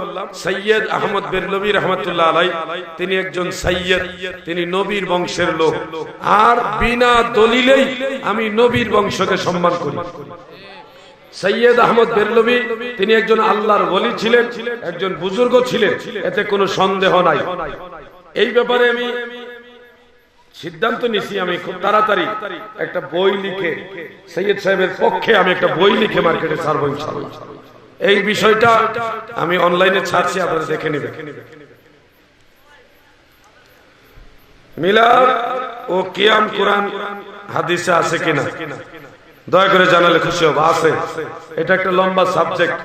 সৈয়দ আহমদ বেরলভী রাহমাতুল্লাহ আলাইহি, তিনি একজন সৈয়দ, তিনি নবীর বংশের লোক। আর বিনা দলিলেই আমি নবীর বংশকে সম্মান করি। সৈয়দ আহমদ বেরলভী তিনি একজন আল্লাহর ওলি ছিলেন, একজন বুজুর্গ ছিলেন, এতে কোনো সন্দেহ নাই। এই ব্যাপারে আমি সিদ্ধান্ত নিছি, আমি খুব তাড়াতাড়ি একটা বই লিখে সৈয়দ সাহেবের পক্ষে আমি একটা বই লিখে মার্কেটে ছাড়বো ইনশাআল্লাহ। এই বিষয়টা আমি অনলাইনে ছাড়ছি, আপনারা দেখে নেবেন। মিলাদ ও কিয়াম কোরআন হাদিসে আছে কিনা দয়া করে জানালে খুশি হব। আছে, এটা একটা লম্বা সাবজেক্ট।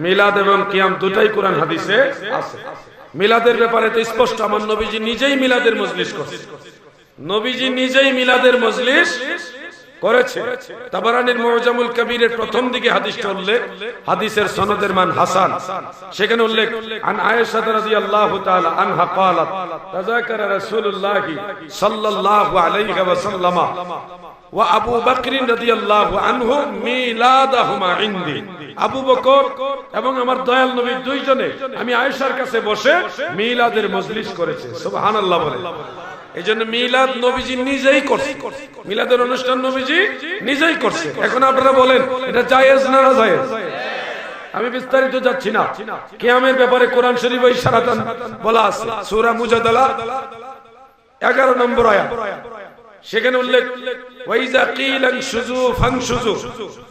মিলাদ এবং কিয়াম দুটাই কোরআন হাদিসে আছে। মিলাদের ব্যাপারে তো স্পষ্ট, আমার নবীজি নিজেই মিলাদের মজলিস করেছে। নবীজি নিজেই মিলাদের মজলিস করেছে। তাবারানির মুআজামুল কবিরের প্রথম দিকে হাদিসটা উল্লেখ, হাদিসের সনদের মান হাসান। সেখানে উল্লেখ, আন আয়েশা রাদিয়াল্লাহু তাআলা আনহা ক্বালাত তাযাকারা রাসূলুল্লাহ সাল্লাল্লাহু আলাইহি ওয়া সাল্লাম ওয়া আবু বকর রাদিয়াল্লাহু আনহু মিলাদাহুমা ইনদি। আবু বকর এবং আমার দয়াল নবী দুইজনে আমি আয়েশার কাছে বসে মিলাদের মজলিস করেছে। সুবহানাল্লাহ বলে। এইজন্য মিলাদ নবীজি নিজেই করছে, মিলাদের অনুষ্ঠান নবীজি নিজেই করছে। এখন আপনারা বলেন এটা জায়েজ না নাজায়েজ? আমি বিস্তারিত যাচ্ছি না। কিয়ামের ব্যাপারে কোরআন শরীফে ইশারাতান বলা আছে, সূরা মুজাদালা 11 নম্বর আয়াত। সেখানে উল্লেখ, ওয়াইজা কিলান শুযু ফানশুযু।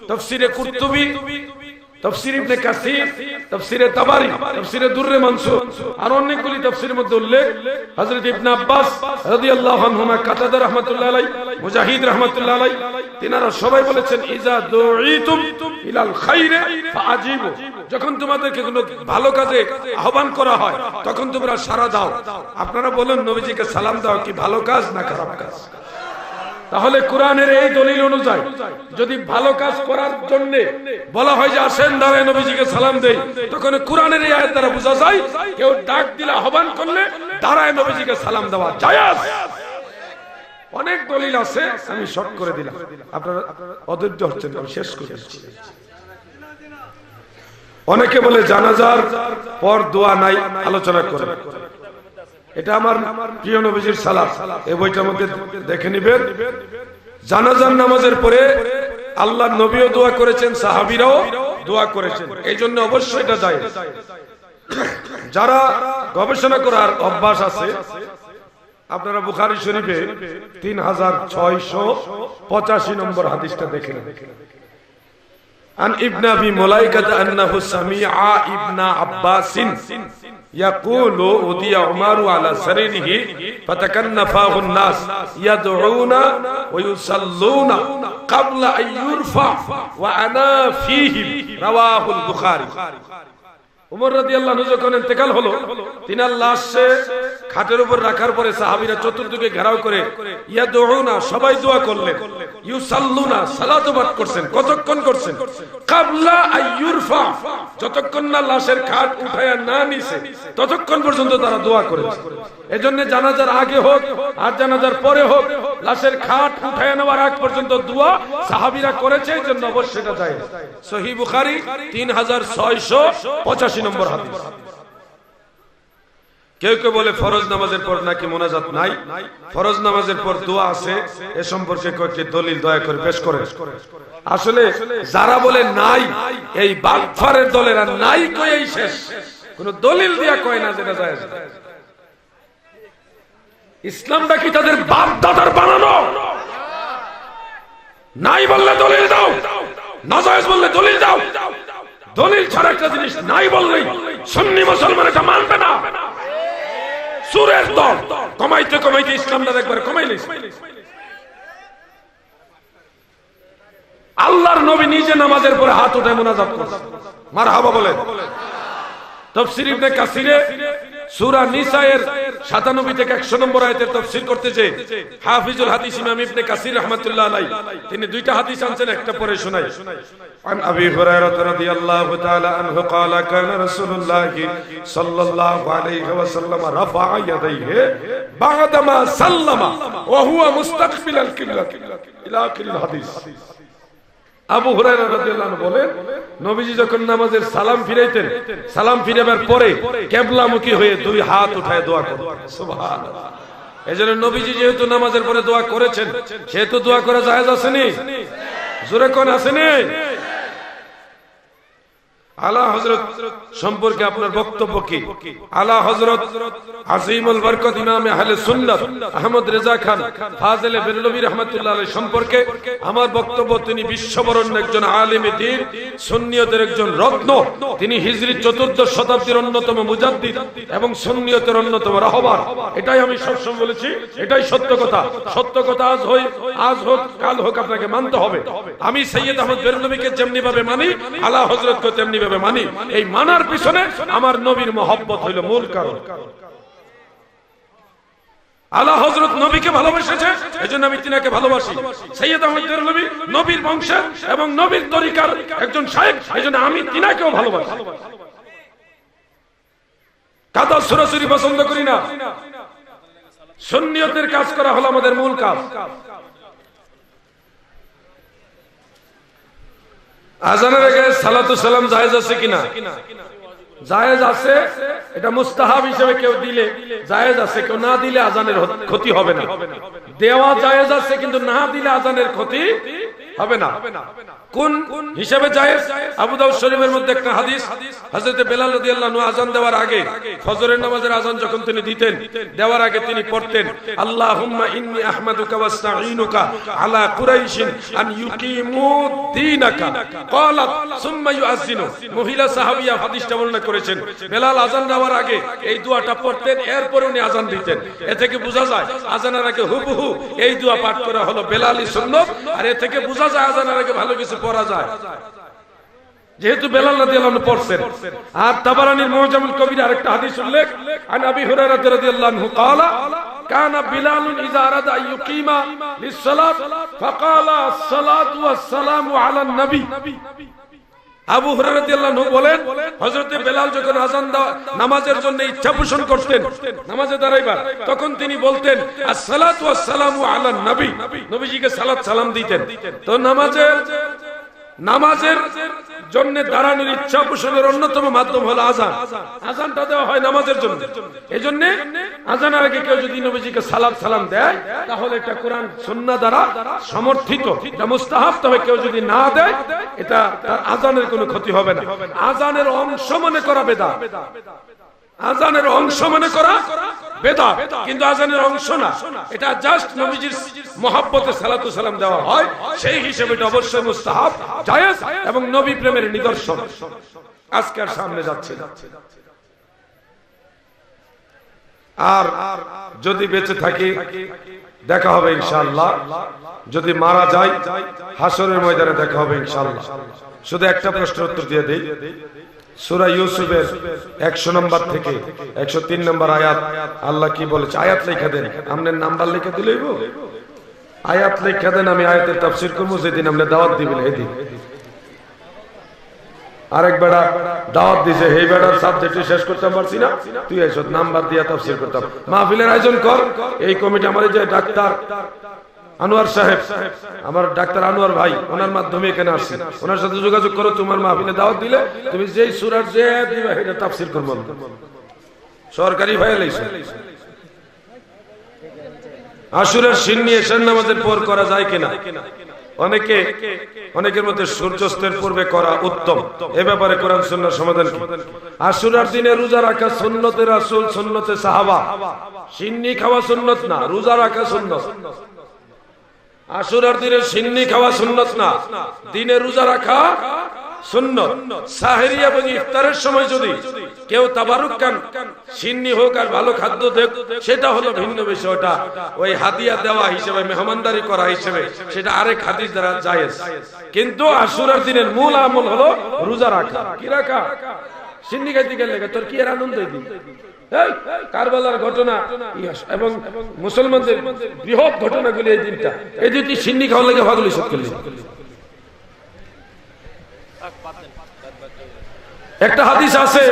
তাফসীরে কুরতুবী, তাফসীর ইবনে কাসির, তাফসীরে তাবারি, তাফসীরে দুররে মানসুর, আর অনেকগুলি তাফসীরের মধ্যে উল্লেখ, হযরত ইবনে আব্বাস রাদিয়াল্লাহু আনহুমা, কাতাদা রাহমাতুল্লাহ আলাইহি, মুজাহিদ রাহমাতুল্লাহ আলাইহি, তিনারা সবাই বলেছেন, ইজা দুঈতুম ইলাল খাইরে ফাআজিবু। যখন তোমাদেরকে কোনো ভালো কাজে আহ্বান করা হয় তখন তোমরা সাড়া দাও। আপনারা বলেন নবীজিকে সালাম দাও কি ভালো কাজ না খারাপ কাজ? তাহলে কোরআনের এই দলিল অনুযায়ী যদি ভালো কাজ করার জন্য বলা হয় যে আসেন দাঁড়ায় নবীজিকে সালাম দেই, তখন কোরআনের এই আয়াত দ্বারা বোঝা যায় কেউ ডাক দিলে, আহ্বান করলে দাঁড়ায় নবীজিকে সালাম দেওয়া জায়েজ। অনেক দলিল আছে, আমি শর্ট করে দিলাম, আপনারা অধৈর্য হচ্ছেন, আমি শেষ করে দিচ্ছি। অনেকে বলে জানাজার পর দোয়া নাই, আলোচনা করে। এটা আমার প্রিয় নবীজির সালাত, এই বইটার মধ্যে দেখে নিবেন। জানাজার নামাজের পরে আল্লাহর নবীও দোয়া করেছেন, সাহাবীরাও দোয়া করেছেন, এই জন্য অবশ্যই এটা যায়। যারা গবেষণা করার অভ্যাস আছে, আপনারা বুখারী শরীফে 3685 নম্বর হাদিসটা দেখেন। আন ইবনে আবি মুলাইকা আন্নাহু সামিআ ইবনে আব্বাসিন ইয়াকুলু উদিয়া উমারু আলা সারিরিহি ফাতাকান্নাফাহু الناس يدعون ويصلون قبل ان يرفع وانا فيهم رواه البخاري। উমর রাদিয়াল্লাহু আনহু যখন ইন্তেকাল হলো, তিনার লাশে খাটের উপর রাখার পরে সাহাবীরা চতুর্দিকে ঘেরাও করে ইয়াদউনা, সবাই দোয়া করলেন, ইউসাল্লুনা, সালাত পাঠ করছেন। কতক্ষণ করছেন? ক্বাবলা আইয়ুরফা, যতক্ষণ না লাশের খাট উঠায়া না নিছে ততক্ষণ পর্যন্ত তারা দোয়া করেছে। এজন্য জানাজার আগে হোক আর জানাজার পরে হোক, লাশের খাট উঠায়া নেওয়ার আগ পর্যন্ত দোয়া সাহাবীরা করেছে, এজন্য অবশ্যই এটা জায়েজ। সহিহ বুখারী 3685 নম্বর হাদিস। কেউ কেউ বলে ফরজ নামাজের পর নাকি মোনাজাত নাই, ফরজ নামাজের পর দোয়া আছে, এ সম্পর্কে কয়েকটি দলিল দয়া করে পেশ করে। আসলে যারা বলে নাই, এই বাটফারের দলেরা নাই কয়েই শেষ, কোন দলিল দিয়া কয় না যেটা জায়েজ। ইসলামটা কি তাদের বাপ দাদার বানানো? নাই বললে দলিল দাও, নাজায়েজ বললে দলিল দাও। দলিল ছাড়া একটা জিনিস নাই বললেই সুন্নি মুসলমান এটা মানবে না। সুরের দল কমাইতে কমাইতে ইসলামটা একবার কমাইলিস। আল্লাহর নবী নিজে নামাজের পরে হাত উঠায় মুনাজাত করেন, মারহাবা বলে। তাফসীর ইবনে কাসিরে সূরা নিসায়ের 97 থেকে 100 নম্বর আয়াতের তাফসীর করতে যে হাফিজুল হাদিস ইমাম ইবনে কাসির রাহমাতুল্লাহ আলাইহি তিনি দুইটা হাদিস আনছেন, একটা পরে শোনাই। عن أبي هريرة رضي الله تعالى عنه قال كان رسول الله صلى الله عليه وسلم رفع يديه بعدما سلم وهو مستقبل القبلة إلى آخر الحديث। আবু হুরায়রা রাদিয়াল্লাহু আনহু বলেন, নবীজি যখন নামাজের সালাম ফিরাইতেন, সালাম ফিরাবার পরে কিবলামুখী হয়ে দুই হাত উঠায় দোয়া করতেন। সুবহানাল্লাহ। এজন্য নবীজি যেহেতু নামাজের পরে দোয়া করেছেন, সেহেতু দোয়া করা জায়েজ আসেনি? জোরে কোন আসেনি? আলা হযরত সম্পর্কে আপনার বক্তব্য কি? আলা হযরত আজিমুল বরকত ইমাম আহলে সুন্নাত আহমদ রেজা খান ফাজিলে বেরলভী রাহমাতুল্লাহ আলাইহি সম্পর্কে আমার বক্তব্য, তিনি বিশ্ববরণ্য একজন আলেমে দ্বীন, সুন্নিয়তের একজন রত্ন। তিনি হিজরি 14th শতাব্দীর অন্যতম মুজাদ্দিদ এবং সুন্নিয়তের অন্যতম রাহবার। এটাই আমি সবসময় বলেছি, এটাই সত্য কথা। সত্য কথা আজ হোক কাল হোক আপনাকে মানতে হবে। আমি সৈয়দ আহমদ বেরলভীকে যেমনি ভাবে মানি, আলা হযরতকে তেমনি মানি। এই মানার পিছনে আমার নবীর মহব্বত হইল মূল কারণ। আলা হযরত নবীকে ভালোবেসেছে, এজন্য আমি তিনাকে ভালোবাসি। সৈয়দ আহমদ বেরলভী নবীর বংশের এবং নবীর তরিকার একজন শায়েখ, এজন্য আমি তিনাকেও ভালোবাসি। কাদা সরাসরি পছন্দ করি না। সুন্নিয়তের কাজ করা হলো আমাদের মূল কাজ। আজানের আগে সালাতু সালাম জায়েজ আছে কিনা? জায়েজ আছে, এটা মুস্তাহাব হিসেবে কেউ দিলে জায়েজ আছে, কেউ না দিলে আজানের ক্ষতি হবে না। দেওয়া জায়েজ আছে, কিন্তু না দিলে আজানের ক্ষতি হবে না। কোন হিসাবে জায়েজ? আবু দাউদ শরীফের মধ্যে একটা হাদিস, হযরত বেলাল রাদিয়াল্লাহু আনহু আযান দেওয়ার আগে, ফজরের নামাজের আযান যখন তিনি দিতেন, দেওয়ার আগে তিনি পড়তেন, আল্লাহুম্মা ইন্নী আহমাদুকা ওয়াস্তাঈনুকা আলা কুরাইশিন আন ইউকিমু দীনাকা ক্বালাত সুম্মা ইউআযিনু। মহিলা সাহাবিয়া হাদিসটা বর্ণনা করেছেন, বেলাল আযান দেওয়ার আগে এই দোয়াটা পড়তেন, এরপর উনি আযান দিতেন। এ থেকে বোঝা যায় আযানের আগে হুবহু এই দোয়া পাঠ করা হলো বেলালি সুন্নাত। আর এ থেকে বোঝা যায় আযানের আগে ভালো কিছু পড়া যায়, যেহেতু বেলাল রাদিয়াল্লাহু আনহু পড়ছেন। আর তাবারানীর মুআজামুল কবির আরেকটা হাদিস উল্লেখ, আন আবি হুরায়রা রাদিয়াল্লাহু আনহু ক্বালা কানা বিলালুন ইযা আরাদা আইয়ুকিমা লিস-সালাত ফাকালা আস-সালাতু ওয়াস-সালামু আলান নবী। আবু হুরায়রা রাদিয়াল্লাহু আনহু বলেন, হযরত বেলাল যখন আযান নামাজের জন্য ইচ্ছা পোষণ করতেন নামাজে দাঁড়াইবার, তখন তিনি বলতেন আস-সালাতু ওয়াস-সালামু আলান নবী, নবীজিকে সালাত সালাম দিতেন। তো নামাজের জন্য দাঁড়ানোর ইচ্ছা পোষণের অন্যতম মাধ্যম হলো আযান। আযানটা দেওয়া হয় নামাজের জন্য। এজন্য আযানের আগে কেউ যদি নবীজিকে সালাত সালাম দেয়, তাহলে এটা কোরআন সুন্নাহ দ্বারা সমর্থিত, এটা মুস্তাহাব। তবে কেউ যদি না দেয়, এটা তার আযানের কোনো ক্ষতি হবে না। আযানের অংশ মনে করা বেদাত, আযানের অংশ মনে করা বেদাত, কিন্তু আযানের অংশ না। এটা জাস্ট নবীজির মহব্বতে সালাতু সালাম দেওয়া হয়, সেই হিসেবে এটা অবশ্যই মুস্তাহাব, জায়েজ এবং নবী প্রেমের নিদর্শন। আজকে আর সামনে যাচ্ছে না। আর যদি বেঁচে থাকি দেখা হবে ইনশাআল্লাহ, যদি মারা যাই হাসরের ময়দানে দেখা হবে ইনশাআল্লাহ। শুধু একটা প্রশ্নের উত্তর দিয়ে দেই, সূরা ইউসুফের 100 নম্বর থেকে 103 নম্বর আয়াত আল্লাহ কি বলেছে? আয়াত লেখা দেন, আপনার নাম্বার লিখে দিলেই আয়াত লেখা দেন, আমি আয়াতের তাফসীর করব যেদিন আপনি দাওয়াত দিবেন সেদিন। আরেক বেড়া দাওয়াত দিছে, এই বেড়ার সাবজেক্ট শেষ করতে পারছি না, তুই এসো নাম্বার দিয়া তাফসীর করতাম। মাহফিলের আয়োজন কর, এই কমিটি আমার যে ডাক্তার আনোয়ার সাহেব, আমার ডাক্তার আনোয়ার ভাই, ওনার মাধ্যমে এখানে আসছি, ওনার সাথে যোগাযোগ করো। তোমার মাহফিলে দাওয়াত দিলে তুমি যেই সূরার যে দিবা এটা তাফসীর করব, সরকারি ভাই লাইছে। আশুরার সিন্নি এশার নামাজের পর করা যায় কিনা? অনেকের মধ্যে সূর্যাস্তের পূর্বে করা উত্তম। এ ব্যাপারে কোরআন সুন্নাহর সমাধান কি? আশুরার দিনে রোজা রাখা সুন্নতে রাসূল, সুন্নতে সাহাবা। সিন্নি খাওয়া সুন্নত না, রোজা রাখা সুন্নত। আশুরার দিনে সিন্নি খাওয়া সুন্নত না, দিনে রোজা রাখা সুন্নত। সাহরি এবং ইফতারের সময় যদি কেউ তাবারুক খান, সিন্নি হোক আর ভালো খাদ্য দেখ, সেটা হলো ভিন্ন বিষয়টা। ওই হাদিয়া দেওয়া হিসেবে, মেহমানদারি করা হিসেবে, সেটা আরেক হাদিস দ্বারা জায়েজ। কিন্তু আশুরার দিনের মূল আমল হলো রোজা রাখা। কি রাখা? সিন্নি খাইতে গেলে তোর কি এর আনন্দ? কারবালার ঘটনা এবং মুসলমানদের বৃহৎ ঘটনাগুলি এই দিনটা, এই দিনটি সিন্নি খাওয়া লাগে ভাগলি সব করলি। একটা হাদিস আছে,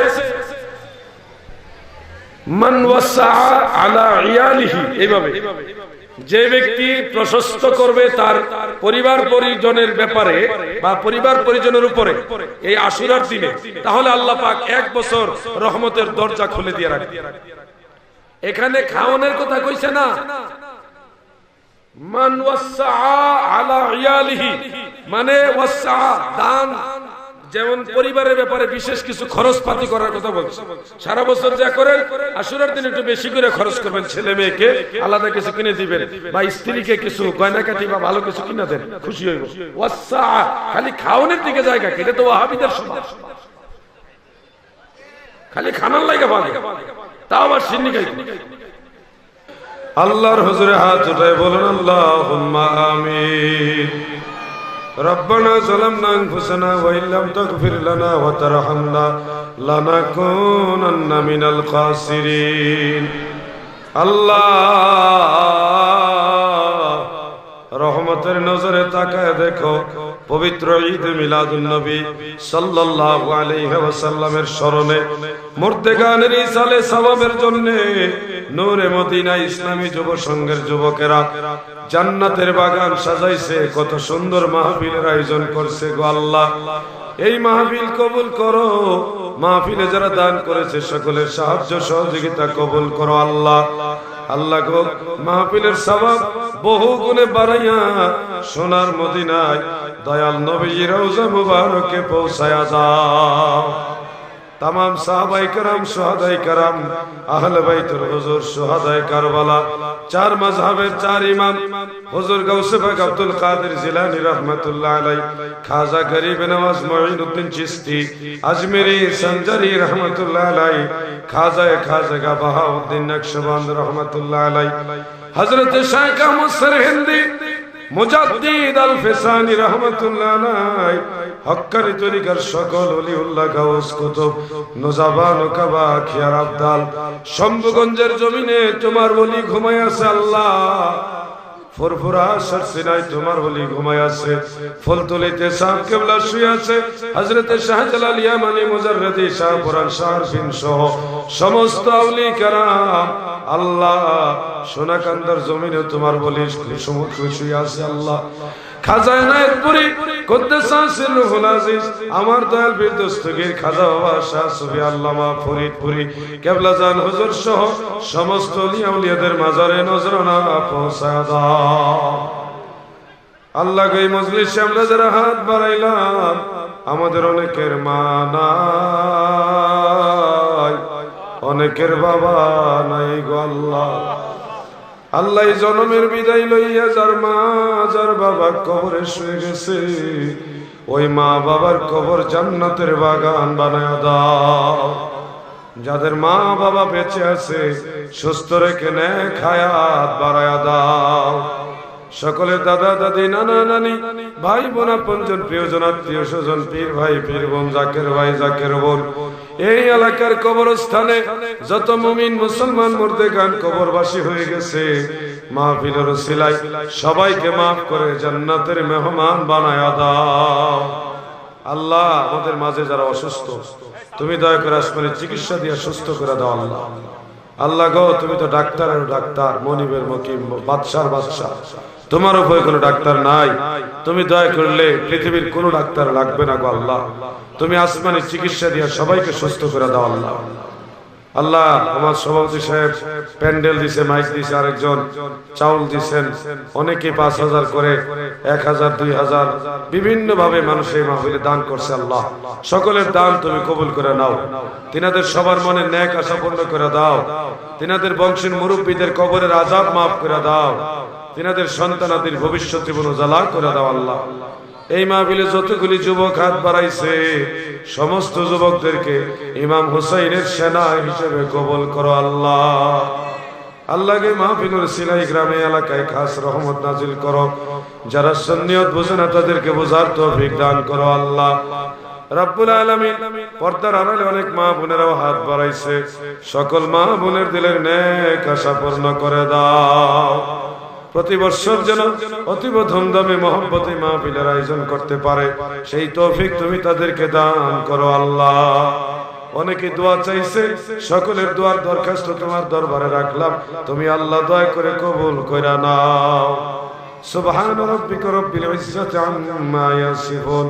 মান ওয়াসআ আলা ইয়ালিহি, এইভাবে যে ব্যক্তি প্রশস্ত করবে তার পরিবার পরিজনের ব্যাপারে বা পরিবার পরিজনের উপরে এই আশুরার দিনে, তাহলে আল্লাহ পাক 1 বছর রহমতের দরজা খুলে দিয়ে রাখবে। এখানে খাওয়ানোর কথা কইছে না, মান ওয়াসআ আলা ইয়ালিহি মানে ওয়াসআ দান, যেমন পরিবারের ব্যাপারে বিশেষ কিছু খরচপাতি করার কথা বলছে। সারা বছর যা করেন, আশুরার দিন একটু বেশি করে খরচ করবেন, ছেলে মেয়েকে আলাদা কিছু কিনে দিবেন বা স্ত্রীকে কিছু গয়নাকাটি বা ভালো কিছু কিনে দেন, খুশি হইব। ওয়াসআ খালি খাওয়ানোর দিকে জায়গা, এটা তো ওয়াহাবিদের সমাজ, খালি খানার লাগা ভাগে, তাও আবার সিন্নি খাই। আল্লাহর হুজুরে হাত উঠায় বলেন আল্লাহুম্মা আমিন। রব্বানা যালামনা আনফুসানা ওয়া ইল্লাম তাগফির লানা ওয়া তারহামনা লানাকুনান্না মিনাল খাসিরিন। আল্লাহ রহমতের নজরে তাকায় দেখো, পবিত্র ঈদ মিলাদুন নবী সাল্লাল্লাহু আলাইহি ওয়াসাল্লামের স্মরণে মুর্দেগানের ইসালে সওয়াবের জন্য নূরে মদিনা ইসলামী যুব সংঘের যুবকেরা জান্নাতের বাগান সাজাইছে, কত সুন্দর মাহফিলের আয়োজন করছে গো আল্লাহ। এই মাহফিল কবুল করো, মাহফিলে যারা দান করেছে সকলের সাহায্য সহযোগিতা কবুল করো আল্লাহ। আল্লাহ গো, মাহফিলের সওয়াব বহু গুণে বাড়াইয়া সোনার মদিনায় দয়াল নবীর রওজা মুবারকে পৌঁছায়া দাও। तमाम साहबाए करम शुहादाए करम अहले बैतुल हुजूर शुहादाए करबला चार मजहबेर चार इमाम हुजूर गौसे पाक अब्दुल कादिर जिलानी रहमतुल्लाह अलैह खाजा गरीब नवाज मुईनुद्दीन चिश्ती अजमेरी संजरी रहमतुल्लाह अलैह खाजा बहाउद्दीन नक्शबंद रहमतुल्लाह अलैह हजरत शेख अहमद सरहिंदी मुजद्दिद अल फिसानी रहमतुल्लाह अलैह हक्कानी तरीकार सकल ओलिउल्लाह गाउस कुतुब नुजाबान ও কাবা খিয়ার আবদাল শম্ভুগঞ্জের জমিনে তোমার ওলি ঘুমায় আছে আল্লাহ। ফুরফুরা সরসিনায় তোমার ওলি ঘুমায় আছে, ফুলতলিতে সাহেব কিবলা শুয়ে আছে, হযরত শাহজালাল ইয়ামানি মুজাররদি শাহ পুরান শারফিন সহ সমস্ত আউলি کرام আল্লাহ সোনাকান্দার জমিনে তোমার ওলি শুয়ে আছে আল্লাহ। খাজা এনায়েতপুরি কুদ্দুসা সিররুল আজিজ আমার দয়াল বীর দস্তগীর খাজা বাবা শাহ সুফি আল্লামা ফরিদপুরি কিবলা জান হুজুর সহ সমস্ত ওলিয়া উলিয়াদের মাজারে নজরানা পৌঁছায় দাও আল্লাহ। এই মজলিসে আমরা যারা হাত বাড়াইলাম আমাদের অনেকের মা নাই, অনেকের বাবা নাই গো আল্লাহ। আল্লাহ জন্মের বিদায় লইয়া যার মা যার বাবা কবরে শুয়ে গেছে ওই মা বাবার কবর জান্নাতের বাগান বানায়া দাও। যাদের মা বাবা বেঁচে আছে সুস্থ রেখে নেক হায়াত বাড়ায়া দাও। সকলের দাদা দাদি নানা নানি ভাই বোন আপনজন প্রিয়জন আত্মীয় স্বজন পীর ভাই পীর বোন জাকের ভাই জাকের বোন এই এলাকার কবরস্থানে যত মুমিন মুসলমান মুর্দেগান কবরবাসী হয়ে গেছে মাহফিলের ওসিলায় সবাইকে মাফ করে জান্নাতের মেহমান বানায় দাও আল্লাহ। আমাদের মাঝে যারা অসুস্থ তুমি দয়া করে আসমানের চিকিৎসা দিয়ে সুস্থ করে দাও আল্লাহ। আল্লাহ গো, তুমি তো ডাক্তারের ডাক্তার, মনিবের মকিম, বাদশার বাদশা, তোমার উপরে কোনো ডাক্তার নাই। তুমি দয়া করলে পৃথিবীর কোনো ডাক্তার লাগবে না গো আল্লাহ। তুমি আসমানের চিকিৎসা দিয়ে সবাইকে সুস্থ করে দাও আল্লাহ। আল্লাহ, আমার সভাপতি সাহেব প্যান্ডেল দিছে, মাইক দিছে, আরেকজন চাউল দিছেন, অনেকে 5,000 করে, 1,000, 2,000 বিভিন্ন ভাবে মানুষ এই মাহফিলে দান করছে। আল্লাহ, সকলের দান তুমি কবুল করে নাও। তিনাদের সবার মনে নেক আশা পূর্ণ করে দাও। তিনাদের বংশের মুরব্বীদের কবরের আযাব মাফ করে দাও। তিনাদের সন্তানাদের ভবিষ্যৎ জীবন উজালা করে দাও আল্লাহ। এই মাহফিলে যতগুলি যুবক হাত বাড়াইছে সমস্ত যুবকদেরকে ইমাম হুসাইনের সেনা হিসেবে কবুল করো আল্লাহ। আল্লাহকে মাহফিলের সিলাই গ্রামে এলাকায় খাস রহমত নাজিল করো। যারা সুন্নিয়ত বোঝে না তাদেরকে বোঝার তৌফিক দান করো আল্লাহ রাব্বুল আলামিন। পর্দার আড়ালে অনেক মা বোনেরাও হাত বাড়াইছে, সকল মা বোনের দিলের নেক আশা পূর্ণ করে দাও। প্রতি বছর যেন অতীব ধুমধামে মহব্বতে মাহফিলের আয়োজন করতে পারে সেই তৌফিক তুমি তাদেরকে দান করো আল্লাহ। অনেকে দোয়া চাইছে, সকলের দোয়ার দরখাস্ত তোমার দরবারে রাখলাম, তুমি আল্লাহ দয়া করে কবুল কইরা নাও। সুবহান রাব্বিকা রাব্বিল ইজ্জাতি আম্মা ইয়াসিফুন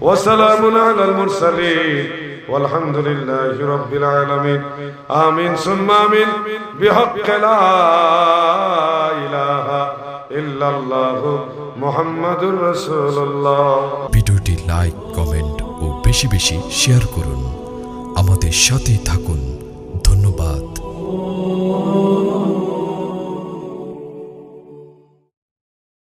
ওয়া সালামুন আলাল মুরসালিন walhamdulillahi rabbil alamin amin summa amin bihaqqi la ilaha illallah muhammadur rasulullah। ভিডিওটি লাইক, কমেন্ট ও বেশি বেশি শেয়ার করুন। আমাদের সাথে থাকুন।